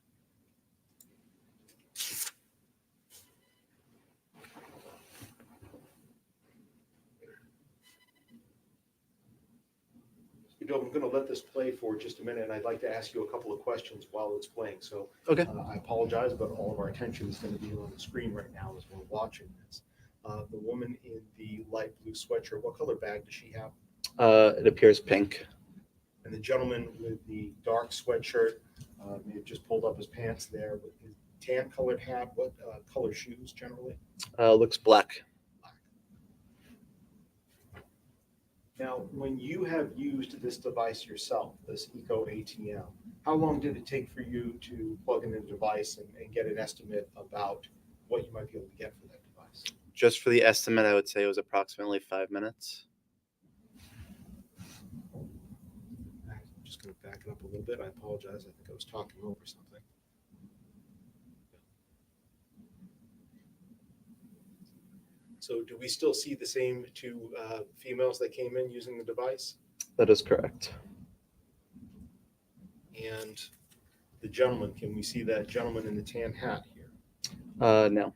S5: I'm going to let this play for just a minute, and I'd like to ask you a couple of questions while it's playing. So
S11: Okay.
S5: I apologize, but all of our attention is going to be on the screen right now as we're watching this. The woman in the light blue sweatshirt, what color bag does she have?
S11: It appears pink.
S5: And the gentleman with the dark sweatshirt may have just pulled up his pants there, with his tan colored hat. What color shoes generally?
S11: Looks black.
S5: Now, when you have used this device yourself, this Eco ATM, how long did it take for you to plug in the device and get an estimate about what you might be able to get for that device?
S11: Just for the estimate, I would say it was approximately 5 minutes.
S5: I'm just going to back it up a little bit. I apologize. I think I was talking over something. So do we still see the same two females that came in using the device?
S11: That is correct.
S5: And the gentleman, can we see that gentleman in the tan hat here?
S11: No.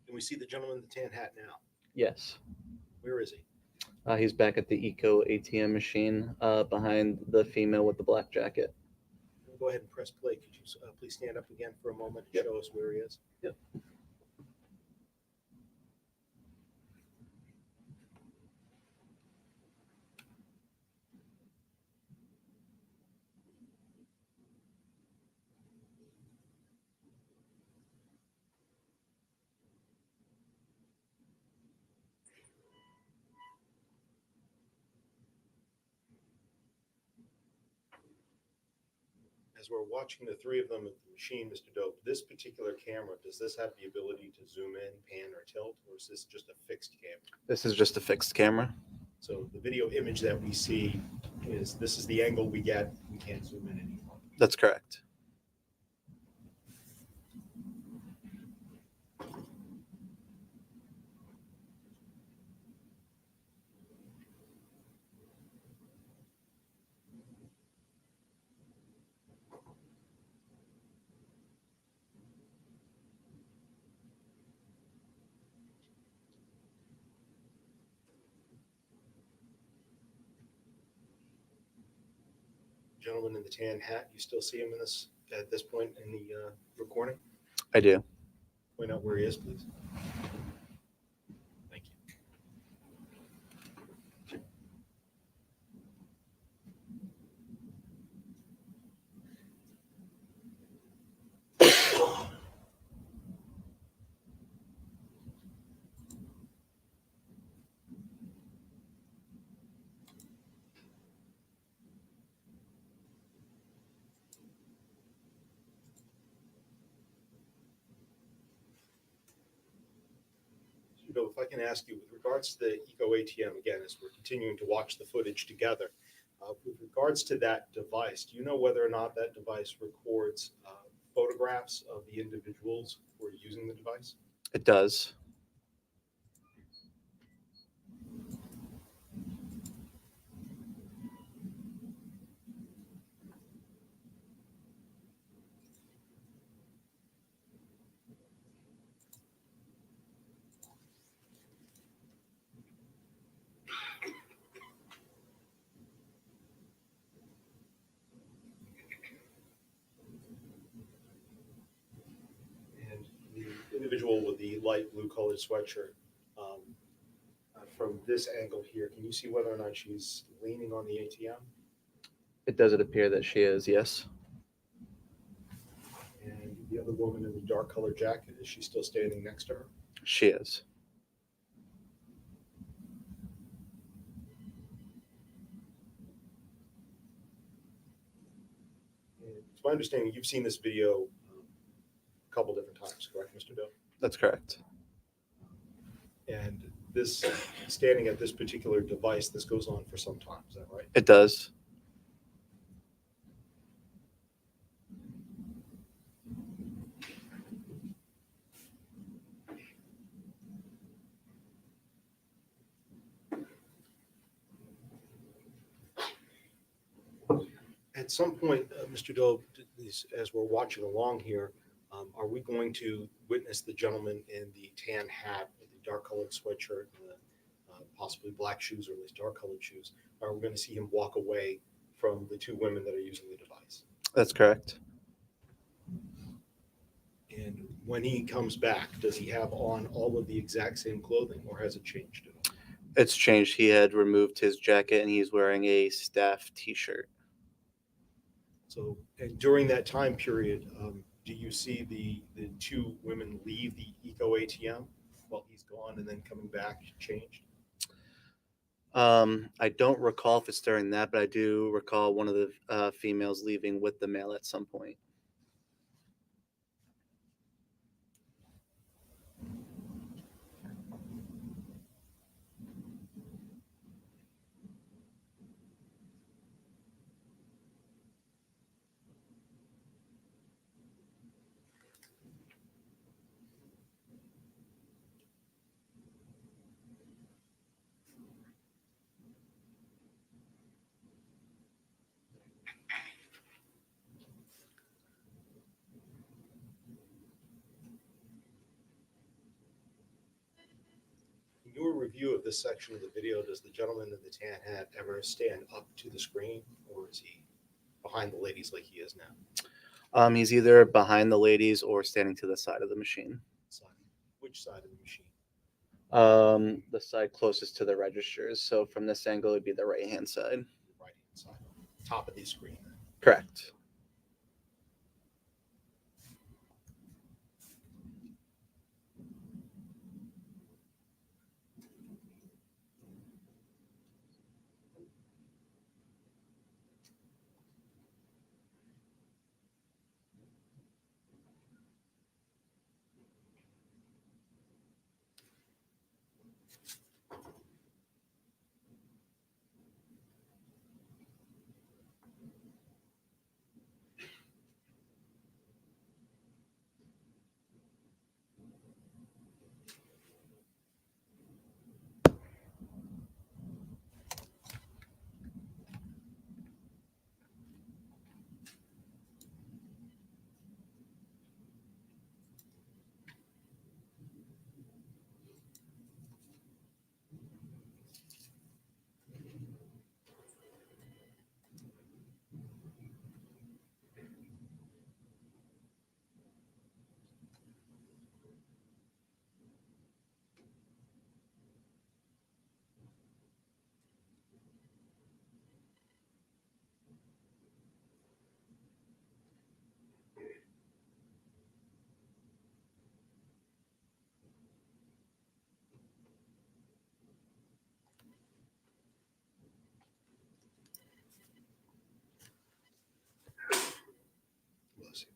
S5: Can we see the gentleman in the tan hat now?
S11: Yes.
S5: Where is he?
S11: He's back at the Eco ATM machine behind the female with the black jacket.
S5: Go ahead and press play. Could you please stand up again for a moment and show us where he is?
S11: Yep.
S5: As we're watching the three of them at the machine, Mr. Dope, this particular camera, does this have the ability to zoom in, pan, or tilt, or is this just a fixed camera?
S11: This is just a fixed camera.
S5: So the video image that we see is, this is the angle we get. We can't zoom in anymore.
S11: That's correct.
S5: Gentleman in the tan hat, you still see him in this at this point in the recording?
S11: I do.
S5: Point out where he is, please. Thank you. If I can ask you, with regards to the Eco ATM, again, as we're continuing to watch the footage together, with regards to that device, do you know whether or not that device records photographs of the individuals who are using the device?
S11: It does.
S5: And the individual with the light blue colored sweatshirt, from this angle here, can you see whether or not she's leaning on the ATM?
S11: It does appear that she is, yes.
S5: And the other woman in the dark colored jacket, is she still standing next to her?
S11: She is.
S5: And it's my understanding you've seen this video a couple different times, correct, Mr. Doe?
S11: That's correct.
S5: And this, standing at this particular device, this goes on for some time, is that right?
S11: It does.
S5: At some point, Mr. Doe, as we're watching along here, are we going to witness the gentleman in the tan hat with the dark colored sweatshirt and the possibly black shoes, or at least dark colored shoes? Are we going to see him walk away from the two women that are using the device?
S11: That's correct.
S5: And when he comes back, does he have on all of the exact same clothing, or has it changed at all?
S11: It's changed. He had removed his jacket and he's wearing a staff t-shirt.
S5: So, and during that time period, do you see the two women leave the Eco ATM while he's gone and then coming back changed?
S11: I don't recall if it's during that, but I do recall one of the females leaving with the male at some point.
S5: review of this section of the video, does the gentleman in the tan hat ever stand up to the screen, or is he behind the ladies like he is now?
S11: He's either behind the ladies or standing to the side of the machine.
S5: Side. Which side of the machine?
S11: The side closest to the registers. So from this angle, it'd be the right-hand side.
S5: Right hand side, top of the screen.
S11: Correct.
S5: Bless you.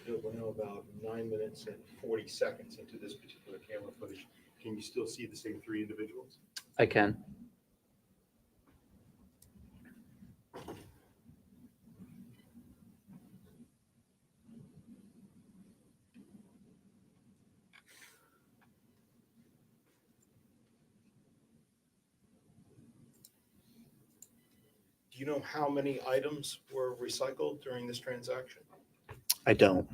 S5: So we're now about 9 minutes and 40 seconds into this particular camera footage. Can you still see the same three individuals?
S11: I can.
S5: Do you know how many items were recycled during this transaction?
S11: I don't.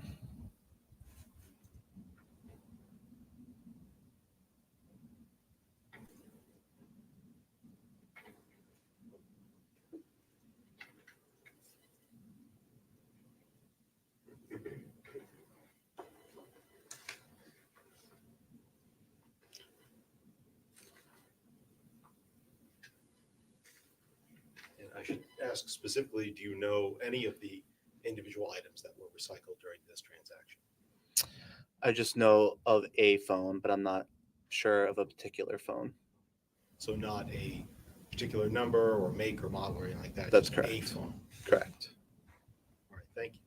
S5: And I should ask specifically, do you know any of the individual items that were recycled during this transaction?
S11: I just know of a phone, but I'm not sure of a particular phone.
S5: So not a particular number or make or model or anything like that?
S11: That's
S5: just a
S11: correct.
S5: phone.
S11: Correct.
S5: All right, thank you.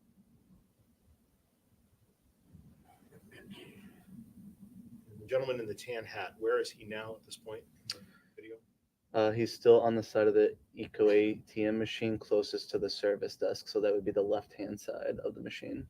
S5: The gentleman in the tan hat, where is he now at this point in the video?
S11: He's still on the side of the Eco ATM machine closest to the service desk, so that would be the left-hand side of the machine.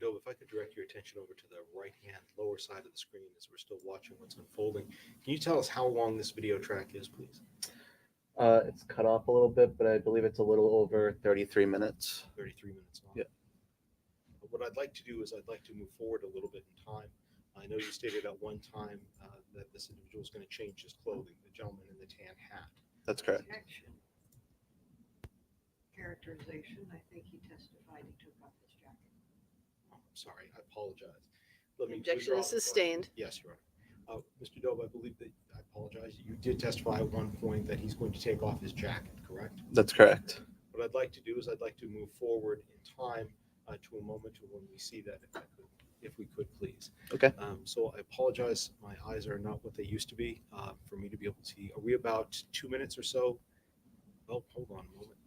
S5: Dove, if I could direct your attention over to the right-hand lower side of the screen as we're still watching what's unfolding. Can you tell us how long this video track is, please?
S11: It's cut off a little bit, but I believe it's a little over 33 minutes.
S5: 33 minutes long.
S11: Yeah.
S5: What I'd like to do is I'd like to move forward a little bit in time. I know you stated at one time that this individual is going to change his clothing, the gentleman in the tan hat.
S11: That's correct.
S7: Protection. Characterization, I think he testified he took off his jacket.
S5: Oh, I'm sorry, I apologize. Let me
S1: Objection
S5: withdraw
S1: is
S5: the point.
S1: sustained.
S5: Yes, Your Honor. Mr. Dove, I believe that, I apologize, you did testify at one point that he's going to take off his jacket, correct?
S11: That's correct.
S5: What I'd like to do is I'd like to move forward in time to a moment to when we see that, if we could, please.
S11: Okay.
S5: So I apologize, my eyes are not what they used to be for me to be able to see. Are we about 2 minutes or so? Oh, hold on a moment.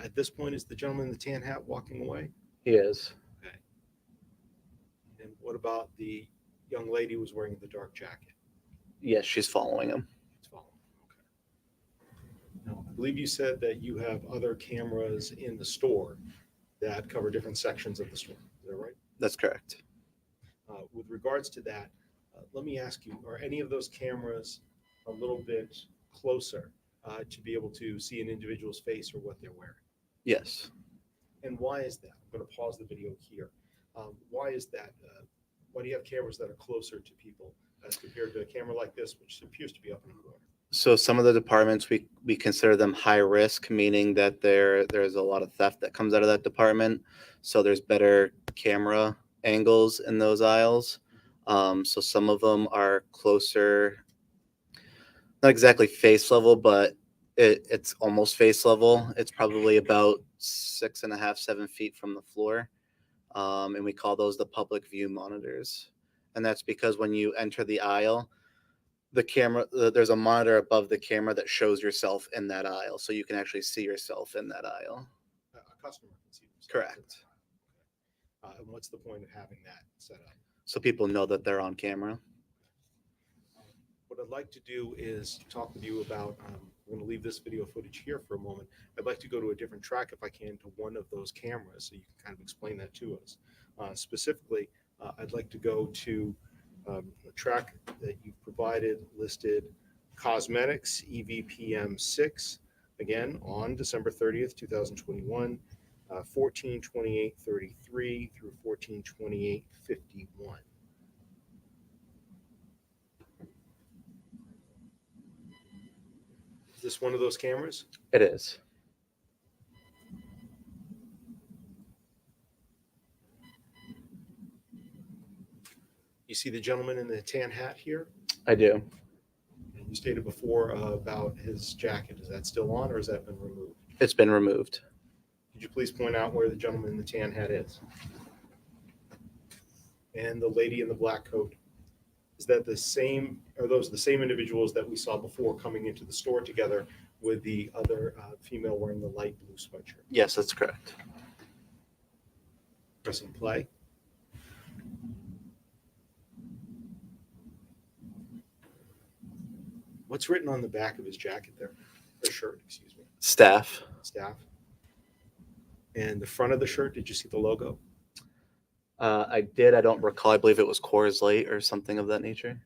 S5: At this point, is the gentleman in the tan hat walking away?
S11: He is.
S5: Okay. And what about the young lady who was wearing the dark jacket?
S11: Yes, she's following him.
S5: It's following. Okay. Now, I believe you said that you have other cameras in the store that cover different sections of the store. Is that right?
S11: That's correct.
S5: With regards to that, let me ask you, are any of those cameras a little bit closer to be able to see an individual's face or what they're wearing?
S11: Yes.
S5: And why is that? I'm going to pause the video here. Why is that? Why do you have cameras that are closer to people as compared to a camera like this, which appears to be up in the corner?
S11: So some of the departments, we consider them high risk, meaning that there's a lot of theft that comes out of that department. So there's better camera angles in those aisles. So some of them are closer, not exactly face level, but it's almost face level. It's probably about 6.5, 7 feet from the floor. And we call those the public view monitors. And that's because when you enter the aisle, the camera, there's a monitor above the camera that shows yourself in that aisle. So you can actually see yourself in that aisle.
S5: A customer can see themselves.
S11: Correct.
S5: And what's the point of having that set up?
S11: So people know that they're on camera.
S5: What I'd like to do is talk with you about, we're going to leave this video footage here for a moment. I'd like to go to a different track, if I can, to one of those cameras so you can kind of explain that to us. Specifically, I'd like to go to a track that you've provided listed cosmetics EVPM 6, again on December 30th, 2021, 14/28/33 through 14/28/51. Is this one of those cameras?
S11: It is.
S5: You see the gentleman in the tan hat here?
S11: I do.
S5: And you stated before about his jacket. Is that still on or has that been removed?
S11: It's been removed.
S5: Could you please point out where the gentleman in the tan hat is? And the lady in the black coat. Is that the same, are those the same individuals that we saw before coming into the store together with the other female wearing the light blue sweatshirt?
S11: Yes, that's correct.
S5: Pressing play. What's written on the back of his jacket there? Or shirt, excuse me.
S11: Staff.
S5: Staff. And the front of the shirt, did you see the logo?
S11: I did. I don't recall. I believe it was Coors Light or something of that nature.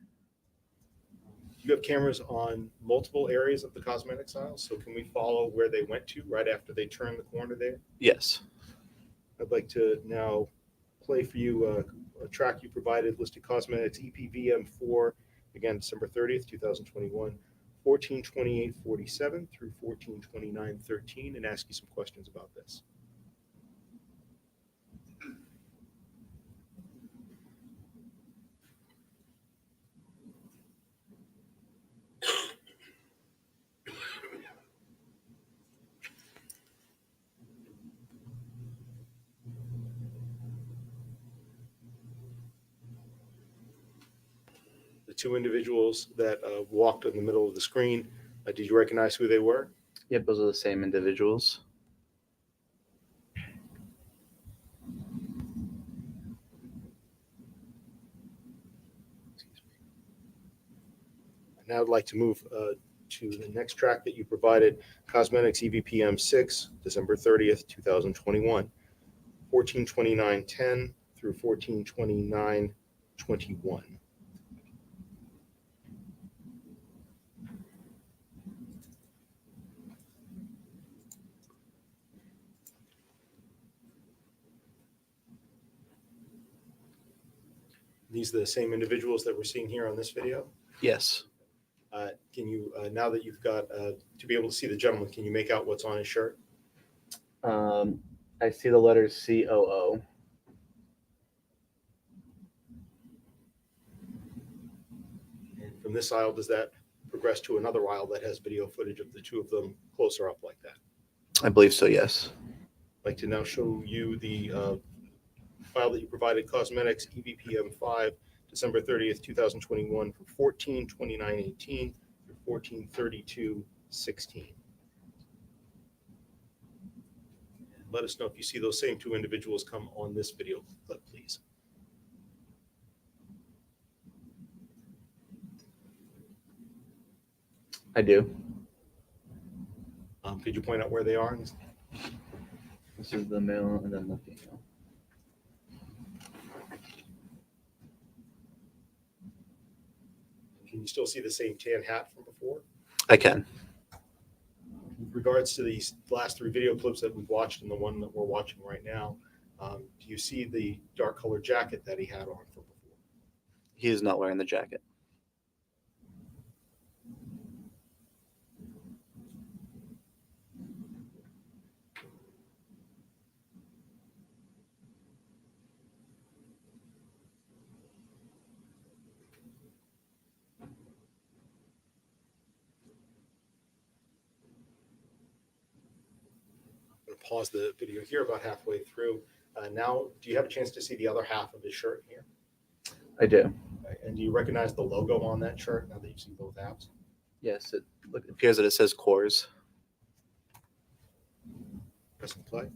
S5: You have cameras on multiple areas of the cosmetics aisle, so can we follow where they went to right after they turned the corner there?
S11: Yes.
S5: I'd like to now play for you a track you provided listed cosmetics EPVM4, again, December 30th, 2021, 14/28/47 through 14/29/13, and ask you some questions about this. The two individuals that walked in the middle of the screen, did you recognize who they were?
S11: Yep, those are the same individuals.
S5: Now I'd like to move to the next track that you provided, Cosmetics EVPM 6, December 30th, 2021, 14/29/10 through 14/29/21. These are the same individuals that we're seeing here on this video.
S11: Yes.
S5: Can you, now that you've got, to be able to see the gentleman, can you make out what's on his shirt?
S11: I see the letters COO.
S5: And from this aisle, does that progress to another aisle that has video footage of the two of them closer up like that?
S11: I believe so, yes.
S5: I'd like to now show you the file that you provided, Cosmetics EVPM 5, December 30th, 2021, from 14/29/18 through 14/32/16. Let us know if you see those same two individuals come on this video clip, please.
S11: I do.
S5: Could you point out where they are?
S11: This is the male and then the female.
S5: Can you still see the same tan hat from before?
S11: I can.
S5: With regards to these last three video clips that we've watched and the one that we're watching right now, do you see the dark colored jacket that he had on from before?
S11: He is not wearing the jacket.
S5: I'm going to pause the video here about halfway through. Now, do you have a chance to see the other half of his shirt here?
S11: I do.
S5: And do you recognize the logo on that shirt now that you've seen both halves?
S11: Yes, it appears that it says cores.
S5: Press and play.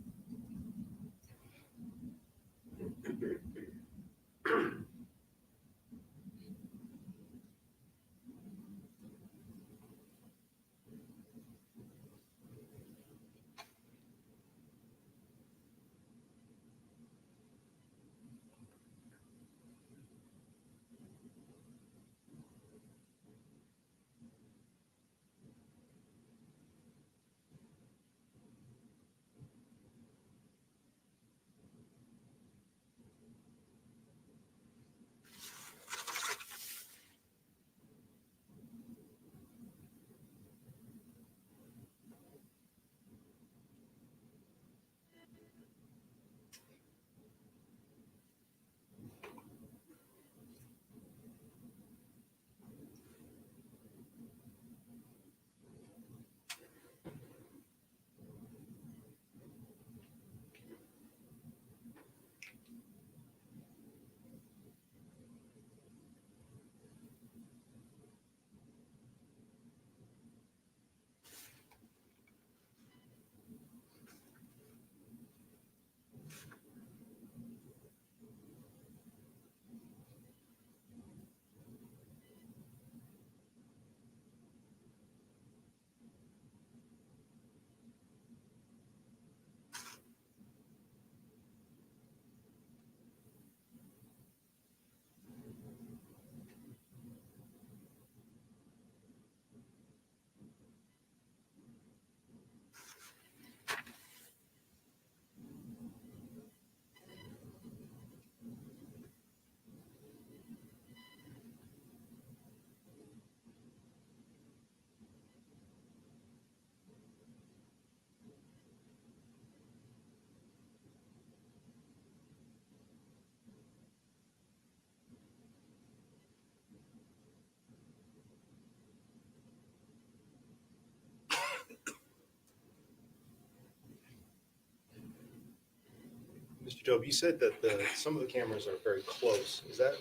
S5: Mr. Job, you said that some of the cameras are very close. Is that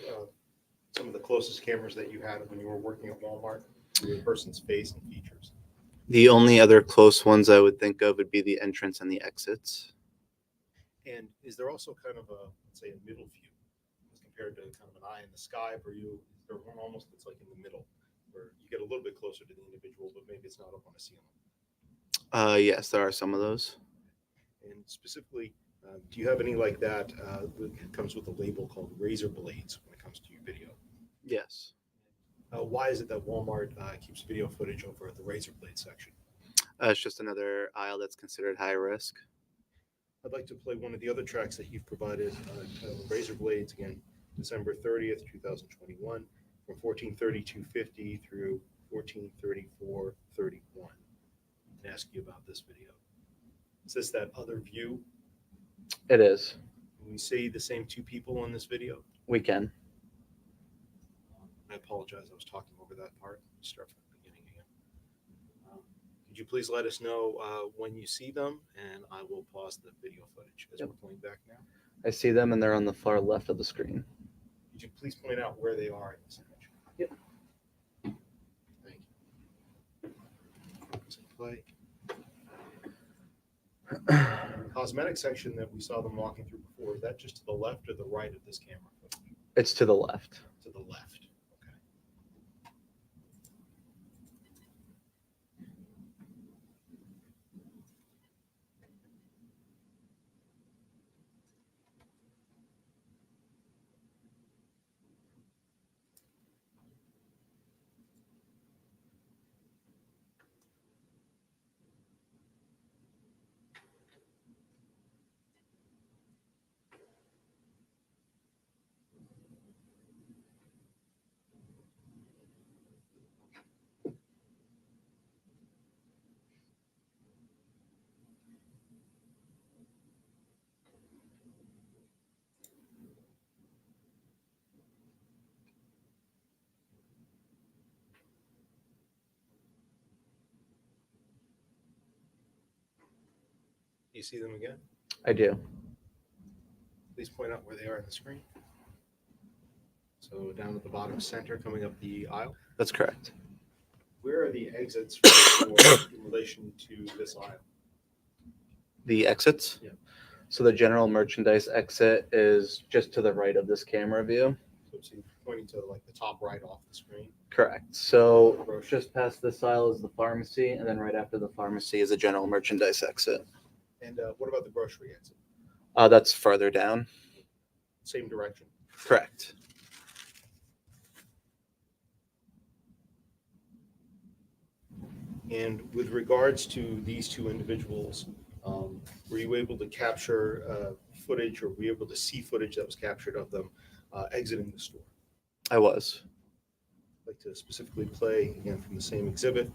S5: some of the closest cameras that you had when you were working at Walmart to a person's face and features?
S11: The only other close ones I would think of would be the entrance and the exits.
S5: And is there also kind of a, let's say, a middle view as compared to kind of an eye in the sky for you? Is there one almost that's like in the middle where you get a little bit closer to the individual, but maybe it's not up on a ceiling?
S11: Yes, there are some of those.
S5: And specifically, Do you have any like that? It comes with a label called razor blades when it comes to your video.
S11: Yes.
S5: Why is it that Walmart keeps video footage over the razor blade section?
S11: It's just another aisle that's considered high risk.
S5: I'd like to play one of the other tracks that you've provided, titled Razor Blades, again, December 30th, 2021, from 14:32:50 through 14:34:31. And ask you about this video. Is this that other view?
S11: It is.
S5: Can we see the same two people in this video?
S11: We can.
S5: I apologize, I was talking over that part. Start from the beginning again. Could you please let us know when you see them, and I will pause the video footage as
S12: Yep.
S5: we're playing back now.
S12: I see them and they're on the far left of the screen.
S5: Could you please point out where they are in this image?
S12: Yep.
S5: Thank you. So play. The cosmetic section that we saw them walking through before, is that just to the left or the right of this camera footage?
S12: It's to the left.
S5: To the left. Okay. Do you see them again?
S12: I do.
S5: Please point out where they are on the screen. So down at the bottom center, coming up the aisle.
S12: That's correct.
S5: Where are the exits for the store in relation to this aisle?
S12: The exits?
S5: Yeah.
S12: So the general merchandise exit is just to the right of this camera view.
S5: So it's pointing to like the top right off the screen.
S12: Correct. So just past this aisle is the pharmacy, and then right after the pharmacy is a general merchandise exit.
S5: And what about the grocery exit?
S12: That's further down.
S5: Same direction.
S12: Correct.
S5: And with regards to these two individuals, were you able to capture footage, or were you able to see footage that was captured of them exiting the store?
S12: I was.
S5: I'd like to specifically play, again, from the same exhibit,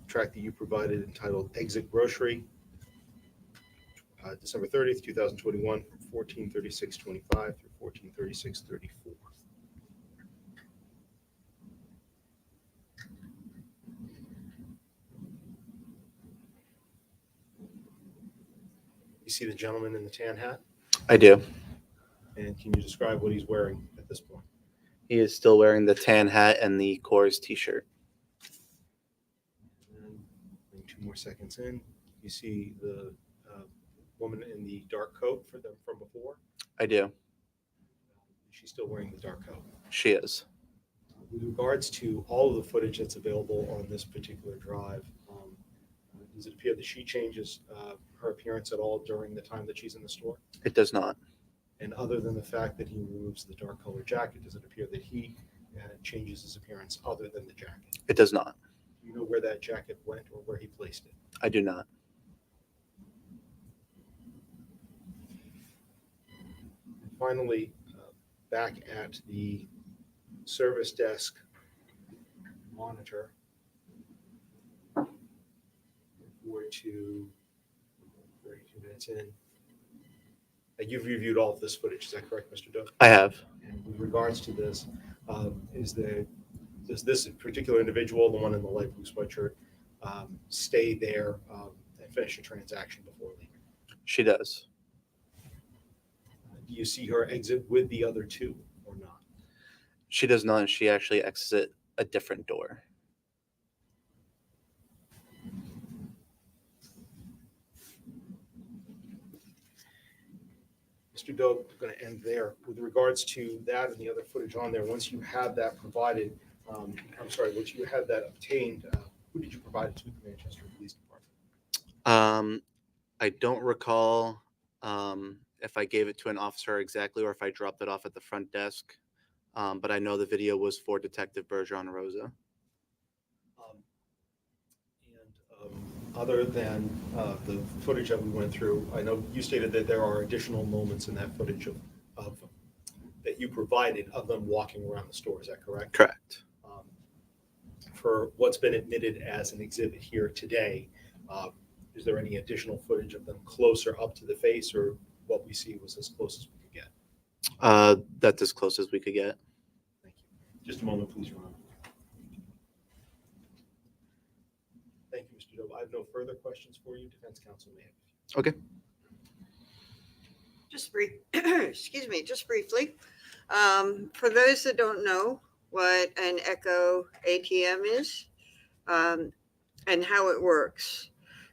S5: track that you provided entitled Exit Grocery, December 30th, 2021, from 14:36:25 through 14:36:34. You see the gentleman in the tan hat?
S12: I do.
S5: And can you describe what he's wearing at this point?
S12: He is still wearing the tan hat and the Coors t-shirt.
S5: And then 2 more seconds in, you see the woman in the dark coat from before.
S12: I do.
S5: She's still wearing the dark coat.
S12: She is.
S5: With regards to all of the footage that's available on this particular drive, does it appear that she changes her appearance at all during the time that she's in the store?
S12: It does not.
S5: And other than the fact that he removes the dark colored jacket, does it appear that he changes his appearance other than the jacket?
S12: It does not.
S5: Do you know where that jacket went or where he placed it?
S12: I do not.
S5: And finally, back at the service desk monitor, 32 minutes in. You've reviewed all of this footage, is that correct, Mr. Doe?
S12: I have.
S5: And with regards to this, does this particular individual, the one in the light blue sweatshirt, stay there and finish a transaction before leaving?
S12: She does.
S5: Do you see her exit with the other two or not?
S12: She does not. She actually exits a different door.
S5: Mr. Doe, going to end there. With regards to that and the other footage on there, once you have that provided, once you have that obtained, who did you provide it to the Manchester Police Department?
S12: I don't recall
S11: if I gave it to an officer exactly or if I dropped it off at the front desk. But I know the video was for Detective Bergeron Rosa.
S10: Other than the footage that we went through, I know you stated that there are additional moments in that footage of that you provided of them walking around the store. Is that correct?
S11: Correct.
S10: For what's been admitted as an exhibit here today, is there any additional footage of them closer up to the face, or what we see was as close as we could get?
S11: That's as close as we could get.
S10: Thank you. Just a moment, please, Ron. Thank you, Mr. Doe. I have no further questions for you. Defense counsel may have.
S11: Okay.
S7: Just brief, excuse me, just briefly. For those that don't know what an Echo ATM is, and how it works,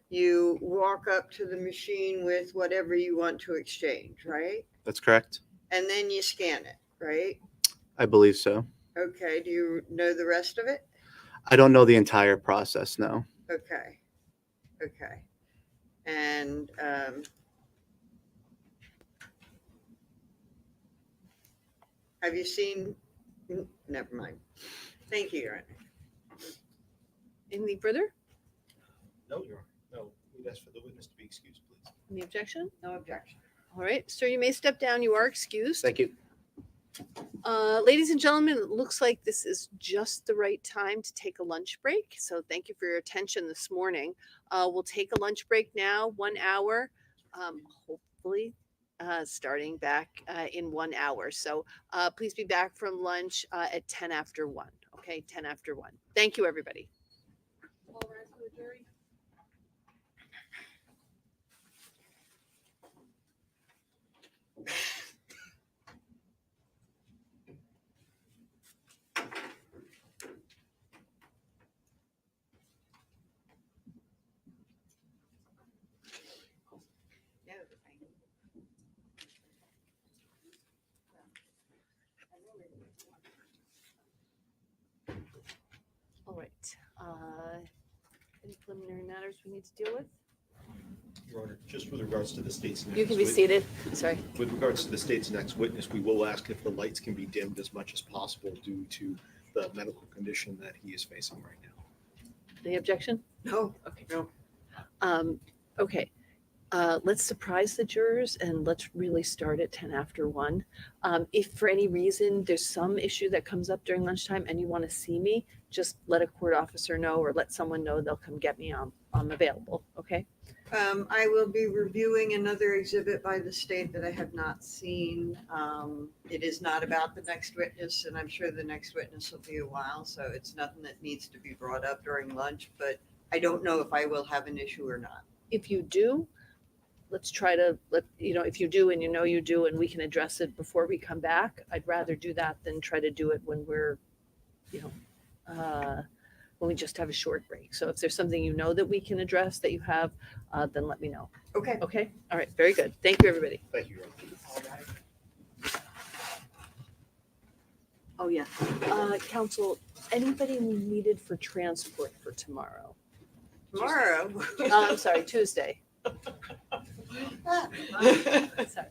S7: you walk up to the machine with whatever you want to exchange, right?
S11: That's correct.
S7: And then you scan it, right?
S11: I believe so.
S7: Okay, do you know the rest of it?
S11: I don't know the entire process, no.
S7: Okay, okay. And have you seen, never mind. Thank you, Your Honor.
S1: Anything further?
S10: No, Your Honor. No, we'd ask for the witness to be excused, please.
S1: Any objection?
S7: No objection.
S1: All right, sir, you may step down. You are excused.
S11: Thank you.
S1: Ladies and gentlemen, it looks like this is just the right time to take a lunch break. So thank you for your attention this morning. We'll take a lunch break now, 1 hour, hopefully starting back in 1 hour. So please be back from lunch at 10 after 1. Okay, 10 after 1. Thank you, everybody. All rise for the jury. All right. Any preliminary matters we need to deal with?
S10: Your Honor, just with regards to the state's next
S1: You can be
S10: wit-
S1: seated. Sorry.
S10: With regards to the state's next witness, we will ask if the lights can be dimmed as much as possible due to the medical condition that he is facing right now.
S1: Any objection?
S7: No.
S1: Okay.
S7: No.
S1: Okay. Let's surprise the jurors and let's really start at 10 after 1. If for any reason there's some issue that comes up during lunchtime and you want to see me, just let a court officer know or let someone know. They'll come get me. I'm available. Okay.
S7: I will be reviewing another exhibit by the state that I have not seen. It is not about the next witness, and I'm sure the next witness will be a while, so it's nothing that needs to be brought up during lunch, but I don't know if I will have an issue or not.
S1: If you do, let's try to if you do and you do and we can address it before we come back. I'd rather do that than try to do it when we're, when we just have a short break. So if there's something that we can address that you have, then let me know.
S7: Okay.
S1: Okay. All right. Very good. Thank you, everybody.
S10: Thank you, Your Honor.
S1: Oh, yeah. Counsel, anybody needed for transport for tomorrow?
S7: Tomorrow.
S1: I'm sorry, Tuesday. Sorry.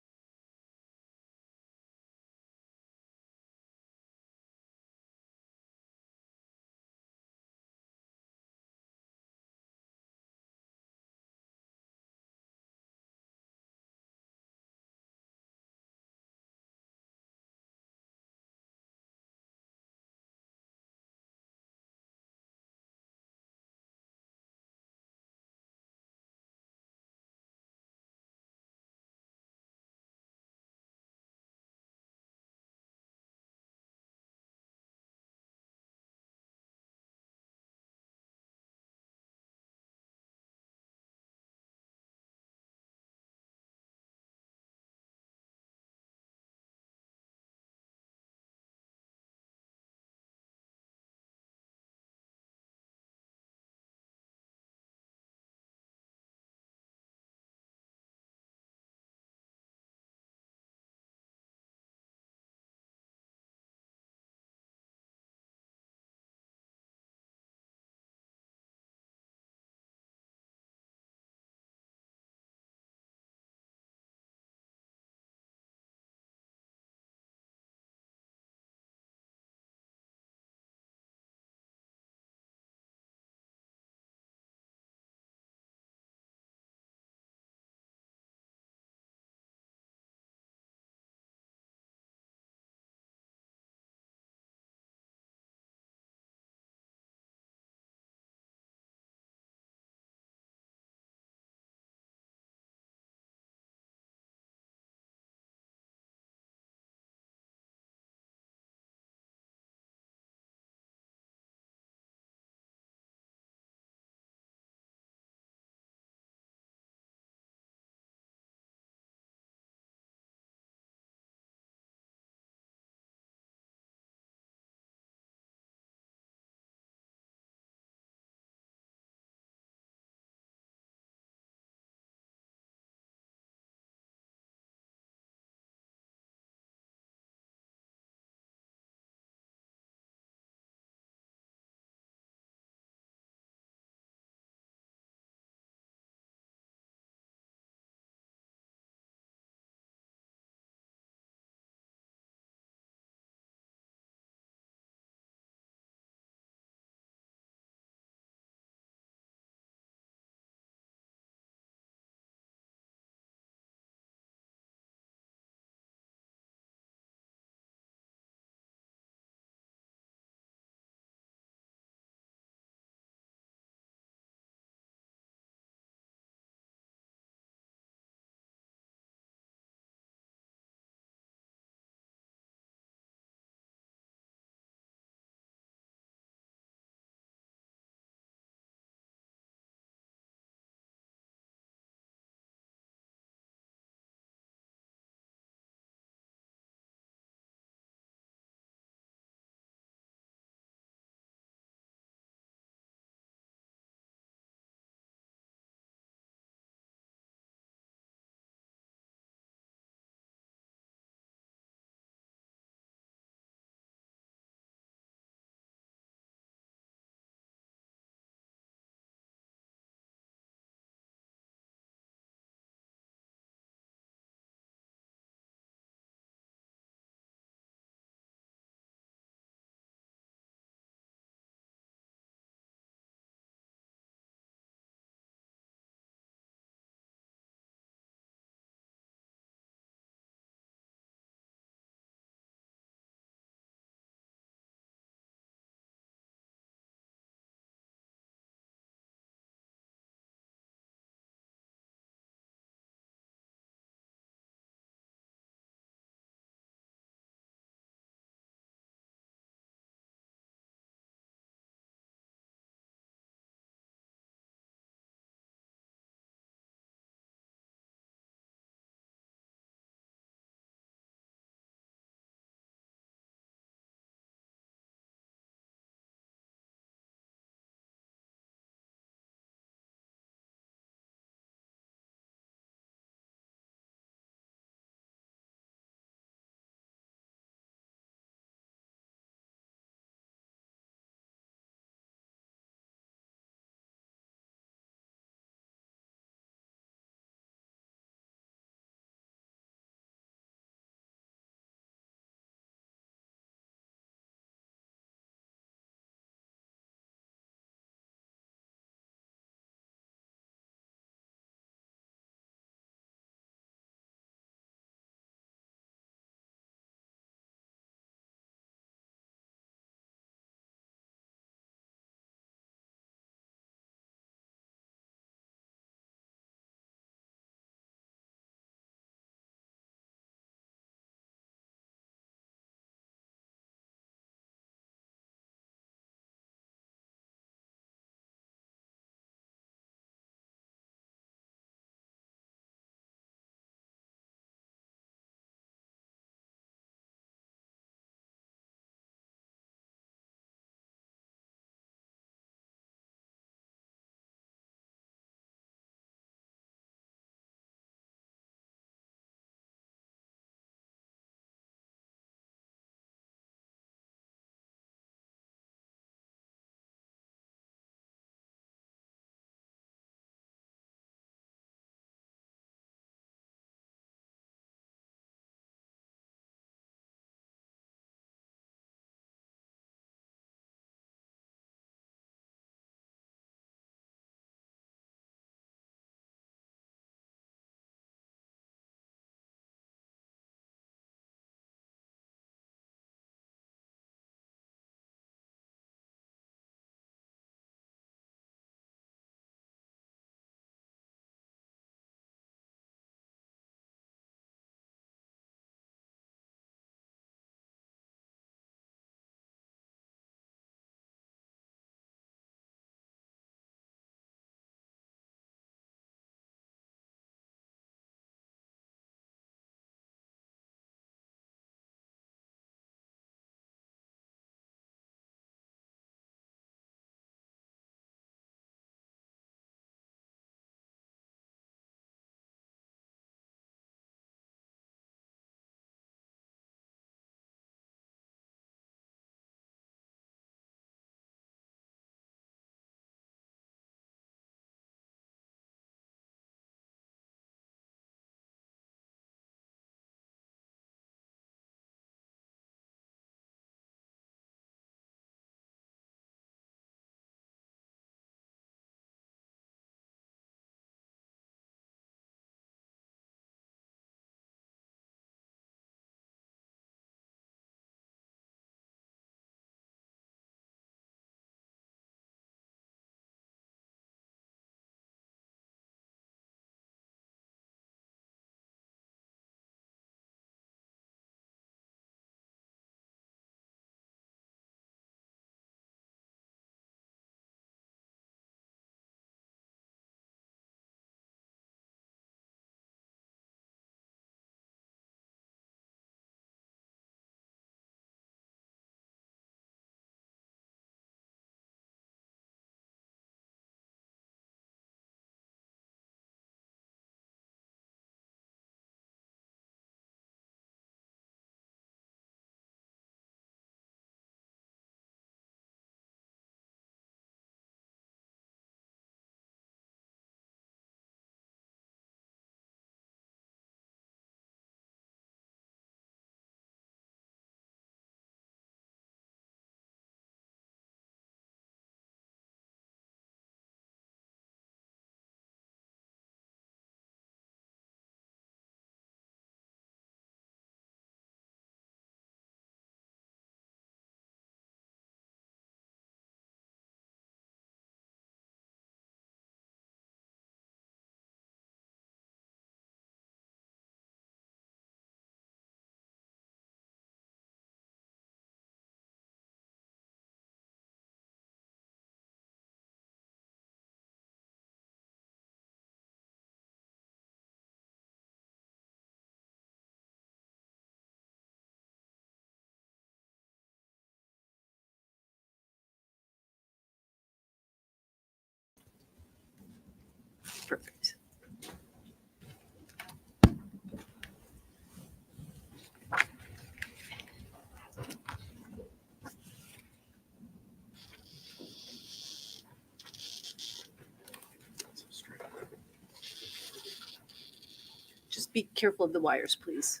S1: be careful of the wires, please.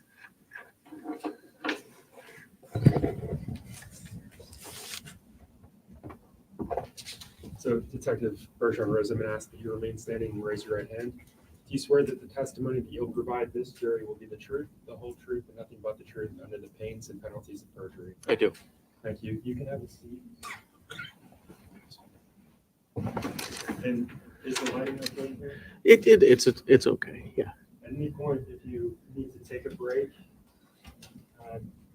S2: So Detective Bergeron Rose, I'm going to ask that you remain standing and raise your right hand. Do you swear that the testimony that you'll provide this jury will be the truth, the whole truth, and nothing but the truth under the pains and penalties of perjury?
S11: I do.
S2: Thank you. You can have a seat. And is the lighting okay here?
S13: It's okay. Yeah.
S2: At any point, if you need to take a break,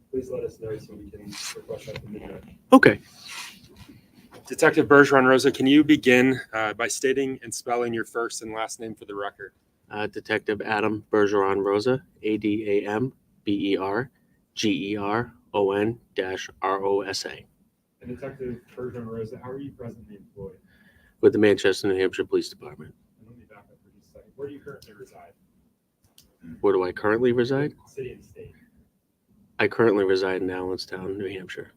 S2: please let us know so we can request that from the judge.
S13: Okay.
S2: Detective Bergeron Rosa, can you begin by stating and spelling your first and last name for the record?
S13: Detective Adam Bergeron Rosa, ADAMBERGERON-ROSA,
S2: And Detective Bergeron Rosa, how are you presently employed?
S13: with the Manchester, New Hampshire Police Department.
S2: And let me back up for just a second. Where do you currently reside?
S13: Where do I currently reside?
S2: City and state.
S13: I currently reside in Allenstown, New Hampshire,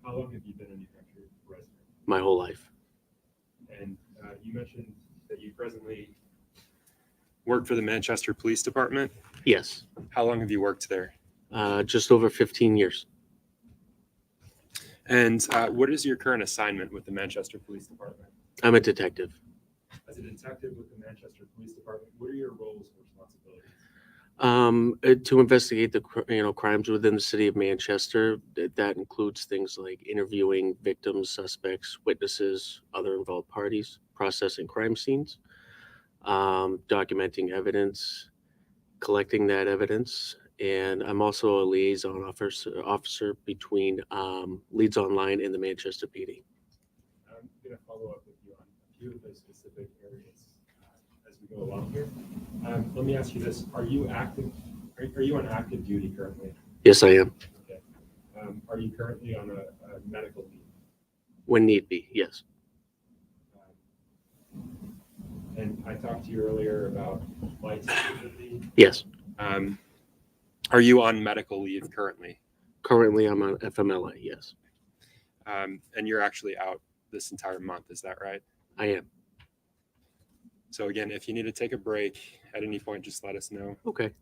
S2: How long have you been a New Hampshire resident?
S13: my whole life.
S2: And you mentioned that you presently work for the Manchester Police Department.
S13: Yes.
S2: How long have you worked there?
S13: Just over 15 years.
S2: And what is your current assignment with the Manchester Police Department?
S13: I'm a detective.
S2: As a detective with the Manchester Police Department, what are your roles and responsibilities?
S13: To investigate the crimes within the city of Manchester. That includes things like interviewing victims, suspects, witnesses, other involved parties, processing crime scenes, documenting evidence, collecting that evidence, and I'm also a liaison officer between Leads Online and the Manchester PD.
S2: I'm going to follow up with you on a few of those specific areas as we go along here. Let me ask you this: Are you active? Are you on active duty currently?
S13: Yes, I am.
S2: Okay. Are you currently on a medical leave?
S13: When need be, yes.
S2: And I talked to you earlier about light sensitivity.
S13: Yes.
S2: Are you on medical leave currently?
S13: Currently, I'm on FMLA, yes.
S2: And you're actually out this entire month, is that right?
S13: I am.
S2: So again, if you need to take a break at any point, just let us know.
S13: Okay.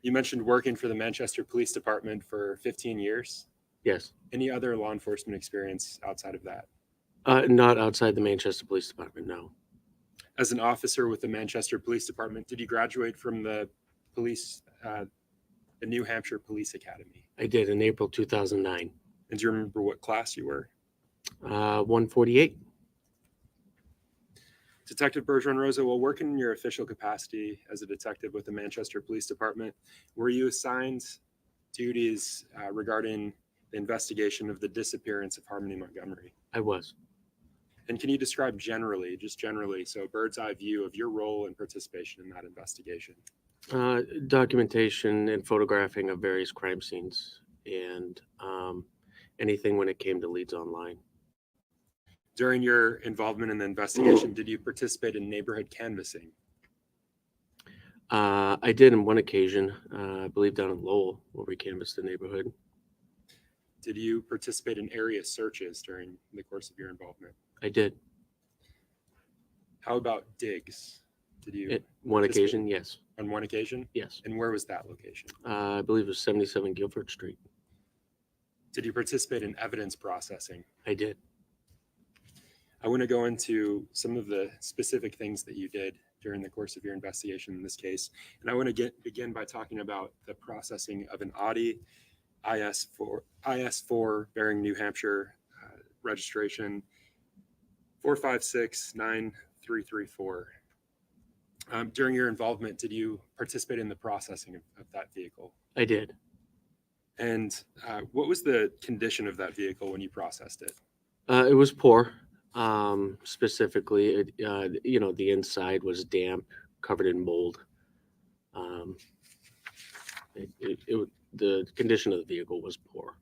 S2: You mentioned working for the Manchester Police Department for 15 years.
S13: Yes.
S2: Any other law enforcement experience outside of that?
S13: Not outside the Manchester Police Department, no.
S2: As an officer with the Manchester Police Department, did you graduate from the New Hampshire Police Academy?
S13: I did in April 2009.
S2: And do you remember what class you were?
S13: 148.
S2: Detective Bergeron Rosa, while working in your official capacity as a detective with the Manchester Police Department, were you assigned duties regarding the investigation of the disappearance of Harmony Montgomery?
S13: I was.
S2: And can you describe generally, just generally, so a bird's eye view of your role and participation in that investigation?
S13: Documentation and photographing of various crime scenes and anything when it came to Leads Online.
S2: During your involvement in the investigation, did you participate in neighborhood canvassing?
S13: I did on one occasion, I believe down in Lowell, where we canvassed the neighborhood.
S2: Did you participate in area searches during the course of your involvement?
S13: I did.
S2: How about digs? Did you?
S13: At one
S2: participate
S13: occasion, yes.
S2: On one occasion?
S13: Yes.
S2: And where was that location?
S13: I believe it was 77 Guilford Street.
S2: Did you participate in evidence processing?
S13: I did.
S2: I want to go into some of the specific things that you did during the course of your investigation in this case. And I want to begin by talking about the processing of an Audi IS4 bearing New Hampshire registration 4569334. During your involvement, did you participate in the processing of that vehicle?
S13: I did.
S2: And what was the condition of that vehicle when you processed it?
S13: It was poor. Specifically, the inside was damp, covered in mold. The condition of the vehicle was poor.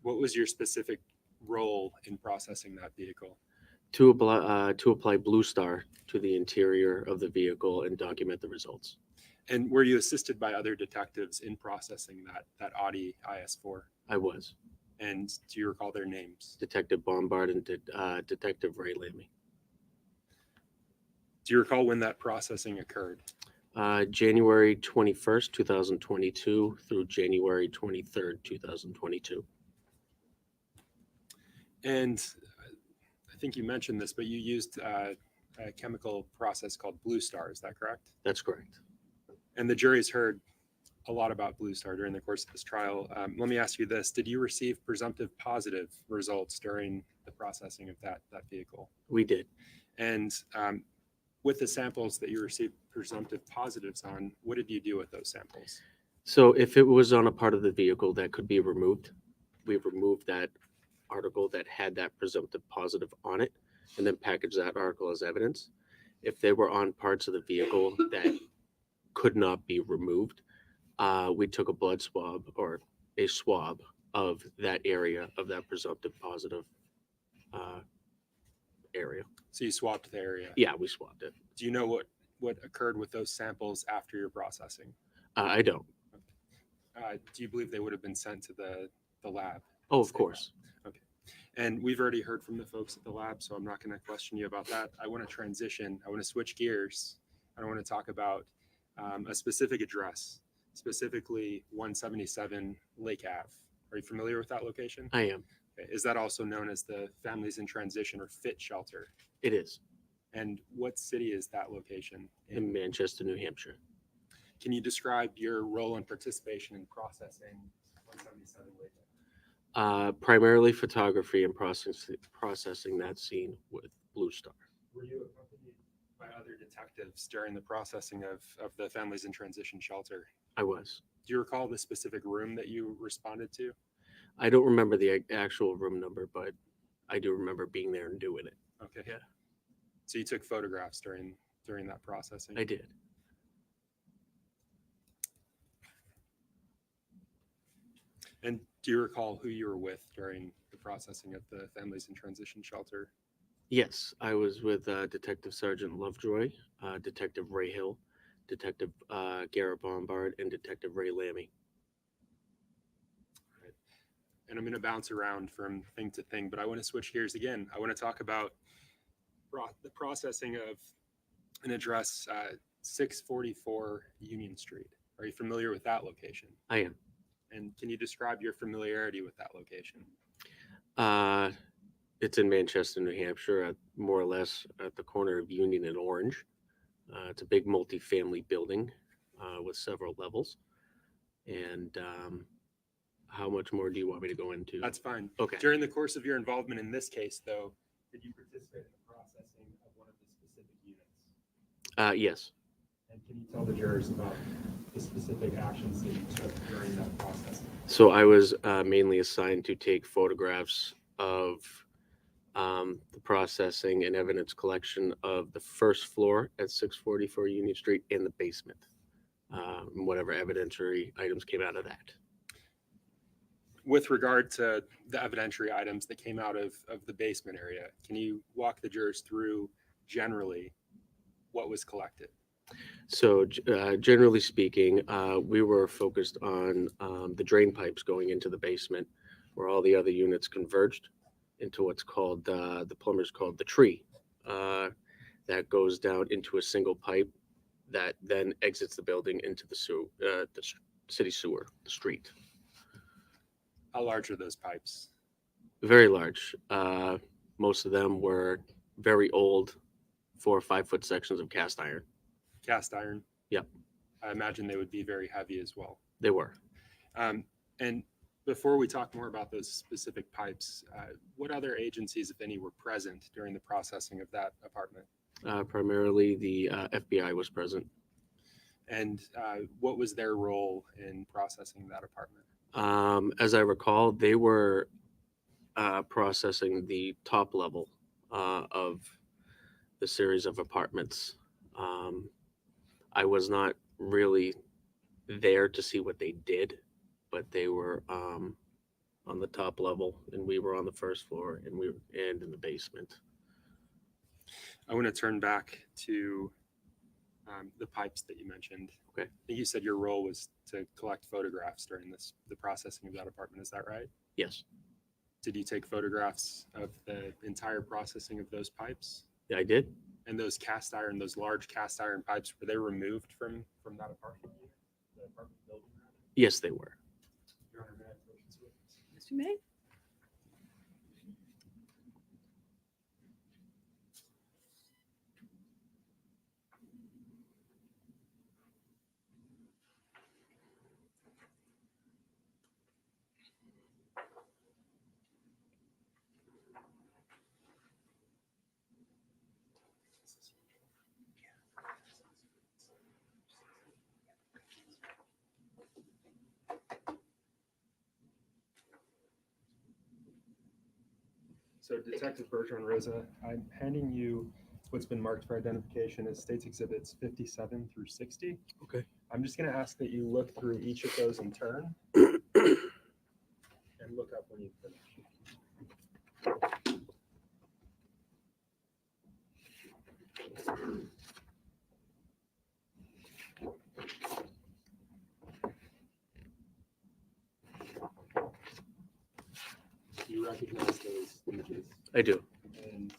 S2: What was your specific role in processing that vehicle?
S13: To apply Blue Star to the interior of the vehicle and document the results.
S2: And were you assisted by other detectives in processing that Audi IS4?
S13: I was.
S2: And do you recall their names?
S13: Detective Bombard and Detective Ray Lammy.
S2: Do you recall when that processing occurred?
S13: January 21st, 2022 through January 23rd, 2022.
S2: And I think you mentioned this, but you used a chemical process called Blue Star. Is that correct?
S13: That's correct.
S2: And the jury's heard a lot about Blue Star during the course of this trial. Let me ask you this. Did you receive presumptive positive results during the processing of that vehicle?
S13: We did.
S2: And with the samples that you received presumptive positives on, what did you do with those samples?
S13: So if it was on a part of the vehicle that could be removed, we removed that article that had that presumptive positive on it and then packaged that article as evidence. If they were on parts of the vehicle that could not be removed, we took a blood swab or a swab of that area of that presumptive positive area.
S2: So you swabbed the area.
S13: Yeah, we swabbed it.
S2: Do you know what occurred with those samples after your processing?
S13: I don't.
S2: Do you believe they would have been sent to the lab?
S13: Oh, of course.
S2: Okay. And we've already heard from the folks at the lab, so I'm not going to question you about that. I want to transition. I want to switch gears. I want to talk about a specific address, specifically 177 Lake Ave. Are you familiar with that location?
S13: I am.
S2: Okay. Is that also known as the Families in Transition or FIT shelter?
S13: It is.
S2: And what city is that location
S13: In Manchester, New Hampshire.
S2: Can you describe your role and participation in processing 177 Lake Ave?
S13: Primarily photography and processing that scene with Blue Star.
S2: Were you accompanied by other detectives during the processing of the Families in Transition shelter?
S13: I was.
S2: Do you recall the specific room that you responded to?
S13: I don't remember the actual room number, but I do remember being there and doing it.
S2: Okay.
S13: Yeah.
S2: So you took photographs during that processing?
S13: I did.
S2: And do you recall who you were with during the processing of the Families in Transition shelter?
S13: Yes, I was with Detective Sergeant Lovejoy, Detective Ray Hill, Detective Garrett Bombard, and Detective Ray Lammy.
S2: And I'm going to bounce around from thing to thing, but I want to switch gears again. I want to talk about the processing of an address, 644 Union Street. Are you familiar with that location?
S13: I am.
S2: And can you describe your familiarity with that location?
S13: It's in Manchester, New Hampshire, more or less at the corner of Union and Orange. It's a big multi-family building with several levels. And how much more do you want me to go into?
S2: That's fine.
S13: Okay.
S2: During the course of your involvement in this case, though, did you participate in the processing of one of the specific units?
S13: Yes.
S2: And can you tell the jurors about the specific actions that you took during that process?
S13: So I was mainly assigned to take photographs of the processing and evidence collection of the first floor at 644 Union Street and the basement, and whatever evidentiary items came out of that.
S2: With regard to the evidentiary items that came out of the basement area, can you walk the jurors through generally what was collected?
S13: So generally speaking, we were focused on the drain pipes going into the basement where all the other units converged into what's called, the plumbers called the tree. That goes down into a single pipe that then exits the building into the city sewer, the street.
S2: How large are those pipes?
S13: Very large. Most of them were very old 4 or 5 foot sections of cast iron.
S2: Cast iron?
S13: Yep.
S2: I imagine they would be very heavy as well.
S13: They were.
S2: And before we talk more about those specific pipes, what other agencies, if any, were present during the processing of that apartment?
S13: Primarily the FBI was present.
S2: And what was their role in processing that apartment?
S13: As I recall, they were processing the top level of the series of apartments. I was not really there to see what they did, but they were on the top level, and we were on the first floor, and in the basement.
S2: I want to turn back to the pipes that you mentioned.
S13: Okay.
S2: I think you said your role was to collect photographs during the processing of that apartment. Is that right?
S13: Yes.
S2: Did you take photographs of the entire processing of those pipes?
S13: Yeah, I did.
S2: And those cast iron, those large cast iron pipes, were they removed from that apartment unit? The apartment building?
S13: Yes, they were.
S2: Your Honor, may I approach this witness?
S1: Yes, you may.
S2: So Detective Bergeron Rosa, I'm handing you what's been marked for identification as States Exhibits 57 through 60.
S13: Okay.
S2: I'm just going to ask that you look through each of those in turn and look up when you finish. Do you recognize those images?
S13: I do.
S2: And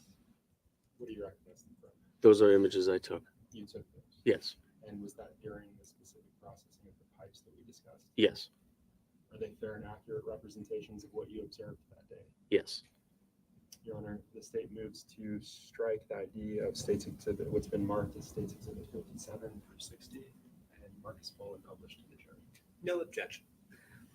S2: what do you recognize them from?
S13: Those are images I took.
S2: You took those?
S13: Yes.
S2: And was that during the specific processing of the pipes that we discussed?
S13: Yes.
S2: Are they fair and accurate representations of what you observed that day?
S13: Yes.
S2: Your Honor, the state moves to strike the ID of States Exhibit, what's been marked as States Exhibit 57 through 60, and mark as full and published to the jury.
S4: No objection.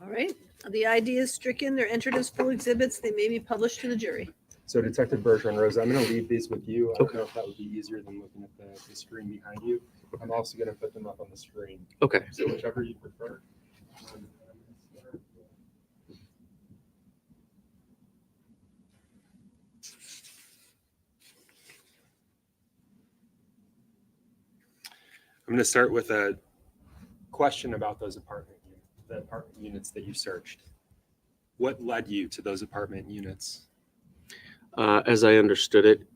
S1: All right. The ID is stricken. They're entered as full exhibits. They may be published to the jury.
S2: So Detective Bergeron Rosa, I'm going to leave these with you. I don't know if that would be easier than looking at the screen behind you. I'm also going to put them up on the screen.
S13: Okay.
S2: So whichever you prefer. I'm going to start with a question about those the apartment units that you searched. What led you to those apartment units?
S13: As I understood it,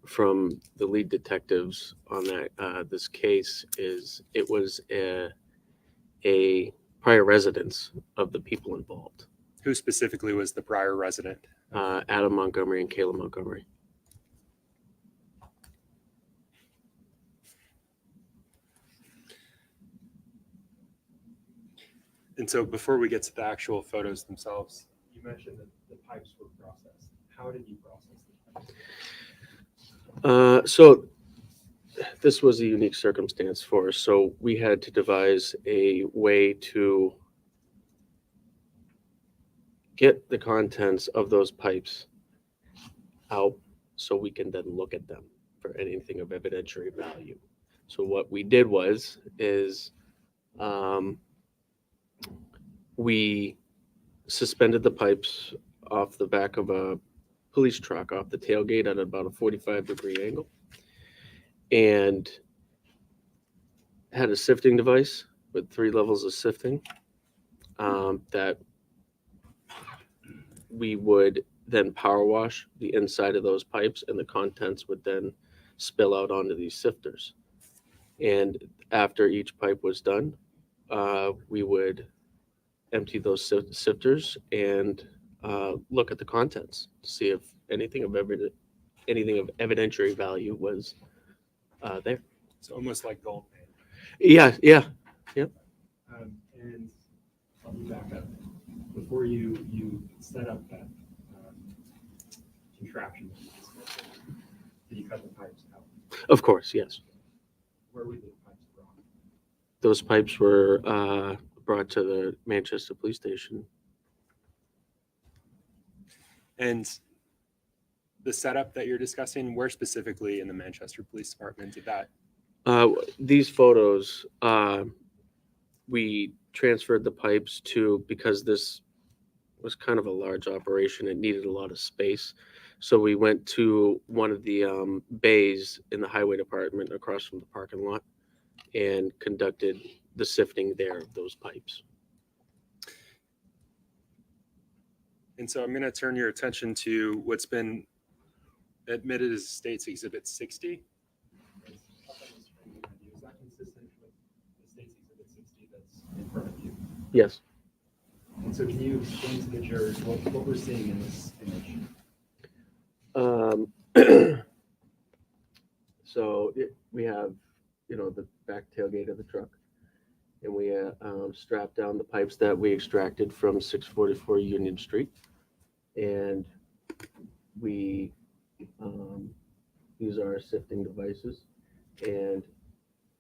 S13: from the lead detectives on that this case, is it was a prior residence of the people involved.
S2: Who specifically was the prior resident?
S13: Adam Montgomery and Kayla Montgomery.
S2: And so before we get to the actual photos themselves, you mentioned that the pipes were processed. How did you process the pipes?
S13: So this was a unique circumstance for us. So we had to devise a way to get the contents of those pipes out so we can then look at them for anything of evidentiary value. So what we did is we suspended the pipes off the back of a police truck off the tailgate at about a 45-degree angle, and had a sifting device with 3 levels of sifting that we would then power wash the inside of those pipes, and the contents would then spill out onto these sifters. And after each pipe was done, we would empty those sifters and look at the contents to see if anything of evidentiary value was there.
S2: It's almost like gold pan.
S13: Yeah.
S2: And let me back up. Before you set up that contraption, did you cut the pipes out?
S13: Of course, yes.
S2: Where were the pipes brought?
S13: Those pipes were brought to the Manchester Police Station.
S2: And the setup that you're discussing, where specifically in the Manchester Police Department did that?
S13: These photos, we transferred the pipes to, because this was kind of a large operation, it needed a lot of space. So we went to one of the bays in the highway department across from the parking lot and conducted the sifting there of those pipes.
S2: And so I'm going to turn your attention to what's been admitted as State's Exhibit 60. Is that consistent with the State's Exhibit 60 that's in front of you?
S13: Yes.
S2: And so can you explain to the jurors what we're seeing in this image?
S13: the back tailgate of the truck. And we strapped down the pipes that we extracted from 644 Union Street. And we use our sifting devices and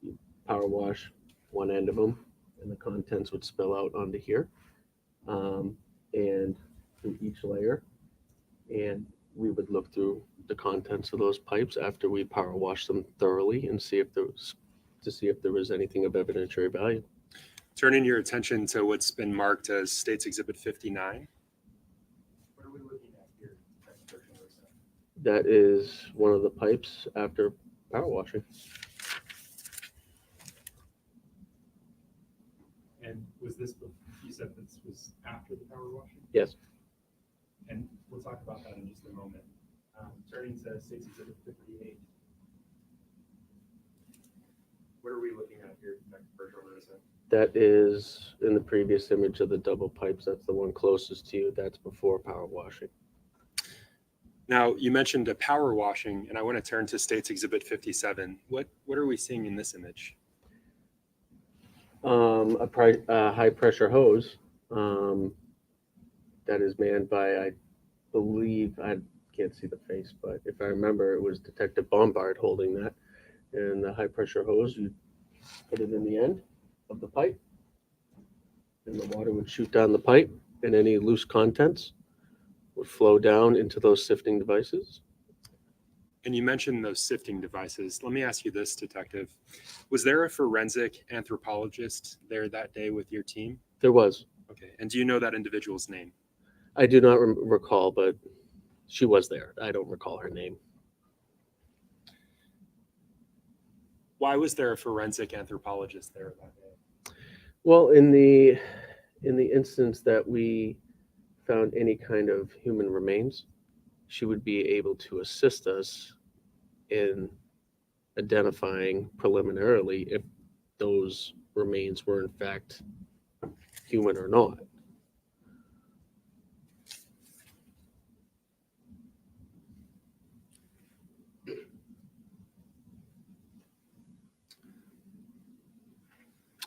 S13: you power wash one end of them, and the contents would spill out onto here, and through each layer. And we would look through the contents of those pipes after we power wash them thoroughly and see if there was anything of evidentiary value.
S2: Turning your attention to what's been marked as States Exhibit 59. What are we looking at here?
S13: That is one of the pipes after power washing.
S2: And was this, you said this was after the power washing?
S13: Yes.
S2: And we'll talk about that in just a moment. Turning to States Exhibit 58. What are we looking at here?
S13: That is in the previous image of the double pipes. That's the one closest to you. That's before power washing.
S2: Now, you mentioned a power washing, and I want to turn to States Exhibit 57. What are we seeing in this image?
S13: A high pressure hose that is manned by, I believe, I can't see the face, but if I remember, it was Detective Bombard holding that. And the high pressure hose, you put it in the end of the pipe, and the water would shoot down the pipe, and any loose contents would flow down into those sifting devices.
S2: And you mentioned those sifting devices. Let me ask you this, Detective. Was there a forensic anthropologist there that day with your team?
S13: There was.
S2: Okay. And do you know that individual's name?
S13: I do not recall, but she was there. I don't recall her name.
S2: Why was there a forensic anthropologist there that day?
S13: Well, in the instance that we found any kind of human remains, she would be able to assist us in identifying preliminarily if those remains were in fact human or not.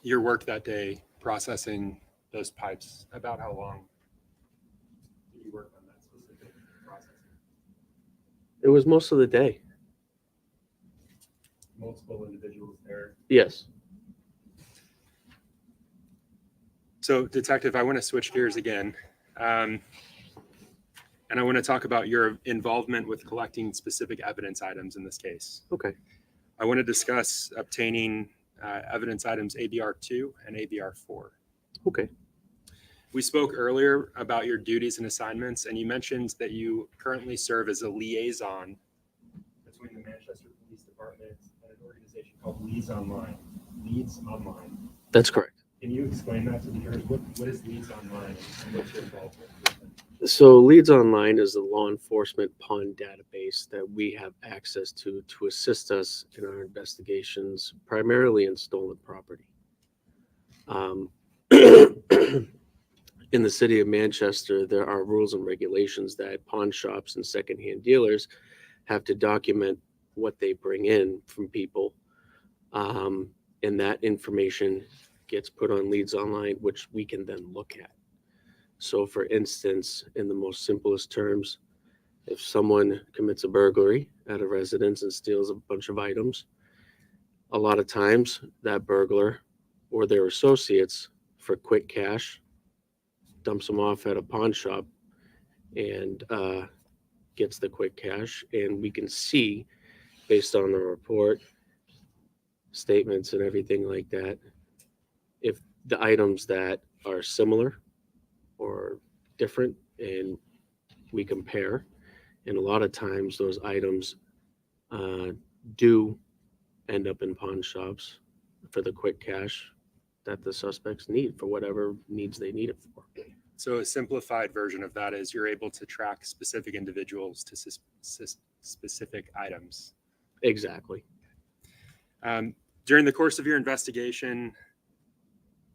S2: Your work that day processing those pipes, about how long did you work on that specific processing?
S13: It was most of the day.
S2: Multiple individuals there.
S13: Yes.
S2: So, Detective, I want to switch gears again. And I want to talk about your involvement with collecting specific evidence items in this case.
S13: Okay.
S2: I want to discuss obtaining evidence items ABR2 and ABR4.
S13: Okay.
S2: We spoke earlier about your duties and assignments, and you mentioned that you currently serve as a liaison between the Manchester Police Department and an organization called Leads Online. Leads Online.
S13: That's correct.
S2: Can you explain that to the viewers? What is Leads Online and what's your involvement with them?
S13: So Leads Online is a law enforcement pond database that we have access to assist us in our investigations, primarily in stolen property. In the city of Manchester, there are rules and regulations that pawn shops and secondhand dealers have to document what they bring in from people. And that information gets put on Leads Online, which we can then look at. So for instance, in the most simplest terms, if someone commits a burglary at a residence and steals a bunch of items, a lot of times that burglar or their associates for quick cash dumps them off at a pawn shop and gets the quick cash. And we can see, based on the report, statements and everything like that, if the items that are similar or different, and we compare. And a lot of times those items do end up in pawn shops for the quick cash that the suspects need for whatever needs they need it for.
S2: So a simplified version of that is you're able to track specific individuals to specific items.
S13: Exactly.
S2: During the course of your investigation,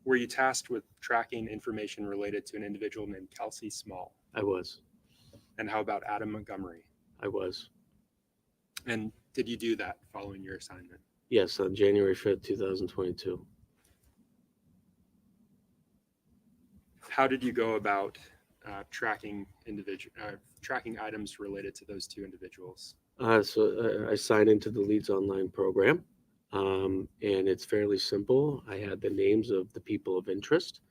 S2: were you tasked with tracking information related to an individual named Kelsey Small?
S13: I was.
S2: And how about Adam Montgomery?
S13: I was.
S2: And did you do that following your assignment?
S13: Yes, on January 5th, 2022.
S2: How did you go about tracking items related to those two individuals?
S13: I signed into the Leads Online program, and it's fairly simple. I had the names of the people of interest,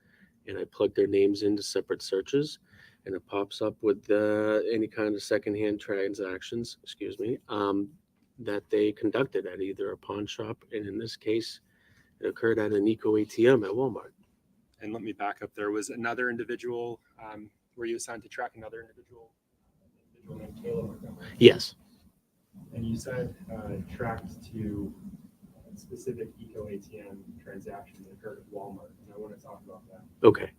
S13: and I plug their names into separate searches, and it pops up with any kind of secondhand transactions, that they conducted at either a pawn shop, and in this case, it occurred at an Eco ATM at Walmart.
S2: And let me back up. There was another individual. Were you assigned to track another individual named Kayla Montgomery?
S13: Yes.
S2: And you said tracked to a specific Eco ATM transaction that occurred at Walmart, and I want to talk about that.
S13: Okay.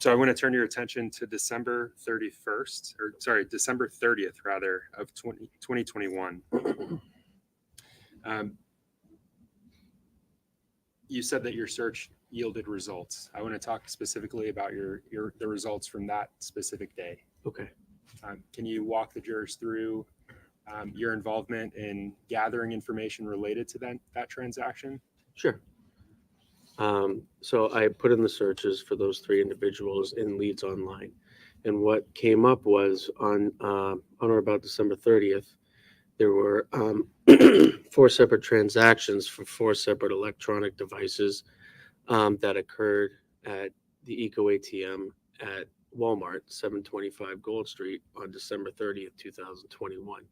S2: So I want to turn your attention to December 30th rather of 2021. You said that your search yielded results. I want to talk specifically about the results from that specific day.
S13: Okay.
S2: Can you walk the jurors through your involvement in gathering information related to that transaction?
S13: Sure. So I put in the searches for those three individuals in Leads Online, and what came up was on or about December 30th, there were 4 separate transactions for 4 separate electronic devices that occurred at the Eco ATM at Walmart, 725 Gold Street on December 30th, 2021.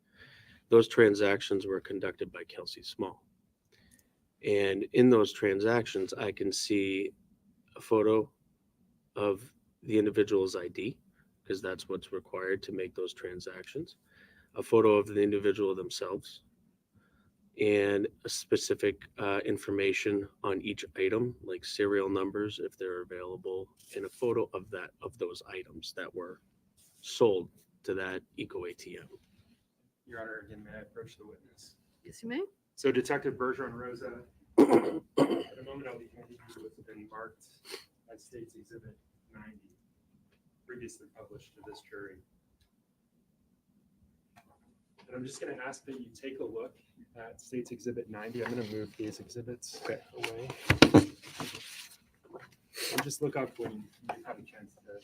S13: Those transactions were conducted by Kelsey Small. And in those transactions, I can see a photo of the individual's ID, because that's what's required to make those transactions, a photo of the individual themselves, and a specific information on each item, like serial numbers if they're available, and a photo of those items that were sold to that Eco ATM.
S2: Your Honor, again, may I approach the witness?
S1: Yes, you may.
S2: So Detective Bergeron Rosa, at a moment I'll be handing you what's been marked as State's Exhibit 90, previously published to this jury. And I'm just going to ask that you take a look at State's Exhibit 90. I'm going to move these exhibits away. And just look up when you have a chance to.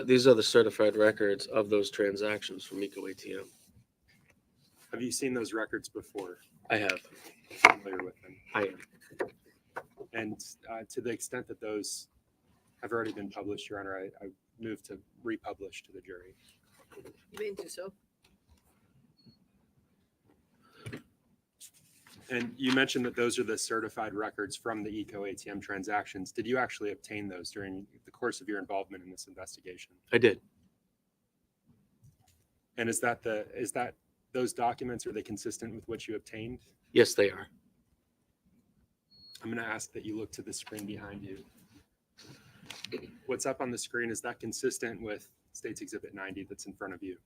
S13: These are the certified records of those transactions from Eco ATM.
S2: Have you seen those records before?
S13: I have.
S2: Familiar with them?
S13: I am.
S2: And to the extent that those have already been published, Your Honor, I move to republish to the jury.
S1: You may do so.
S2: And you mentioned that those are the certified records from the Eco ATM transactions. Did you actually obtain those during the course of your involvement in this investigation?
S13: I did.
S2: And is that those documents, are they consistent with what you obtained?
S13: Yes, they are.
S2: I'm going to ask that you look to the screen behind you. What's up on the screen, is that consistent with State's Exhibit 90 that's in front of you?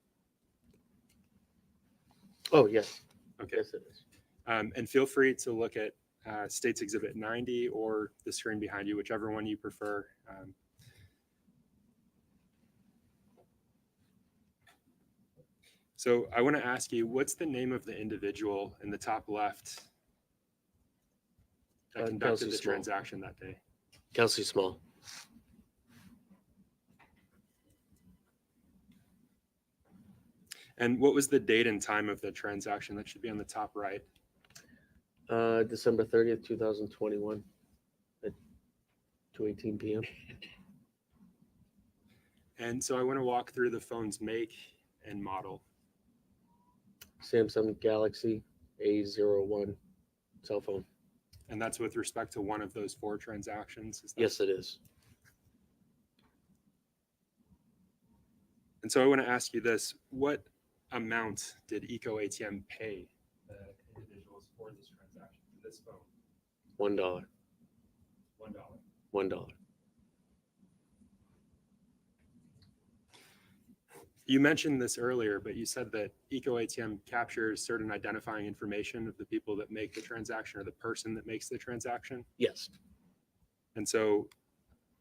S13: Oh, yes.
S2: Okay.
S13: Yes, it is.
S2: And feel free to look at State's Exhibit 90 or the screen behind you, whichever one you prefer. So I want to ask you, what's the name of the individual in the top left that conducted
S13: Kelsey
S2: the
S13: Small.
S2: transaction that day?
S13: Kelsey Small.
S2: And what was the date and time of the transaction? That should be on the top right.
S13: December 30th, 2021 at 2:18 p.m.
S2: And so I want to walk through the phone's make and model.
S13: Samsung Galaxy A01 cell phone.
S2: And that's with respect to one of those 4 transactions? Is that-
S13: Yes, it is.
S2: And so I want to ask you this, what amount did Eco ATM pay the individuals for this transaction, for this phone?
S13: $1.
S2: $1.
S13: $1.
S2: You mentioned this earlier, but you said that Eco ATM captures certain identifying information of the people that make the transaction or the person that makes the transaction.
S13: Yes.
S2: And so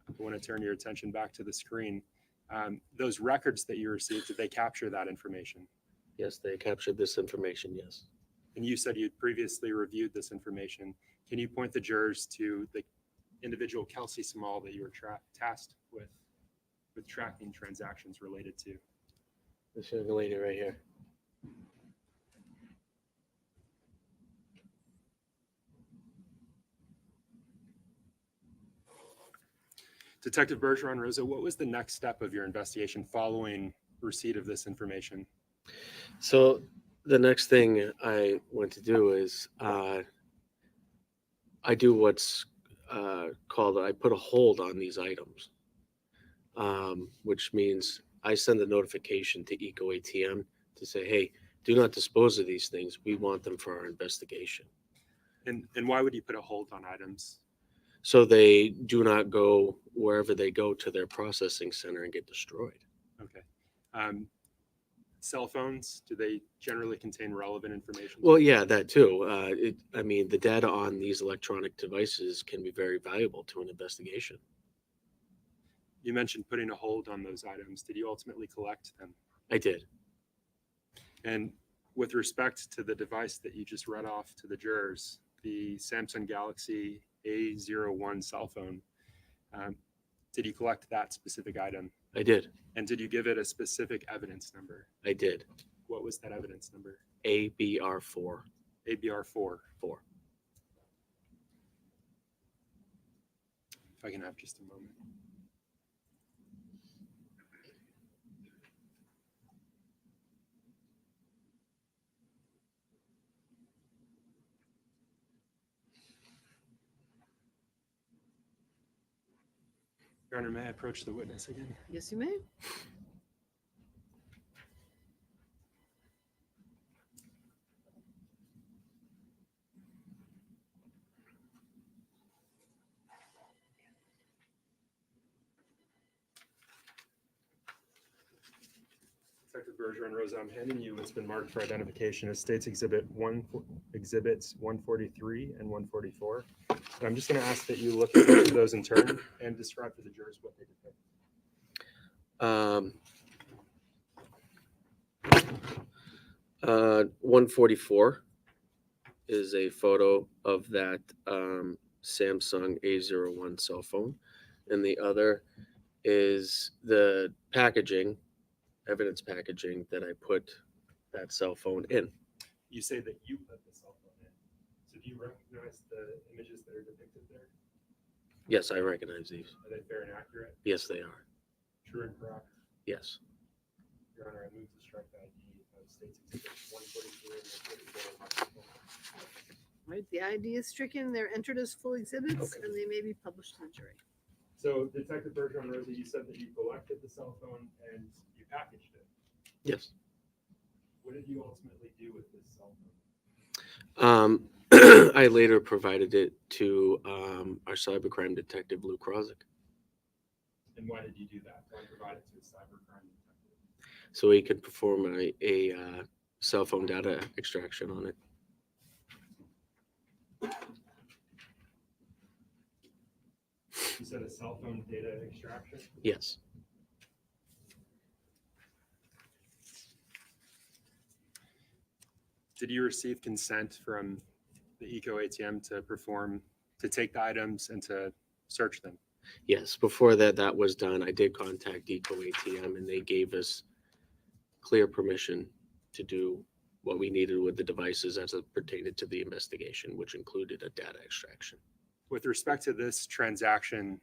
S2: I want to turn your attention back to the screen. Those records that you received, did they capture that information?
S13: Yes, they captured this information. Yes.
S2: And you said you'd previously reviewed this information. Can you point the jurors to the individual Kelsey Small that you were tasked with tracking transactions related to?
S13: This young lady right here.
S2: Detective Bergeron Rosa, what was the next step of your investigation following receipt of this information?
S13: So the next thing I went to do is I do what's called, I put a hold on these items, which means I send a notification to Eco ATM to say, hey, do not dispose of these things. We want them for our investigation.
S2: And why would you put a hold on items?
S13: So they do not go wherever they go to their processing center and get destroyed.
S2: Okay. Cell phones, do they generally contain relevant information?
S13: Well, yeah, that too. I mean, the data on these electronic devices can be very valuable to an investigation.
S2: You mentioned putting a hold on those items. Did you ultimately collect them?
S13: I did.
S2: And with respect to the device that you just read off to the jurors, the Samsung Galaxy A01 cell phone, did you collect that specific item?
S13: I did.
S2: And did you give it a specific evidence number?
S13: I did.
S2: What was that evidence number?
S13: ABR4.
S2: ABR4.
S13: 4.
S2: If I can have just a moment. Your Honor, may I approach the witness again?
S1: Yes, you may.
S2: Detective Bergeron Rosa, I'm handing you what's been marked for identification as States Exhibits 143 and 144. And I'm just going to ask that you look at each of those in turn and describe to the jurors what they depict.
S13: 144 is a photo of that Samsung A01 cell phone. And the other is the packaging, evidence packaging that I put that cell phone in.
S2: You say that you put the cell phone in. So do you recognize the images that are depicted there?
S13: Yes, I recognize these.
S2: Are they fair and accurate?
S13: Yes, they are.
S2: True and correct?
S13: Yes.
S2: Your Honor, I move to strike the ID of States Exhibits 143 and 144.
S1: Right, the ID is stricken, they're entered as full exhibits,
S2: Okay.
S1: and they may be published to the jury.
S2: So Detective Bergeron Rosa, you said that you collected the cell phone and you packaged it.
S13: Yes.
S2: What did you ultimately do with this cell phone?
S13: I later provided it to our cybercrime detective, Lou Krozik,
S2: And why did you do that? Why provide it to a cybercrime detective?
S13: so he could perform a cell phone data extraction on it.
S2: You said a cell phone data extraction?
S13: Yes.
S2: Did you receive consent from the Eco ATM to take the items and to search them?
S13: Yes. Before that was done, I did contact Eco ATM and they gave us clear permission to do what we needed with the devices as it pertained to the investigation, which included a data extraction.
S2: With respect to this transaction,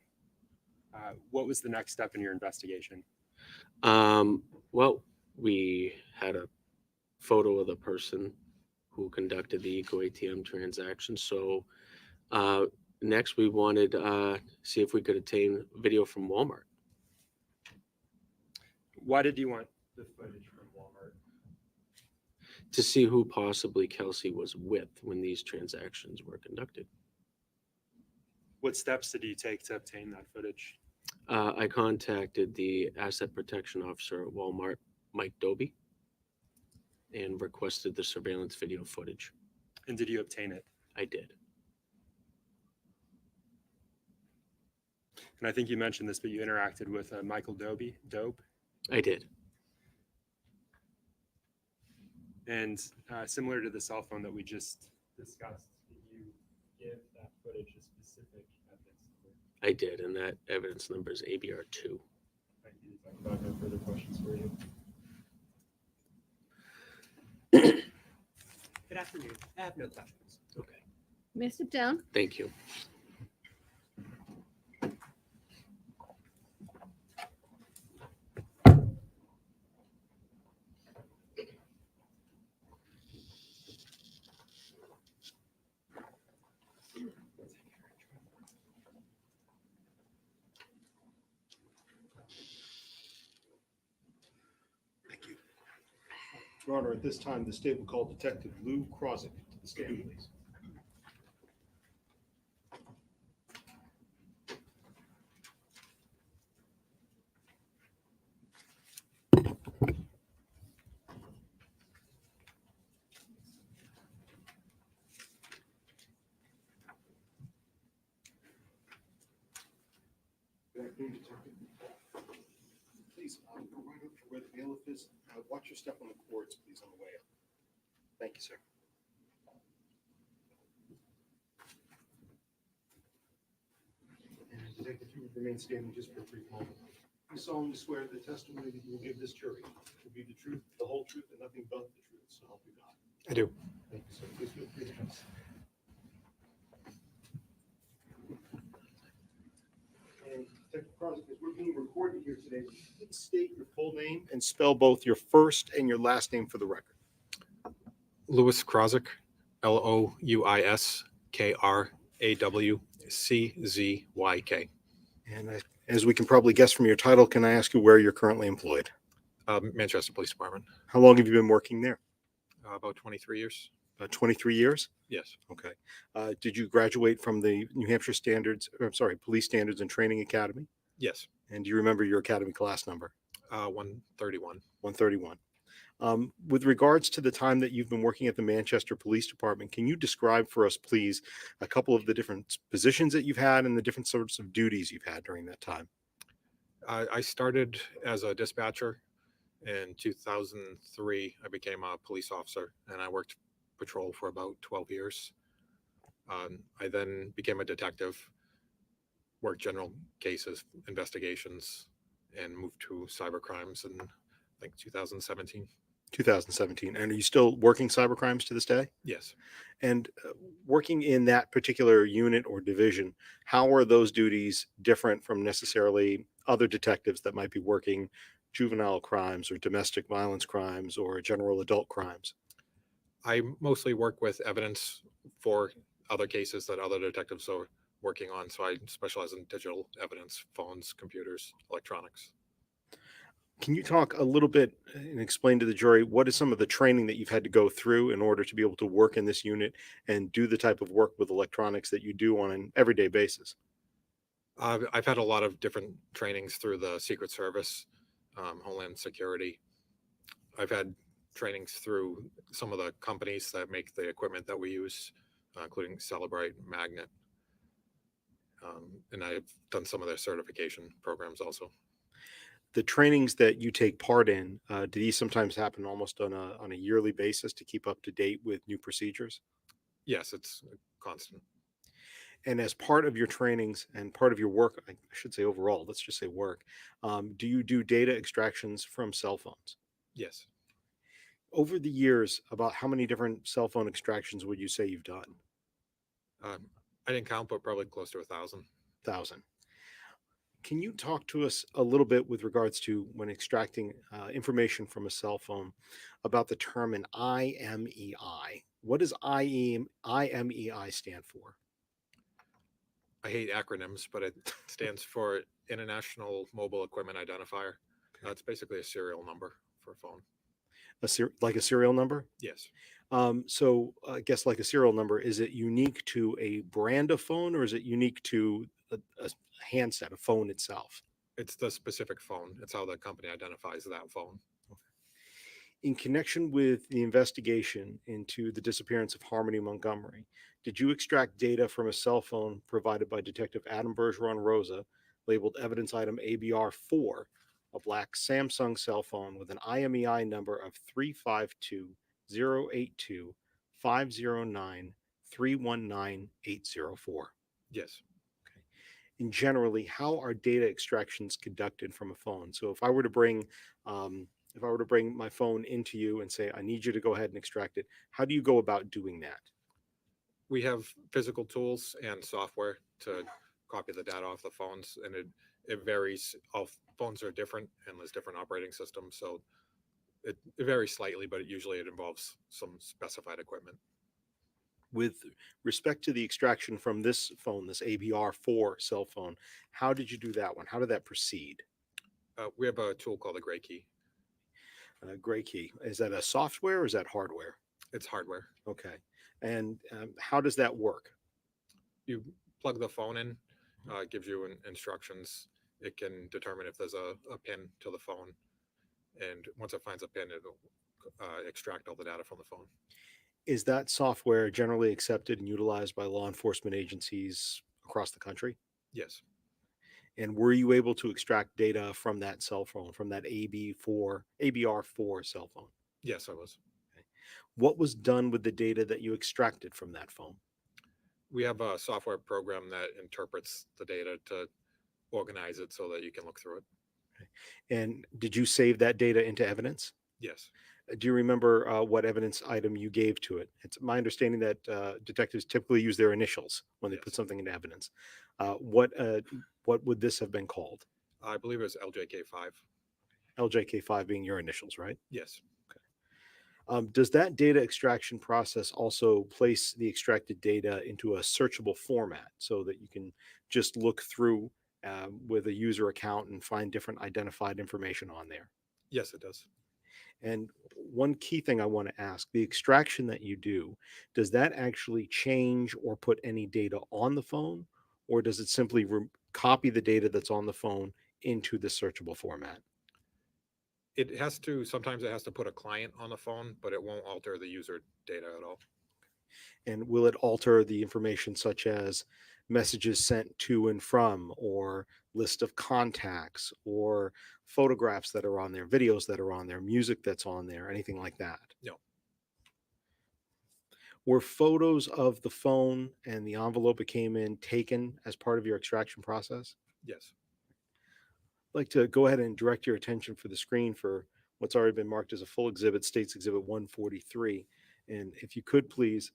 S2: what was the next step in your investigation?
S13: Well, we had a photo of the person who conducted the Eco ATM transaction. So next we wanted to see if we could obtain video from Walmart.
S2: Why did you want the footage from Walmart?
S13: To see who possibly Kelsey was with when these transactions were conducted.
S2: What steps did you take to obtain that footage?
S13: I contacted the asset protection officer at Walmart, Mike Doby, and requested the surveillance video footage.
S2: And did you obtain it?
S13: I did.
S2: And I think you mentioned this, but you interacted with Michael Dobe.
S13: I did.
S2: And similar to the cell phone that we just discussed, did you give that footage a specific evidence number?
S13: I did, and that evidence number is ABR2.
S2: Thank you. I have no further questions for you.
S4: Good afternoon. I have no questions.
S13: Okay.
S1: May I sit down?
S13: Thank you.
S10: Your Honor, at this time, the state will call Detective Lou Krozik to the stand, please. Good afternoon, Detective. Please, go right up to where the bailiff is. Watch your step on the cords, please, on the way up. Thank you, sir. And Detective, if you would remain standing just for a brief moment. You solemnly swear the testimony that you will give this jury will be the truth, the whole truth, and nothing but the truth, so help you God.
S3: I do.
S10: Thank you, sir. Please feel free to pass. And Detective Crosby, as we're being recorded here today, please state your full name and spell both your first and your last name for the record.
S14: Louis Krozik, LOUISKRAWCZYK.
S10: And as we can probably guess from your title, can I ask you where you're currently employed?
S14: Manchester Police Department.
S10: How long have you been working there?
S14: About 23 years.
S10: About 23 years?
S14: Yes.
S10: Okay. Did you graduate from the New Hampshire Police Standards and Training Academy?
S14: Yes.
S10: And do you remember your academy class number?
S14: 131.
S10: 131. With regards to the time that you've been working at the Manchester Police Department, can you describe for us, please, a couple of the different positions that you've had and the different sorts of duties you've had during that time?
S14: I started as a dispatcher. In 2003, I became a police officer, and I worked patrol for about 12 years. I then became a detective, worked general cases, investigations, and moved to cyber crimes in, I think, 2017.
S10: 2017. And are you still working cyber crimes to this day?
S14: Yes.
S10: And working in that particular unit or division, how are those duties different from necessarily other detectives that might be working juvenile crimes or domestic violence crimes or general adult crimes?
S14: I mostly work with evidence for other cases that other detectives are working on. So I specialize in digital evidence, phones, computers, electronics.
S10: Can you talk a little bit and explain to the jury what is some of the training that you've had to go through in order to be able to work in this unit and do the type of work with electronics that you do on an everyday basis?
S14: I've had a lot of different trainings through the Secret Service, Homeland Security. I've had trainings through some of the companies that make the equipment that we use, including Celebrite, Magnet. And I've done some of their certification programs also.
S10: The trainings that you take part in, do these sometimes happen almost on a yearly basis to keep up to date with new procedures?
S14: Yes, it's constant.
S10: And as part of your trainings and part of your work, I should say overall, let's just say work, do you do data extractions from cell phones?
S14: Yes.
S10: Over the years, about how many different cell phone extractions would you say you've done?
S14: I didn't count, but probably close to 1,000.
S10: 1,000. Can you talk to us a little bit with regards to when extracting information from a cell phone about the term an IMEI? What does IMEI stand for?
S14: I hate acronyms, but it stands for International Mobile Equipment Identifier. It's basically a serial number for a phone.
S10: Like a serial number?
S14: Yes.
S10: So I guess like a serial number, is it unique to a brand of phone or is it unique to a handset, a phone itself?
S14: It's the specific phone. It's how the company identifies that phone.
S10: In connection with the investigation into the disappearance of Harmony Montgomery, did you extract data from a cell phone provided by Detective Adam Bergeron Rosa, labeled evidence item ABR4, a black Samsung cell phone with an IMEI number of 352-082-509-319-804?
S14: Yes.
S10: And generally, how are data extractions conducted from a phone? So um, if I were to bring my phone into you and say, I need you to go ahead and extract it, how do you go about doing that?
S14: We have physical tools and software to copy the data off the phones, and it varies. All phones are different, and there's different operating systems, so it varies slightly, but usually it involves some specified equipment.
S10: With respect to the extraction from this phone, this ABR4 cell phone, how did you do that one? How did that proceed?
S14: We have a tool called a gray key.
S10: Gray key. Is that a software or is that hardware?
S14: It's hardware.
S10: Okay. And how does that work?
S14: You plug the phone in, it gives you instructions. It can determine if there's a pin to the phone. And once it finds a pin, it'll extract all the data from the phone.
S10: Is that software generally accepted and utilized by law enforcement agencies across the country?
S14: Yes.
S10: And were you able to extract data from that cell phone, from that ABR4 cell phone?
S14: Yes, I was.
S10: Okay. What was done with the data that you extracted from that phone?
S14: We have a software program that interprets the data to organize it so that you can look through it.
S10: Okay. And did you save that data into evidence?
S14: Yes.
S10: Do you remember what evidence item you gave to it? It's my understanding that detectives typically use their initials when they put something into evidence. What would this have been called?
S14: I believe it was LJK5.
S10: LJK5 being your initials, right?
S14: Yes.
S10: Does that data extraction process also place the extracted data into a searchable format so that you can just look through with a user account and find different identified information on there?
S14: Yes, it does.
S10: And one key thing I want to ask, the extraction that you do, does that actually change or put any data on the phone? Or does it simply copy the data that's on the phone into the searchable format?
S14: Sometimes it has to put a client on the phone, but it won't alter the user data at all.
S10: And will it alter the information such as messages sent to and from, or list of contacts, or photographs that are on there, videos that are on there, music that's on there, anything like that?
S14: No.
S10: Were photos of the phone and the envelope it came in taken as part of your extraction process?
S14: Yes.
S10: I'd like to go ahead and direct your attention for the screen for what's already been marked as a full exhibit, States Exhibit 143. And if you could please,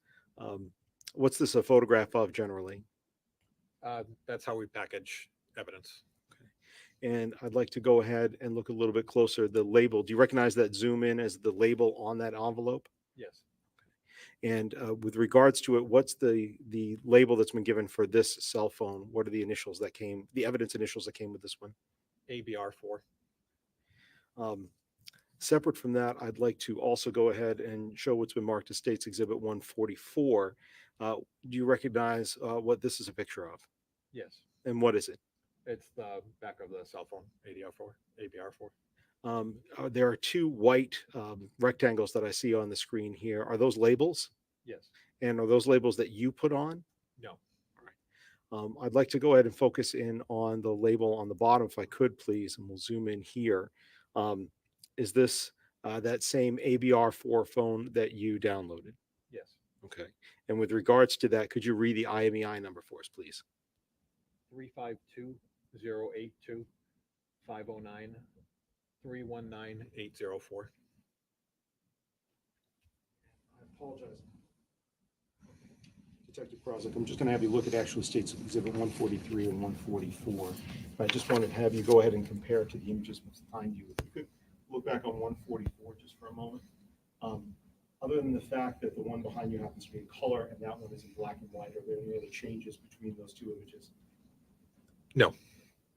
S10: what's this a photograph of generally?
S14: That's how we package evidence.
S10: And I'd like to go ahead and look a little bit closer. The label, do you recognize that zoom in as the label on that envelope?
S14: Yes.
S10: And with regards to it, what's the label that's been given for this cell phone? What are the initials that came, the evidence initials that came with this one?
S14: ABR4.
S10: Separate from that, I'd like to also go ahead and show what's been marked as States Exhibit 144. Do you recognize what this is a picture of?
S14: Yes.
S10: And what is it?
S14: It's the back of the cell phone, ABR4.
S10: There are two white rectangles that I see on the screen here. Are those labels?
S14: Yes.
S10: And are those labels that you put on?
S14: No.
S10: I'd like to go ahead and focus in on the label on the bottom, if I could, please, and we'll zoom in here. Is this that same ABR4 phone that you downloaded?
S14: Yes.
S10: Okay. And with regards to that, could you read the IMEI number for us, please?
S14: 352-082-509-319-804.
S10: I apologize. Detective Krosik, I'm just going to have you look at actually States Exhibit 143 and 144. I just wanted to have you go ahead and compare it to the images behind you. If you could look back on 144 just for a moment. Other than the fact that the one behind you happens to be in color and that one is in black and white, are there any other changes between those two images?
S14: No.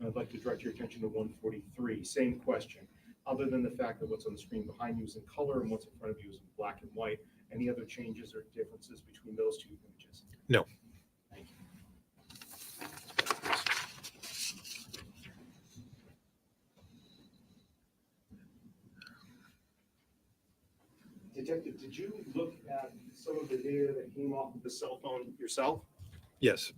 S10: I'd like to direct your attention to 143. Same question.
S3: other than the fact that what's on the screen behind you is in color and what's in front of you is in black and white. Any other changes or differences between those two images?
S14: No.
S3: Thank you. Detective, did you look at some of the data that came off of the cell phone yourself?
S14: Yes.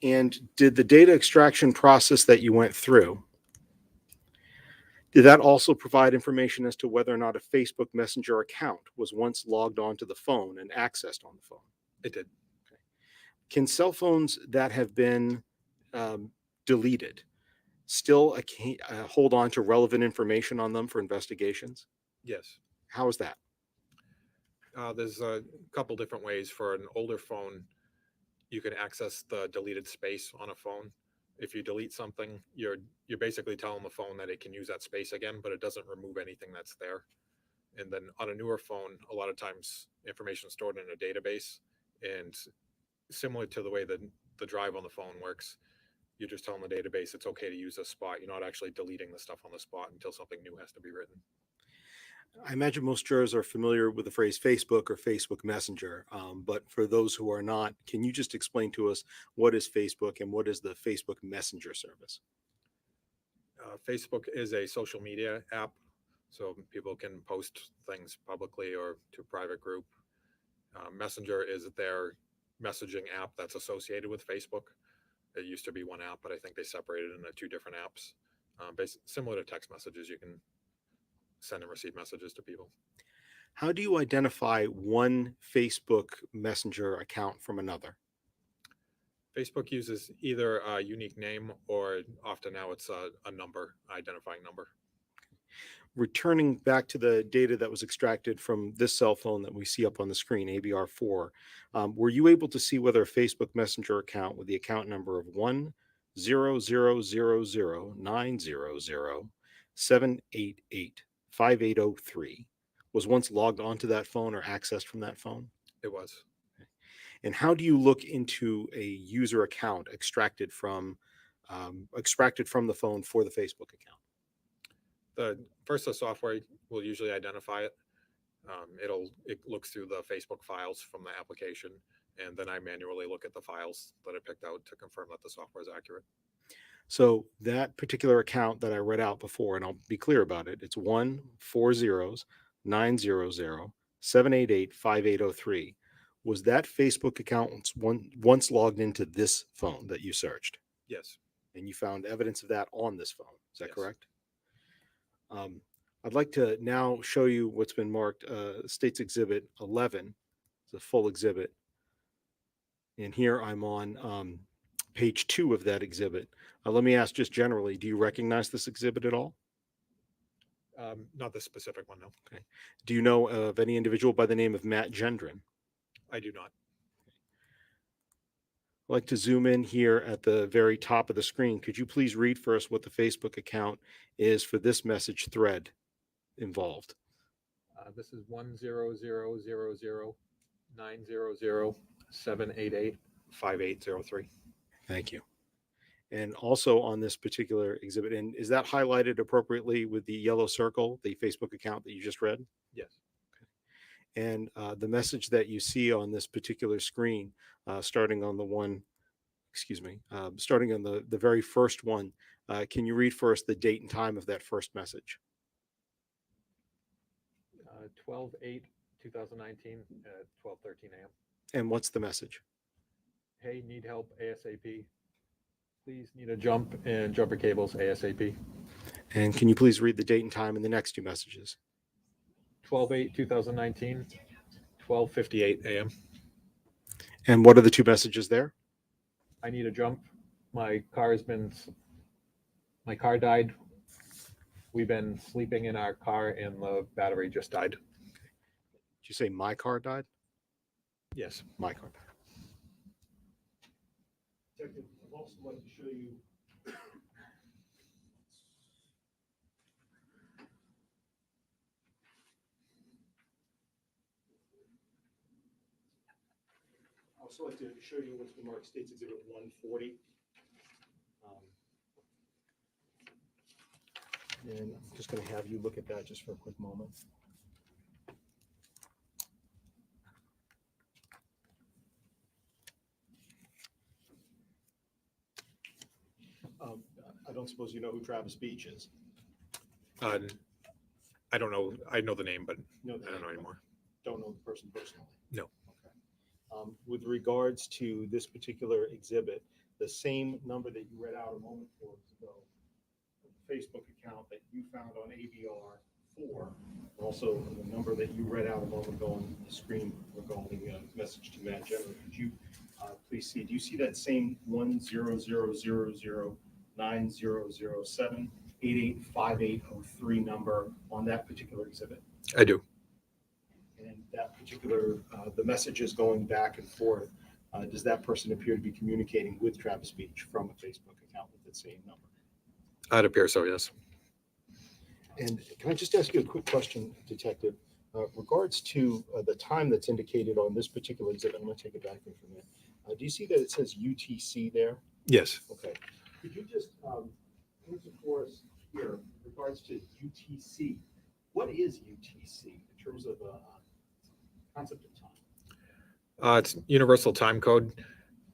S10: And did the data extraction process that you went through, did that also provide information as to whether or not a Facebook Messenger account was once logged onto the phone and accessed on the phone?
S14: It did.
S10: Can cell phones that have been deleted still hold on to relevant information on them for investigations?
S14: Yes.
S10: How is that?
S14: There's a couple different ways. For an older phone, you can access the deleted space on a phone. If you delete something, you're basically telling the phone that it can use that space again, but it doesn't remove anything that's there. And then on a newer phone, a lot of times information is stored in a database, and similar to the way that the drive on the phone works, you're just telling the database it's okay to use a spot. You're not actually deleting the stuff on the spot until something new has to be written.
S10: I imagine most jurors are familiar with the phrase Facebook or Facebook Messenger, but for those who are not, can you just explain to us what is Facebook and what is the Facebook Messenger service?
S14: Facebook is a social media app, so people can post things publicly or to a private group. Messenger is their messaging app that's associated with Facebook. It used to be one app, but I think they separated it into two different apps. Similar to text messages, you can send and receive messages to people.
S10: How do you identify one Facebook Messenger account from another?
S14: Facebook uses either a unique name or often now it's a number, identifying number.
S10: Returning back to the data that was extracted from this cell phone that we see up on the screen, ABR4, were you able to see whether a Facebook Messenger account with the account number of 100090070788583 was once logged onto that phone or accessed from that phone?
S14: It was.
S10: And how do you look into a user account extracted from the phone for the Facebook account?
S14: The software will usually identify it. It looks through the Facebook files from the application, and then I manually look at the files that I picked out to confirm that the software is accurate.
S10: So that particular account that I read out before, and I'll be clear about it, it's 140-900-788-5803. Was that Facebook account once logged into this phone that you searched?
S14: Yes.
S10: And you found evidence of that on this phone. Is that
S14: Yes.
S10: correct? I'd like to now show you what's been marked State's Exhibit 11. It's a full exhibit. And here I'm on page 2 of that exhibit. Let me ask just generally, do you recognize this exhibit at all?
S14: Not the specific one, no.
S10: Okay. Do you know of any individual by the name of Matt Gendron?
S14: I do not.
S10: I'd like to zoom in here at the very top of the screen. Could you please read for us what the Facebook account is for this message thread involved?
S14: This is 1000900-788-5803.
S10: Thank you. And also on this particular exhibit, and is that highlighted appropriately with the yellow circle, the Facebook account that you just read?
S14: Yes.
S10: And the message that you see on this particular screen, starting on the very first one, can you read for us the date and time of that first message?
S14: 12/8/2019 at 12:13 a.m.
S10: And what's the message?
S14: Hey, need help ASAP. Please need a jump and jumper cables ASAP.
S10: And can you please read the date and time in the next two messages?
S14: 12/8/2019, 12:58 a.m.
S10: And what are the two messages there?
S14: I need a jump. My car died. We've been sleeping in our car and the battery just died.
S10: Did you say my car died?
S14: Yes.
S10: My car died.
S3: Detective, I'd also like to show you what's been marked State's Exhibit 140.
S10: And I'm just going to have you look at that just for a quick moment. I don't suppose you know who Travis Beach is?
S14: I don't know. I know the name, but
S10: No,
S14: I don't know anymore.
S10: Don't know the person personally?
S14: No.
S10: Okay. With regards to this particular exhibit, the same number that you read out a moment ago, the Facebook account that you found on ABR4, also the number that you read out a moment ago on the screen regarding a message to Matt Jenner, could you please see, do you see that same 100009007885803 number on that particular exhibit?
S14: I do.
S10: And that particular, the message is going back and forth. Does that person appear to be communicating with Travis Beach from a Facebook account with the same number?
S14: It appears so, yes.
S10: And can I just ask you a quick question, Detective? Regards to the time that's indicated on this particular exhibit, I'm going to take it back for a minute. Do you see that it says UTC there?
S14: Yes.
S10: Okay. Could you just answer for us here, regards to UTC? What is UTC in terms of concept of time?
S14: It's universal time code.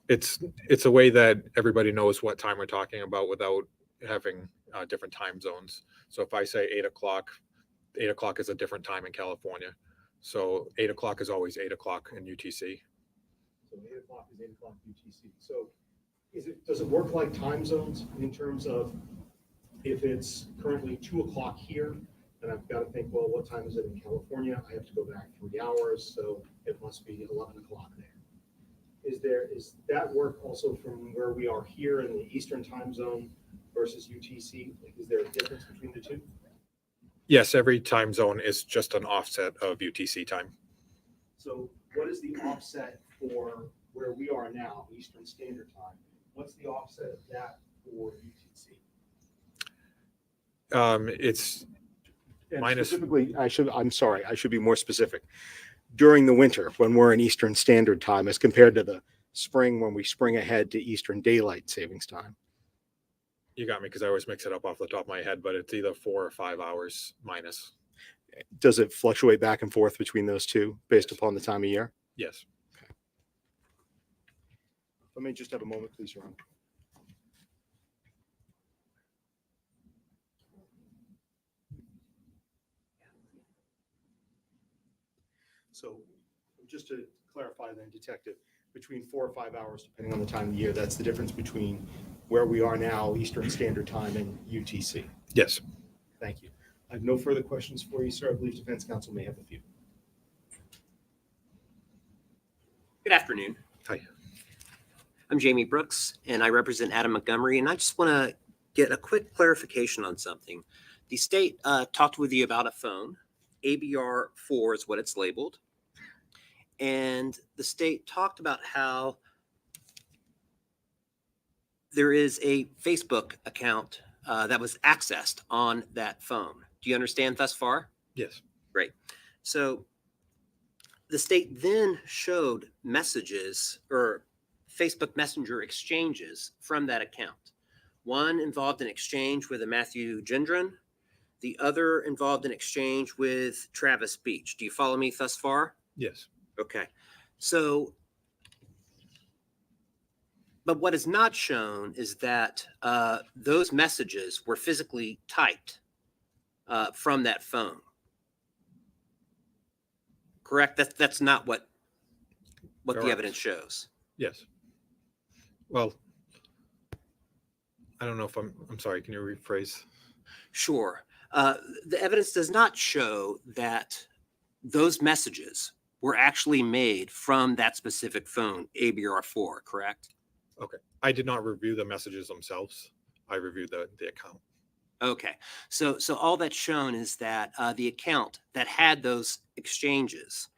S14: It's a way that everybody knows what time we're talking about without having different time zones. So if I say 8 o'clock, 8 o'clock is a different time in California. So 8 o'clock is always 8 o'clock in UTC.
S10: So 8 o'clock is 8 o'clock UTC. So does it work like time zones in terms of if it's currently 2 o'clock here, then I've got to think, well, what time is it in California? I have to go back 3 hours, so it must be 11 o'clock there. Is that work also from where we are here in the Eastern time zone versus UTC? Like, is there a difference between the two?
S14: Yes, every time zone is just an offset of UTC time.
S10: So what is the offset for where we are now, Eastern Standard Time? What's the offset of that for UTC?
S14: It's
S10: And
S14: minus.
S10: specifically, I'm sorry, I should be more specific. During the winter, when we're in Eastern Standard Time, as compared to the spring, when we spring ahead to Eastern Daylight Savings Time.
S14: You got me because I always mix it up off the top of my head, but it's either 4 or 5 hours minus.
S10: Does it fluctuate back and forth between those two based upon the time of year?
S14: Yes.
S10: Let me just have a moment, please, Your Honor. So just to clarify then, Detective, between 4 or 5 hours, depending on the time of year, that's the difference between where we are now, Eastern Standard Time, and UTC.
S14: Yes.
S10: Thank you. I have no further questions for you, sir. I believe defense counsel may have a few.
S4: Good afternoon.
S14: Hi.
S4: I'm Jamie Brooks, and I represent Adam Montgomery, and I just want to get a quick clarification on something. The state talked with you about a phone. ABR4 is what it's labeled. And the state talked about how there is a Facebook account that was accessed on that phone. Do you understand thus far?
S14: Yes.
S4: Great. So the state then showed messages or Facebook Messenger exchanges from that account. One involved an exchange with a Matthew Gendron. The other involved an exchange with Travis Beach. Do you follow me thus far?
S14: Yes.
S4: Okay. So, but what is not shown is that those messages were physically typed from that phone. Correct? That's not what
S14: Correct.
S4: the evidence shows.
S14: Yes. Well, I don't know if I'm sorry. Can you rephrase?
S4: Sure. The evidence does not show that those messages were actually made from that specific phone, ABR4, correct?
S14: Okay. I did not review the messages themselves. I reviewed the account.
S4: Okay. So all that's shown is that the account that had those exchanges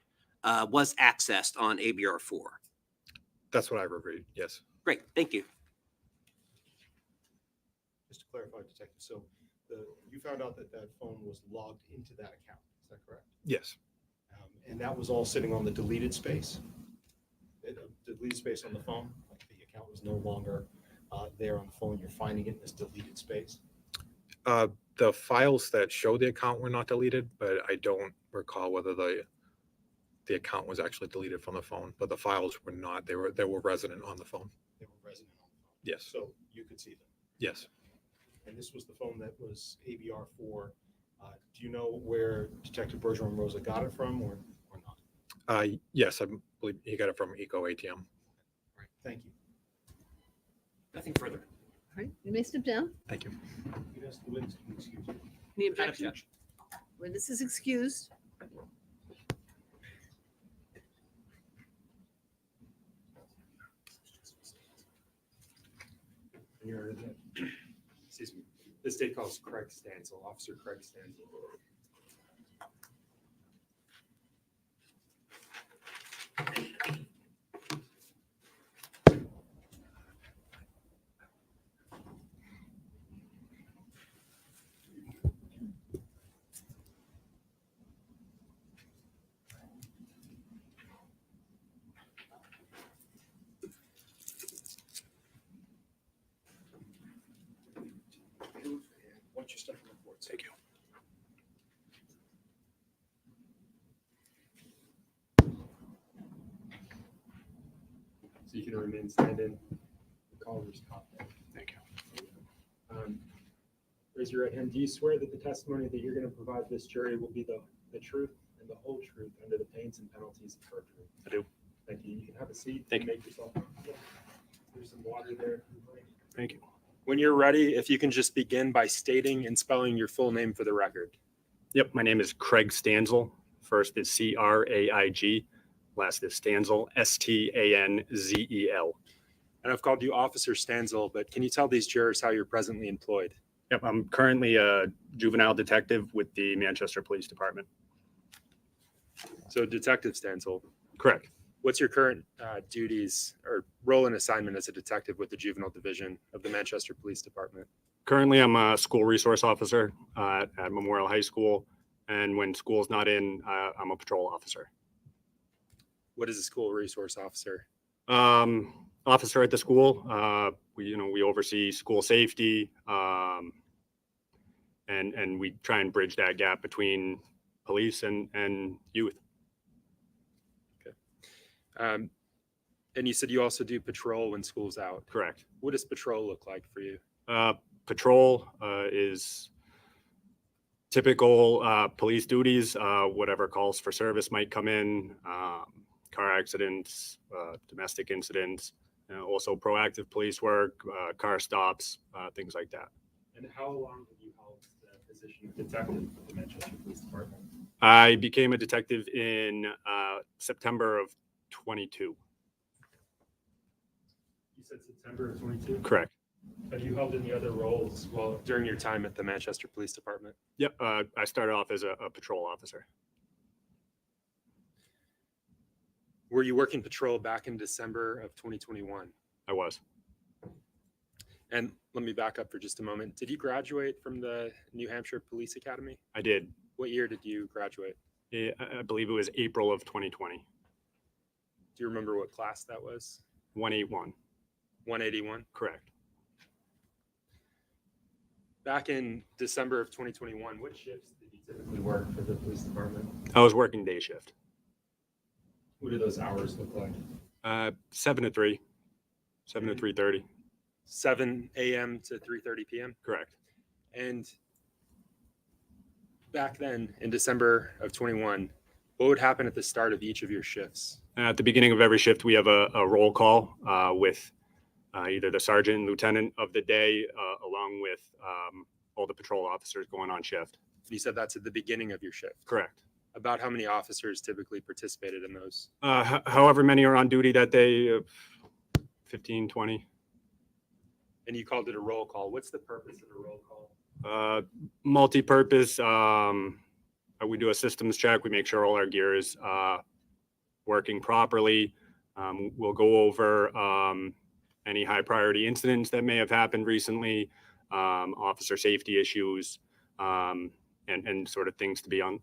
S4: was accessed on ABR4.
S14: That's what I reviewed. Yes.
S4: Great. Thank you.
S10: Just to clarify, Detective, so you found out that that phone was logged into that account. Is that correct?
S14: Yes.
S10: And that was all sitting on the deleted space? Deleted space on the phone? Like the account was no longer there on the phone, you're finding it in this deleted space?
S14: The files that show the account were not deleted, but I don't recall whether the account was actually deleted from the phone, but the files were not. They were resident on the phone.
S5: They were resident on the phone.
S14: Yes.
S5: So you could see them.
S14: Yes.
S5: And this was the phone that was ABR for. Do you know where Detective Bergeron Rosa got it from or not?
S14: Yes, I believe he got it from Eco ATM.
S5: All right, thank you.
S2: Nothing further.
S1: All right, you may step down.
S14: Thank you.
S5: You asked the witness to excuse me.
S1: Any objection? Witness is excused.
S2: Excuse me. The state calls Craig Stansel, Officer Craig Stansel.
S5: Watch your step on the courts.
S14: Thank you.
S2: So you can remain standing. The caller's copy.
S14: Thank you.
S2: Raise your right hand. Do you swear that the testimony that you're going to provide this jury will be the truth and the whole truth under the pains and penalties of perjury?
S14: I do.
S2: Thank you. You can have a seat.
S14: Thank
S2: and Make yourself comfortable. There's some water there.
S14: Thank you.
S2: When you're ready, if you can just begin by stating and spelling your full name for the record.
S15: Yep, my name is Craig Stanzel. First is Craig, last is Stanzel, Stanzel.
S2: And I've called you Officer Stansel, but can you tell these jurors how you're presently employed?
S15: Yep, I'm currently a juvenile detective with the Manchester Police Department.
S2: So Detective Stansel,
S15: Correct.
S2: what's your current duties or role and assignment as a detective with the Juvenile Division of the Manchester Police Department?
S15: Currently, I'm a school resource officer at Memorial High School. And when school's not in, I'm a patrol officer.
S2: What is a school resource officer?
S15: Officer at the school. We oversee school safety, and we try and bridge that gap between police and youth.
S2: And you said you also do patrol when school's out.
S15: Correct.
S2: What does patrol look like for you?
S15: Patrol is typical police duties, whatever calls for service might come in, car accidents, domestic incidents, also proactive police work, car stops, things like that.
S2: And how long have you held the position of detective with the Manchester Police Department?
S15: I became a detective in September of 22.
S2: You said September of 22?
S15: Correct.
S2: Have you held any other roles during your time at the Manchester Police Department?
S15: Yep. I started off as a patrol officer.
S2: Were you working patrol back in December of 2021?
S15: I was.
S2: And let me back up for just a moment. Did you graduate from the New Hampshire Police Academy?
S15: I did.
S2: What year did you graduate?
S15: I believe it was April of 2020.
S2: Do you remember what class that was?
S15: 181.
S2: 181?
S15: Correct.
S2: Back in December of 2021, what shifts did you typically work for the police department?
S15: I was working day shift.
S2: What do those hours look like?
S15: 7 to 3, 7 to 3:30.
S2: 7 a.m. to 3:30 p.m.?
S15: Correct.
S2: And back then in December of 21, what would happen at the start of each of your shifts?
S15: At the beginning of every shift, we have a roll call with either the sergeant and lieutenant of the day, along with all the patrol officers going on shift.
S2: You said that's at the beginning of your shift.
S15: Correct.
S2: About how many officers typically participated in those?
S15: However many are on duty that day, 15, 20.
S2: And you called it a roll call. What's the purpose of a roll call?
S15: Multi-purpose. We do a systems check. We make sure all our gear is working properly. We'll go over any high priority incidents that may have happened recently, officer safety issues, and sort of things to be on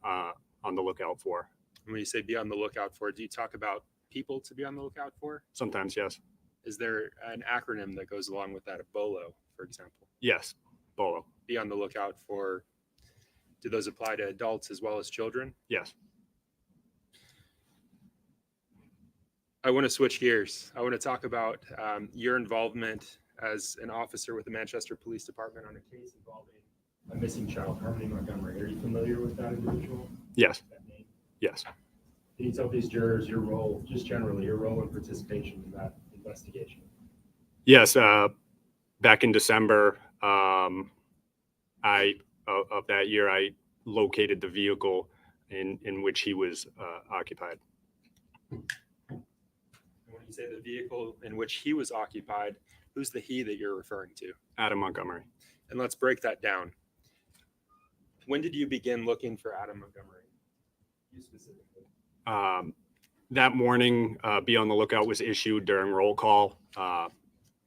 S15: the lookout for.
S2: When you say be on the lookout for, do you talk about people to be on the lookout for?
S15: Sometimes, yes.
S2: Is there an acronym that goes along with that, a BOLO, for example?
S15: Yes, BOLO.
S2: be on the lookout for, do those apply to adults as well as children?
S15: Yes.
S2: I want to switch gears. I want to talk about your involvement as an officer with the Manchester Police Department on a case involving a missing child, Harmony Montgomery. Are you familiar with that individual?
S15: Yes.
S2: That name?
S15: Yes.
S2: Can you tell these jurors your role, just generally, your role and participation in that investigation?
S15: Yes. Back in December, of that year, I located the vehicle in which he was occupied.
S2: And when you say the vehicle in which he was occupied, who's the he that you're referring to?
S15: Adam Montgomery.
S2: And let's break that down. When did you begin looking for Adam Montgomery? You specifically.
S15: That morning, be on the lookout was issued during roll call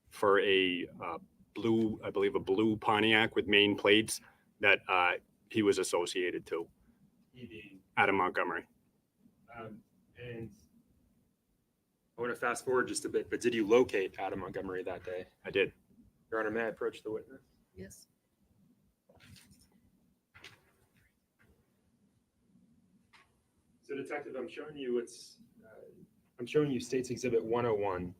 S15: for a blue, I believe a blue Pontiac with Maine plates that he was associated to.
S2: He being
S15: Adam Montgomery.
S2: and I want to fast forward just a bit, but did you locate Adam Montgomery that day?
S15: I did.
S2: Your Honor, may I approach the witness?
S1: Yes.
S2: So Detective, I'm showing you State's Exhibit 101.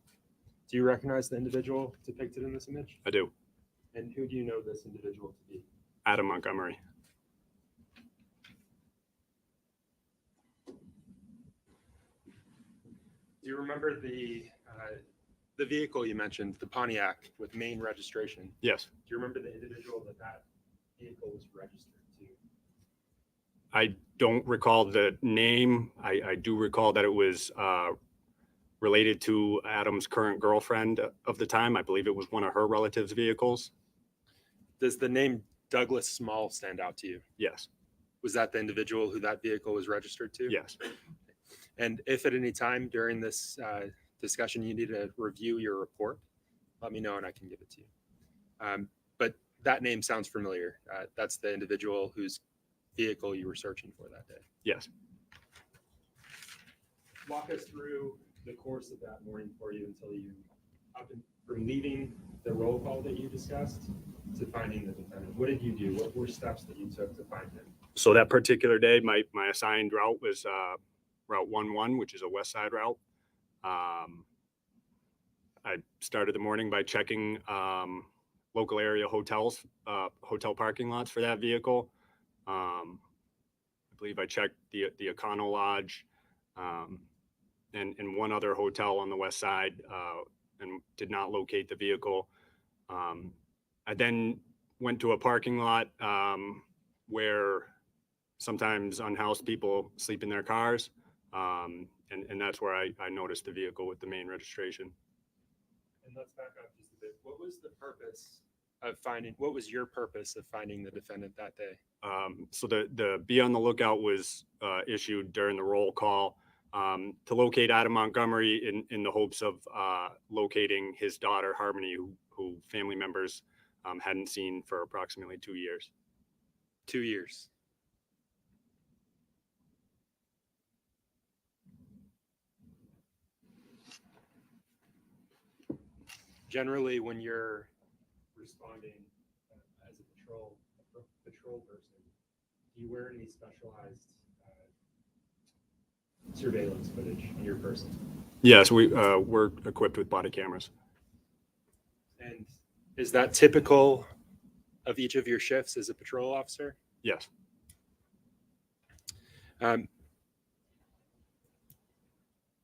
S2: Do you recognize the individual depicted in this image?
S15: I do.
S2: And who do you know this individual to be?
S15: Adam Montgomery.
S2: Do you remember the vehicle you mentioned, the Pontiac with Maine registration?
S15: Yes.
S2: Do you remember the individual that vehicle was registered to?
S15: I don't recall the name. I do recall that it was related to Adam's current girlfriend of the time. I believe it was one of her relatives' vehicles.
S2: Does the name Douglas Small stand out to you?
S15: Yes.
S2: Was that the individual who that vehicle was registered to?
S15: Yes.
S2: And if at any time during this discussion you need to review your report, let me know and I can give it to you. But that name sounds familiar. That's the individual whose vehicle you were searching for that day.
S15: Yes.
S2: Walk us through the course of that morning for you until you, from leaving the roll call that you discussed to finding the defendant. What did you do? What were steps that you took to find him?
S15: So that particular day, my assigned route was Route 11, which is a west side route. I started the morning by checking local area hotels, hotel parking lots for that vehicle. I believe I checked the Econo Lodge and one other hotel on the west side and did not locate the vehicle. I then went to a parking lot where sometimes unhoused people sleep in their cars. And that's where I noticed the vehicle with the Maine registration.
S2: And let's back up just a bit. What was the purpose of finding, what was your purpose of finding the defendant that day?
S15: So the be on the lookout was issued during the roll call to locate Adam Montgomery in the hopes of locating his daughter, Harmony, who family members hadn't seen for approximately 2 years.
S2: 2 years. Generally, when you're responding as a patrol person, do you wear any specialized surveillance footage on your person?
S15: Yes, we're equipped with body cameras.
S2: And is that typical of each of your shifts as a patrol officer?
S15: Yes.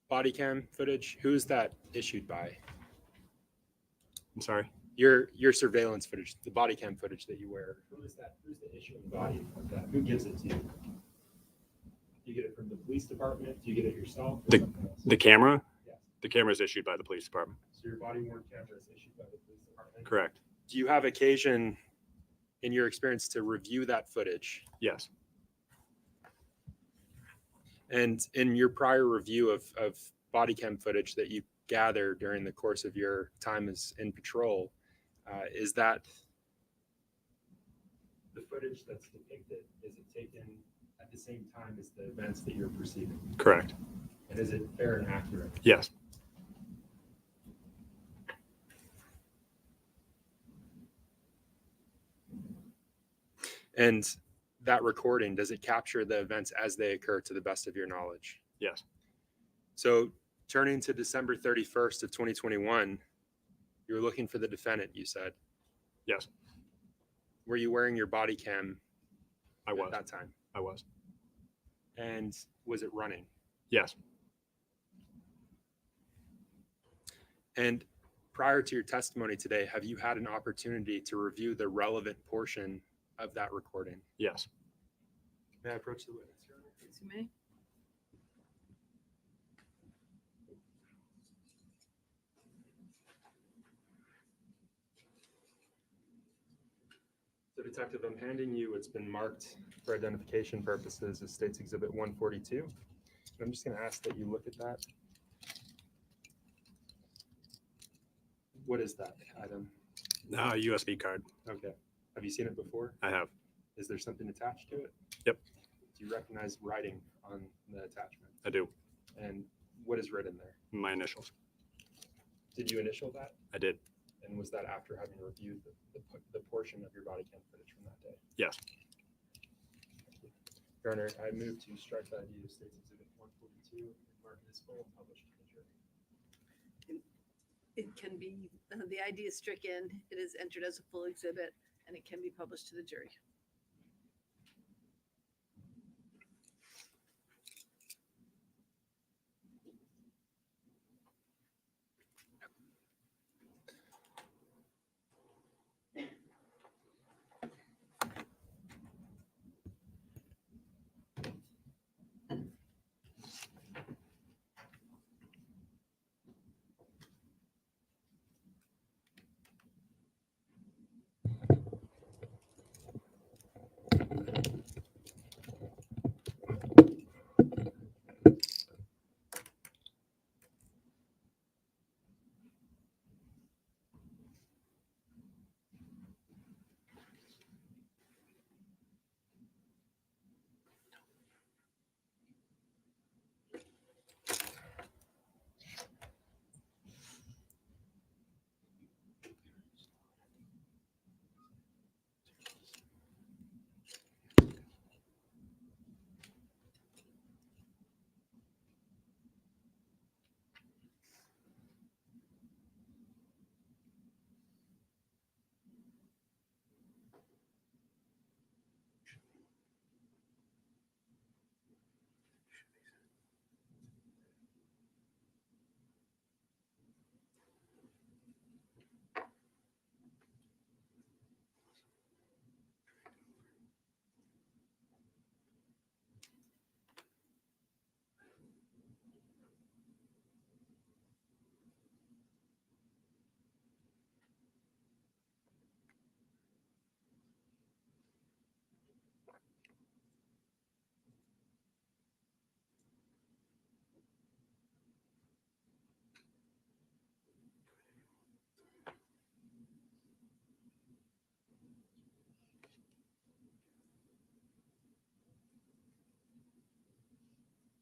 S2: Body cam footage, who's that issued by?
S15: I'm sorry?
S2: Your surveillance footage, the body cam footage that you wear, who is that? Who's the issuing body of that? Who gives it to you? Do you get it from the police department? Do you get it yourself?
S15: The camera?
S2: Yes.
S15: The camera is issued by the police department.
S2: So your body worn camera is issued by the police department?
S15: Correct.
S2: Do you have occasion in your experience to review that footage?
S15: Yes.
S2: And in your prior review of body cam footage that you gather during the course of your time as in patrol, is that the footage that's depicted, is it taken at the same time as the events that you're perceiving?
S15: Correct.
S2: And is it fair and accurate?
S15: Yes.
S2: And that recording, does it capture the events as they occur to the best of your knowledge?
S15: Yes.
S2: So turning to December 31st of 2021, you were looking for the defendant, you said.
S15: Yes,
S2: Were you wearing your body cam
S15: I was.
S2: at that time?
S15: I was.
S2: And was it running?
S15: Yes.
S2: And prior to your testimony today, have you had an opportunity to review the relevant portion of that recording?
S15: Yes.
S2: May I approach the witness, Your Honor?
S1: Yes, you may.
S2: So Detective, I'm handing you what's been marked for identification purposes as State's Exhibit 142. I'm just going to ask that you look at that. What is that item?
S15: USB card.
S2: Okay. Have you seen it before?
S15: I have.
S2: Is there something attached to it?
S15: Yep.
S2: Do you recognize writing on the attachment?
S15: I do.
S2: And what is written there?
S15: My initials.
S2: Did you initial that?
S15: I did.
S2: And was that after having reviewed the portion of your body cam footage from that day?
S15: Yes.
S2: Your Honor, I move to strike the ID of State's Exhibit 142 and mark it as full and published to the jury.
S1: It can be, the ID is stricken, it is entered as a full exhibit, and it can be published to the jury.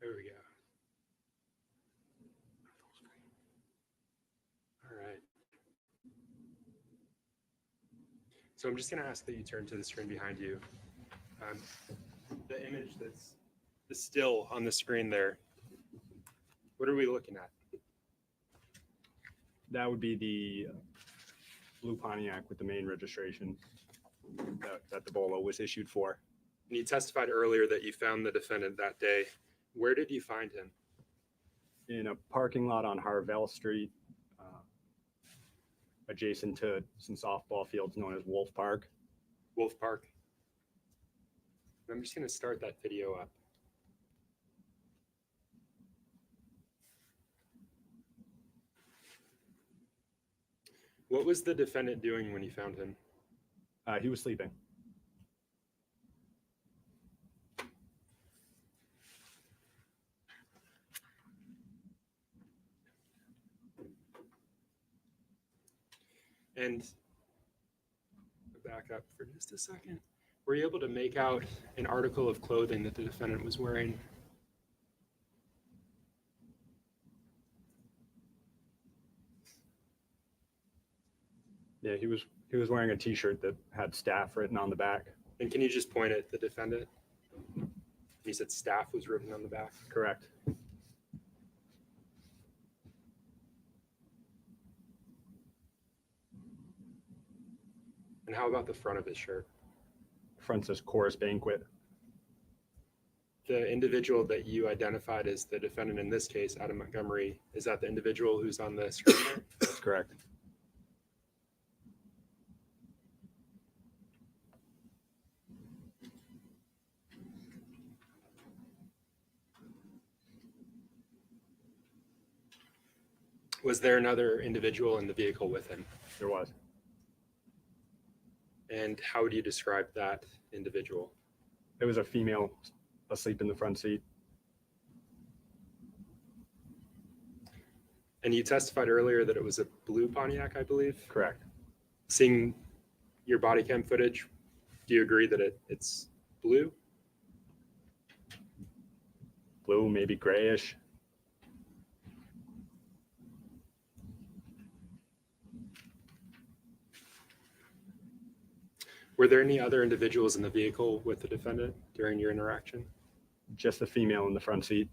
S2: There we go. All right. So I'm just going to ask that you turn to the screen behind you. The image that's the still on the screen there, what are we looking at?
S15: That would be the blue Pontiac with the main registration that the Bolo was issued for.
S2: And you testified earlier that you found the defendant that day. Where did you find him?
S15: In a parking lot on Harvell Street, adjacent to some softball fields known as Wolf Park.
S2: Wolf Park. I'm just going to start that video up. What was the defendant doing when you found him?
S15: He was sleeping.
S2: And back up for just a second. Were you able to make out an article of clothing that the defendant was wearing?
S15: Yeah, he was wearing a T-shirt that had staff written on the back.
S2: And can you just point at the defendant? You said staff was written on the back.
S15: Correct.
S2: And how about the front of his shirt?
S15: Front says Chorus Banquet.
S2: The individual that you identified as the defendant in this case, Adam Montgomery, is that the individual who's on the screen there?
S15: That's correct.
S2: Was there another individual in the vehicle with him?
S15: There was.
S2: And how would you describe that individual?
S15: It was a female asleep in the front seat.
S2: And you testified earlier that it was a blue Pontiac, I believe?
S15: Correct.
S2: Seeing your body cam footage, do you agree that it's blue?
S15: Blue, maybe grayish.
S2: Were there any other individuals in the vehicle with the defendant during your interaction?
S15: Just a female in the front seat.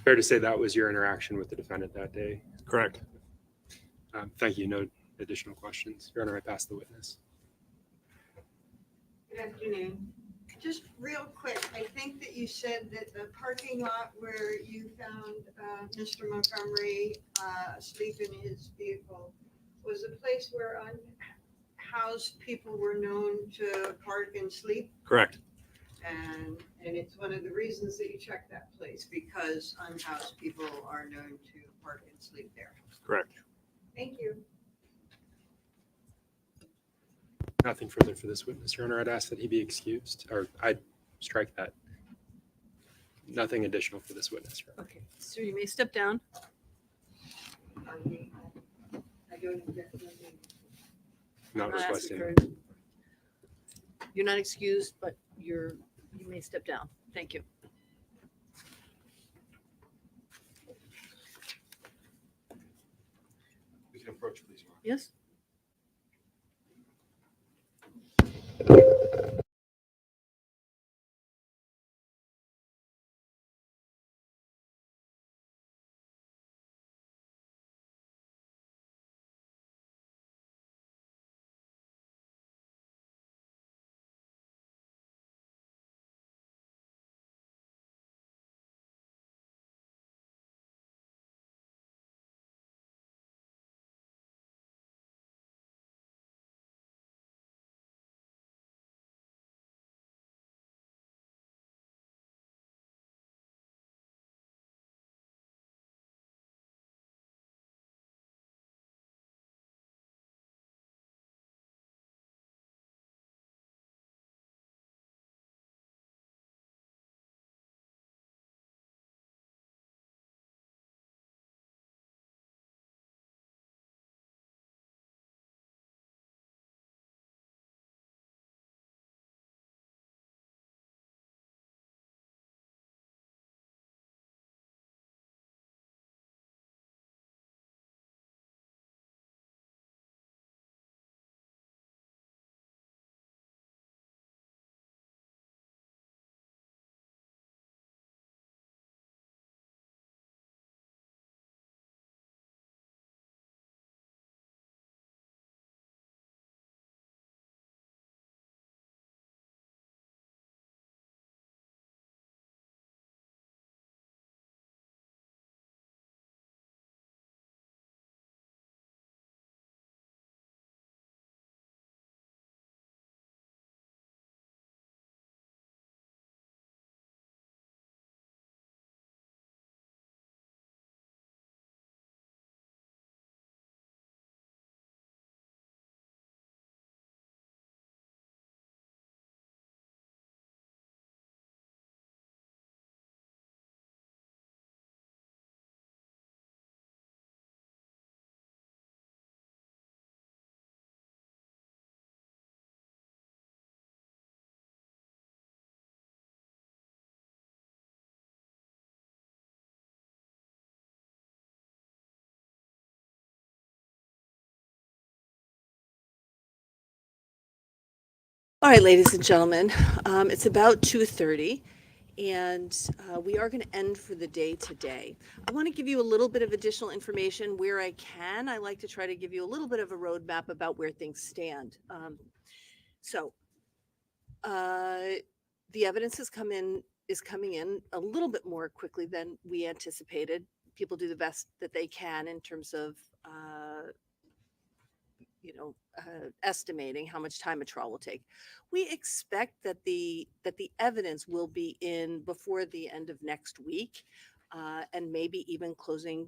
S2: Fair to say that was your interaction with the defendant that day?
S15: Correct.
S2: Thank you. No additional questions. Your Honor, I pass the witness.
S7: Good afternoon. Just real quick, I think that you said that the parking lot where you found Mr. Montgomery asleep in his vehicle was a place where unhoused people were known to park and sleep.
S15: Correct.
S7: And it's one of the reasons that you check that place, because unhoused people are known to park and sleep there.
S15: Correct.
S7: Thank you.
S2: Nothing further for this witness. Your Honor, I'd ask that he be excused, or I'd strike that. Nothing additional for this witness. Your Honor.
S1: Okay, so you may step down.
S7: I don't
S2: Not
S1: I'm not asking
S2: requesting.
S1: for- You're not excused, but you may step down. Thank you.
S5: We can approach, please, Mark.
S1: Yes? All right, ladies and gentlemen, it's about 2:30, and we are going to end for the day today. I want to give you a little bit of additional information where I can. I like to try to give you a little bit of a roadmap about where things stand. So the evidence is coming in a little bit more quickly than we anticipated. People do the best that they can in terms of estimating how much time a trial will take. We expect that the evidence will be in before the end of next week, and maybe even closing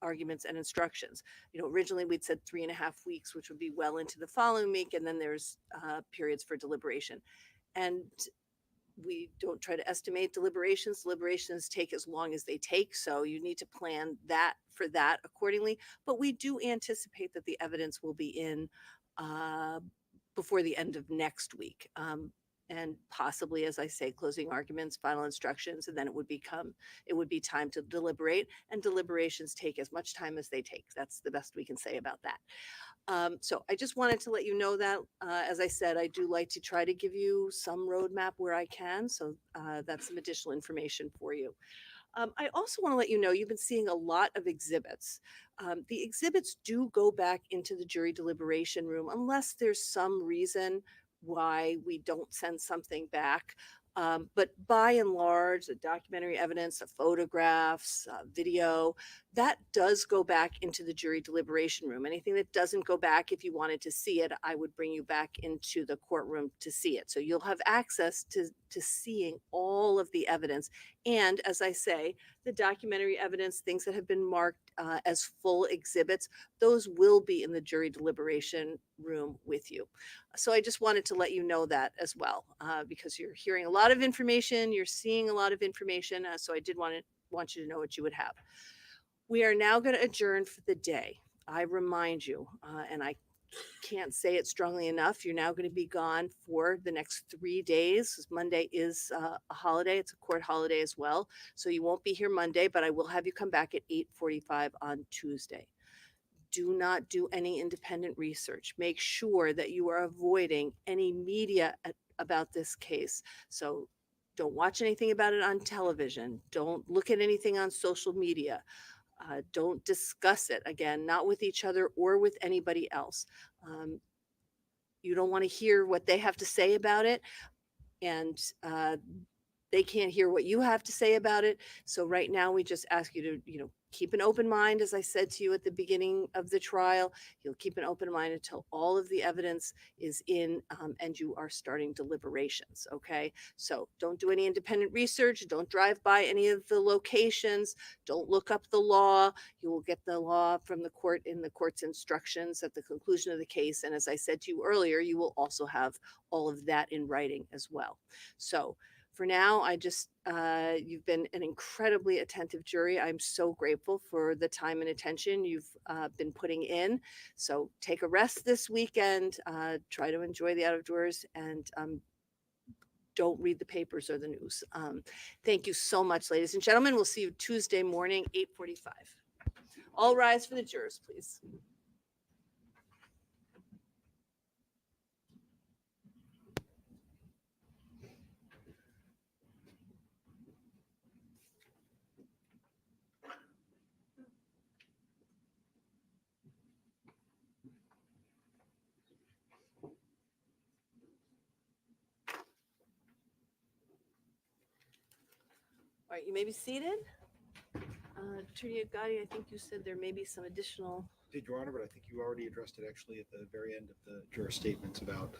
S1: arguments and instructions. Originally we'd said 3.5 weeks, which would be well into the following week, and then there's periods for deliberation. And we don't try to estimate deliberations. Deliberations take as long as they take, so you need to plan that for that accordingly. But we do anticipate that the evidence will be in before the end of next week. And possibly, as I say, closing arguments, final instructions, and then it would be time to deliberate, and deliberations take as much time as they take. That's the best we can say about that. So I just wanted to let you know that, as I said, I do like to try to give you some roadmap where I can. So that's some additional information for you. I also want to let you know you've been seeing a lot of exhibits. The exhibits do go back into the jury deliberation room unless there's some reason why we don't send something back. But by and large, the documentary evidence, the photographs, video, that does go back into the jury deliberation room. Anything that doesn't go back, if you wanted to see it, I would bring you back into the courtroom to see it. So you'll have access to seeing all of the evidence. And as I say, the documentary evidence, things that have been marked as full exhibits, those will be in the jury deliberation room with you. So I just wanted to let you know that as well, because you're hearing a lot of information, you're seeing a lot of information. So I did want you to know what you would have. We are now going to adjourn for the day. I remind you, and I can't say it strongly enough, you're now going to be gone for the next 3 days. Monday is a holiday. It's a court holiday as well. So you won't be here Monday, but I will have you come back at 8:45 on Tuesday. Do not do any independent research. Make sure that you are avoiding any media about this case. So don't watch anything about it on television. Don't look at anything on social media. Don't discuss it, again, not with each other or with anybody else. You don't want to hear what they have to say about it, and they can't hear what you have to say about it. So right now we just ask you to, keep an open mind. As I said to you at the beginning of the trial, you'll keep an open mind until all of the evidence is in, and you are starting deliberations. Okay. So don't do any independent research. Don't drive by any of the locations. Don't look up the law. You will get the law from the court in the court's instructions at the conclusion of the case. And as I said to you earlier, you will also have all of that in writing as well. So for now, you've been an incredibly attentive jury. I'm so grateful for the time and attention you've been putting in. So take a rest this weekend, try to enjoy the outdoors, and don't read the papers or the news. Thank you so much, ladies and gentlemen. We'll see you Tuesday morning, 8:45. All rise for the jurors, please. All right, you may be seated. Attorney Agati, I think you said there may be some additional.
S10: Did, Your Honor, but I think you already addressed it actually at the very end of the juror statements about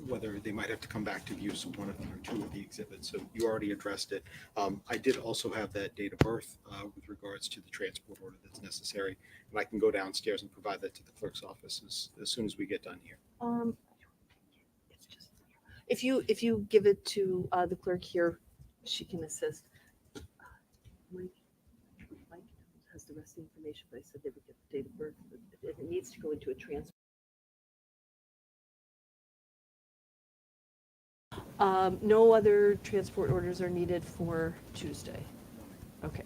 S10: whether they might have to come back to view one of the or two of the exhibits. So you already addressed it. I did also have that date of birth with regards to the transport order that's necessary. And I can go downstairs and provide that to the clerk's office as soon as we get done here.
S1: If you give it to the clerk here, she can assist. Mike has the rest of the information, but I said they would get the date of birth. It needs to go into a transfer. No other transport orders are needed for Tuesday. Okay.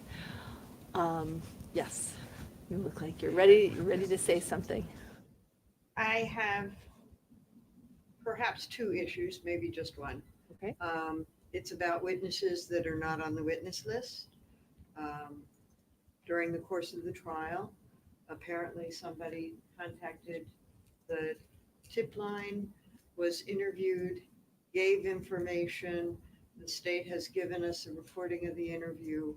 S1: Yes, you look like you're ready to say something.
S16: I have
S7: perhaps two issues, maybe just one.
S6: Okay.
S7: It's about witnesses that are not on the witness list. During the course of the trial, apparently somebody contacted the tip line, was interviewed, gave information. The state has given us a recording of the interview.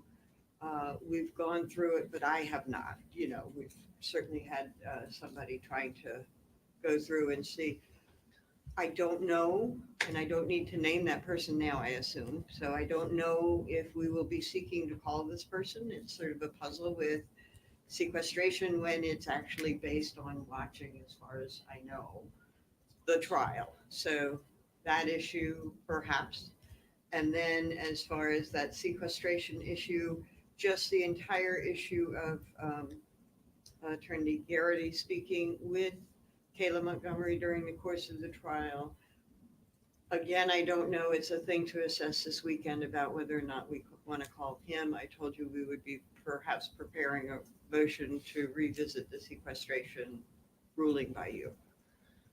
S7: We've gone through it, but I have not. You know, we've certainly had somebody trying to go through and see. I don't know, and I don't need to name that person now, I assume. So I don't know if we will be seeking to call this person. It's sort of a puzzle with sequestration when it's actually based on watching, as far as I know, the trial. So that issue, perhaps. And then as far as that sequestration issue, just the entire issue of Attorney Garrity speaking with Kayla Montgomery during the course of the trial. Again, I don't know. It's a thing to assess this weekend about whether or not we want to call him. I told you we would be perhaps preparing a motion to revisit the sequestration ruling by you.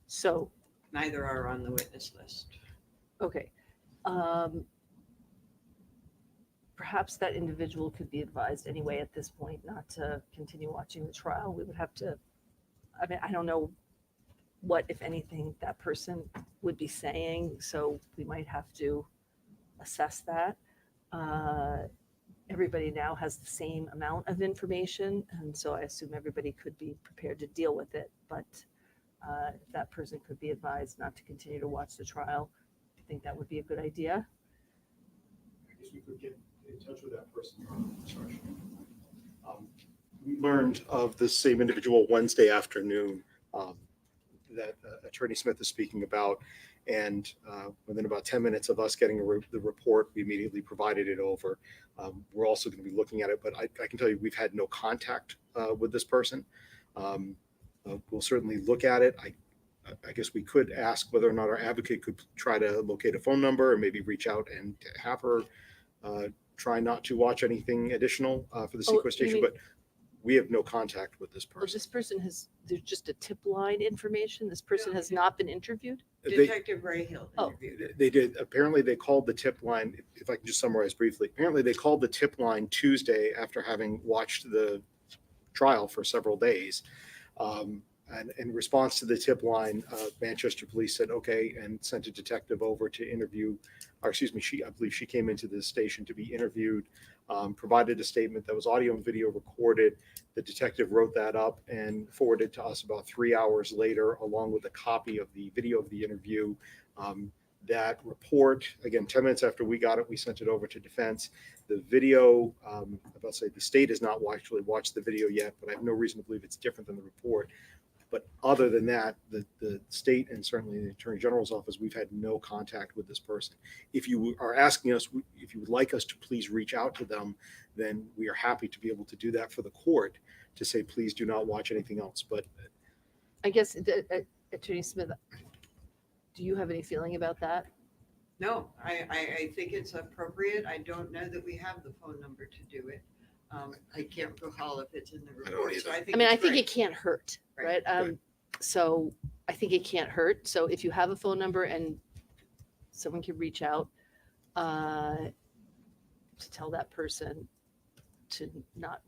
S1: So,
S7: Neither are on the witness list.
S1: okay. Perhaps that individual could be advised anyway at this point not to continue watching the trial. We would have to, I mean, I don't know what, if anything, that person would be saying, so we might have to assess that. Everybody now has the same amount of information, and so I assume everybody could be prepared to deal with it, but if that person could be advised not to continue to watch the trial, I think that would be a good idea.
S10: I guess we could get in touch with that person. Sorry. We learned of this same individual Wednesday afternoon that Attorney Smith is speaking about. And within about 10 minutes of us getting the report, we immediately provided it over. We're also going to be looking at it, but I can tell you we've had no contact with this person. We'll certainly look at it. I guess we could ask whether or not our advocate could try to locate a phone number and maybe reach out and have her try not to watch anything additional for the
S1: Oh, you
S10: sequestration,
S1: mean-
S10: but we have no contact with this
S1: Well,
S10: person.
S1: this person has, there's just a tip line information. This person has not been interviewed.
S7: Detective Rayhill
S1: Oh.
S7: interviewed her.
S10: They did. Apparently, they called the tip line. If I can just summarize briefly, apparently they called the tip line Tuesday after having watched the trial for several days. And in response to the tip line, Manchester Police said, okay, and sent a detective over to interview, or excuse me, I believe she came into the station to be interviewed, provided a statement that was audio and video recorded. The detective wrote that up and forwarded it to us about 3 hours later, along with a copy of the video of the interview. That report, again, 10 minutes after we got it, we sent it over to defense. The video, I'm about to say the state has not actually watched the video yet, but I have no reason to believe it's different than the report. But other than that, the state and certainly the Attorney General's office, we've had no contact with this person. If you are asking us, if you would like us to please reach out to them, then we are happy to be able to do that for the court to say, please do not watch anything else. But
S1: I guess, Attorney Smith, do you have any feeling about that?
S7: No, I think it's appropriate. I don't know that we have the phone number to do it. I can't recall if it's in the report, so I think.
S1: I mean, I
S7: it's
S1: think
S7: great.
S1: it can't hurt,
S7: Right.
S1: right? So I think it can't hurt. So if you have a phone number and someone can reach out to tell that person to not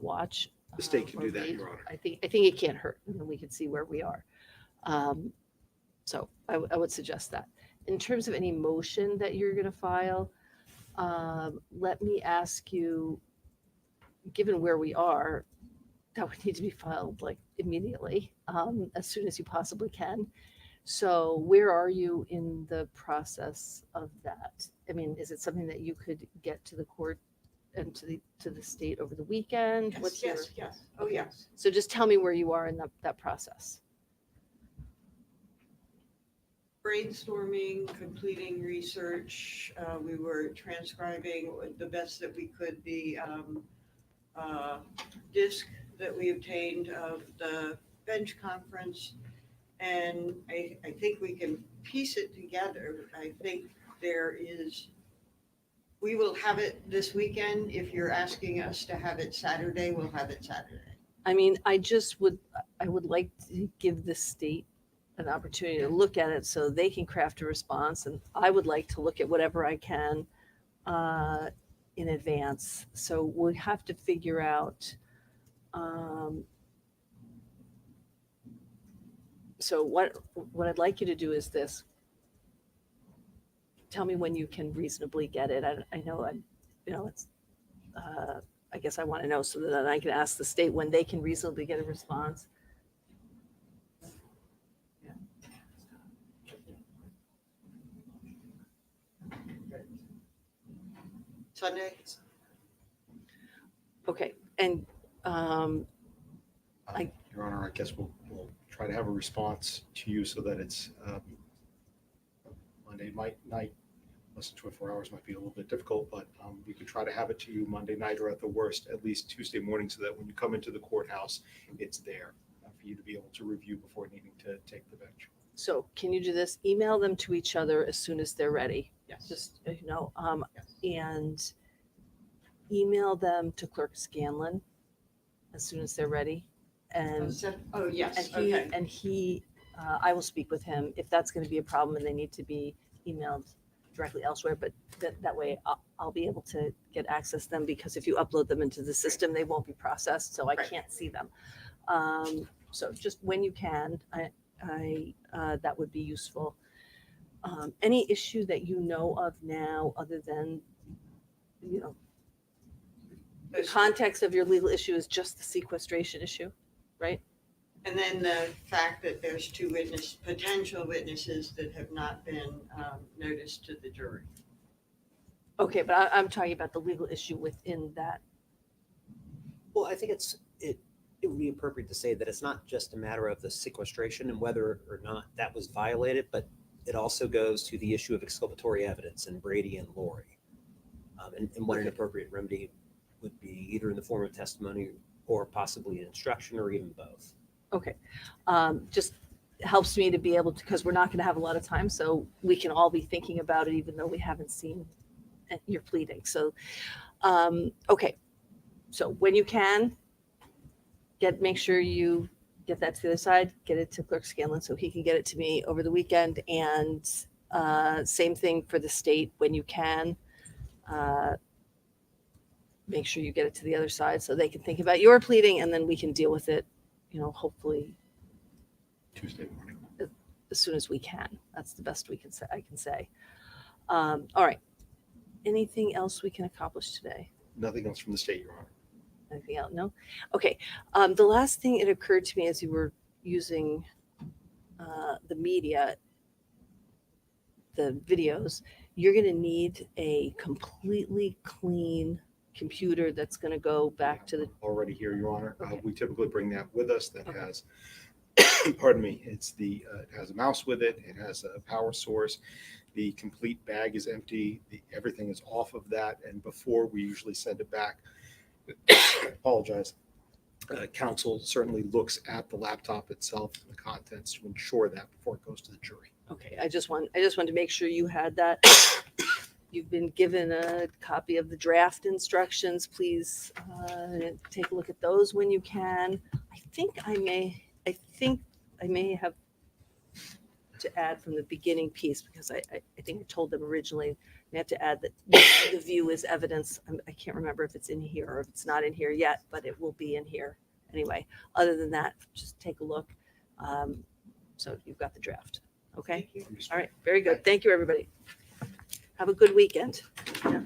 S1: watch.
S10: the state can
S1: or
S10: do that,
S1: read,
S10: Your Honor.
S1: I think it can't hurt, and then we can see where we are. So I would suggest that. In terms of any motion that you're going to file, let me ask you, given where we are, that would need to be filed like immediately, as soon as you possibly can. So where are you in the process of that? I mean, is it something that you could get to the court and to the state over the weekend?
S7: Yes, yes. Oh, yes.
S1: So just tell me where you are in that process.
S7: Brainstorming, completing research. We were transcribing the best that we could the disc that we obtained of the bench conference. And I think we can piece it together. I think we will have it this weekend. If you're asking us to have it Saturday, we'll have it Saturday.
S1: I mean, I would like to give the state an opportunity to look at it so they can craft a response. And I would like to look at whatever I can in advance. So we'll have to figure out. So what I'd like you to do is this. Tell me when you can reasonably get it. I know it's, I guess I want to know so that I can ask the state when they can reasonably get a response.
S7: Sunday?
S1: Okay, and
S10: Your Honor, I guess we'll try to have a response to you so that it's Monday night. Less than 24 hours might be a little bit difficult, but we could try to have it to you Monday night, or at the worst, at least Tuesday morning, so that when you come into the courthouse, it's there for you to be able to review before needing to take the bench.
S1: so can you do this? Email them to each other as soon as they're ready.
S10: Yes.
S1: Just, and email them to Clerk Scanlon as soon as they're ready. And
S7: Oh, yes,
S1: and he, I will speak with him if that's going to be a problem and they need to be emailed directly elsewhere. But that way I'll be able to get access to them, because if you upload them into the system, they won't be processed, so I can't see them. So just when you can, I that would be useful. Any issue that you know of now, other than, the context of your legal issue is just the sequestration issue, right?
S7: And then the fact that there's two potential witnesses that have not been noticed to the jury.
S1: Okay, but I'm talking about the legal issue within that.
S4: Well, I think it would be appropriate to say that it's not just a matter of the sequestration and whether or not that was violated, but it also goes to the issue of exculpatory evidence and Brady and Lori, and what an appropriate remedy would be, either in the form of testimony or possibly an instruction, or even both.
S1: Okay, just helps me to be able to, because we're not going to have a lot of time, so we can all be thinking about it, even though we haven't seen your pleading. So, okay, so when you can, make sure you get that to the other side, get it to Clerk Scanlon so he can get it to me over the weekend, and same thing for the state when you can. Make sure you get it to the other side so they can think about your pleading, and then we can deal with it, hopefully
S10: Tuesday morning.
S1: as soon as we can. That's the best we can say. I can say. All right. Anything else we can accomplish today?
S10: Nothing else from the state, Your Honor.
S1: Anything else? No? Okay. The last thing it occurred to me as you were using the media, the videos, you're going to need a completely clean computer that's going to go back to the.
S10: Already here, Your Honor.
S1: Okay.
S10: We typically bring that with us. That
S1: Okay.
S10: has, pardon me, it has a mouse with it. It has a power source. The complete bag is empty. Everything is off of that. And before we usually send it back, I apologize. Counsel certainly looks at the laptop itself and the contents to ensure that before it goes to the jury.
S1: Okay. I just wanted to make sure you had that. You've been given a copy of the draft instructions. Please take a look at those when you can. I think I may have to add from the beginning piece, because I think I told them originally I have to add that the view is evidence. I can't remember if it's in here or if it's not in here yet, but it will be in here anyway. Other than that, just take a look. So you've got the draft. Okay. All right. Very good. Thank you, everybody. Have a good weekend. Yeah.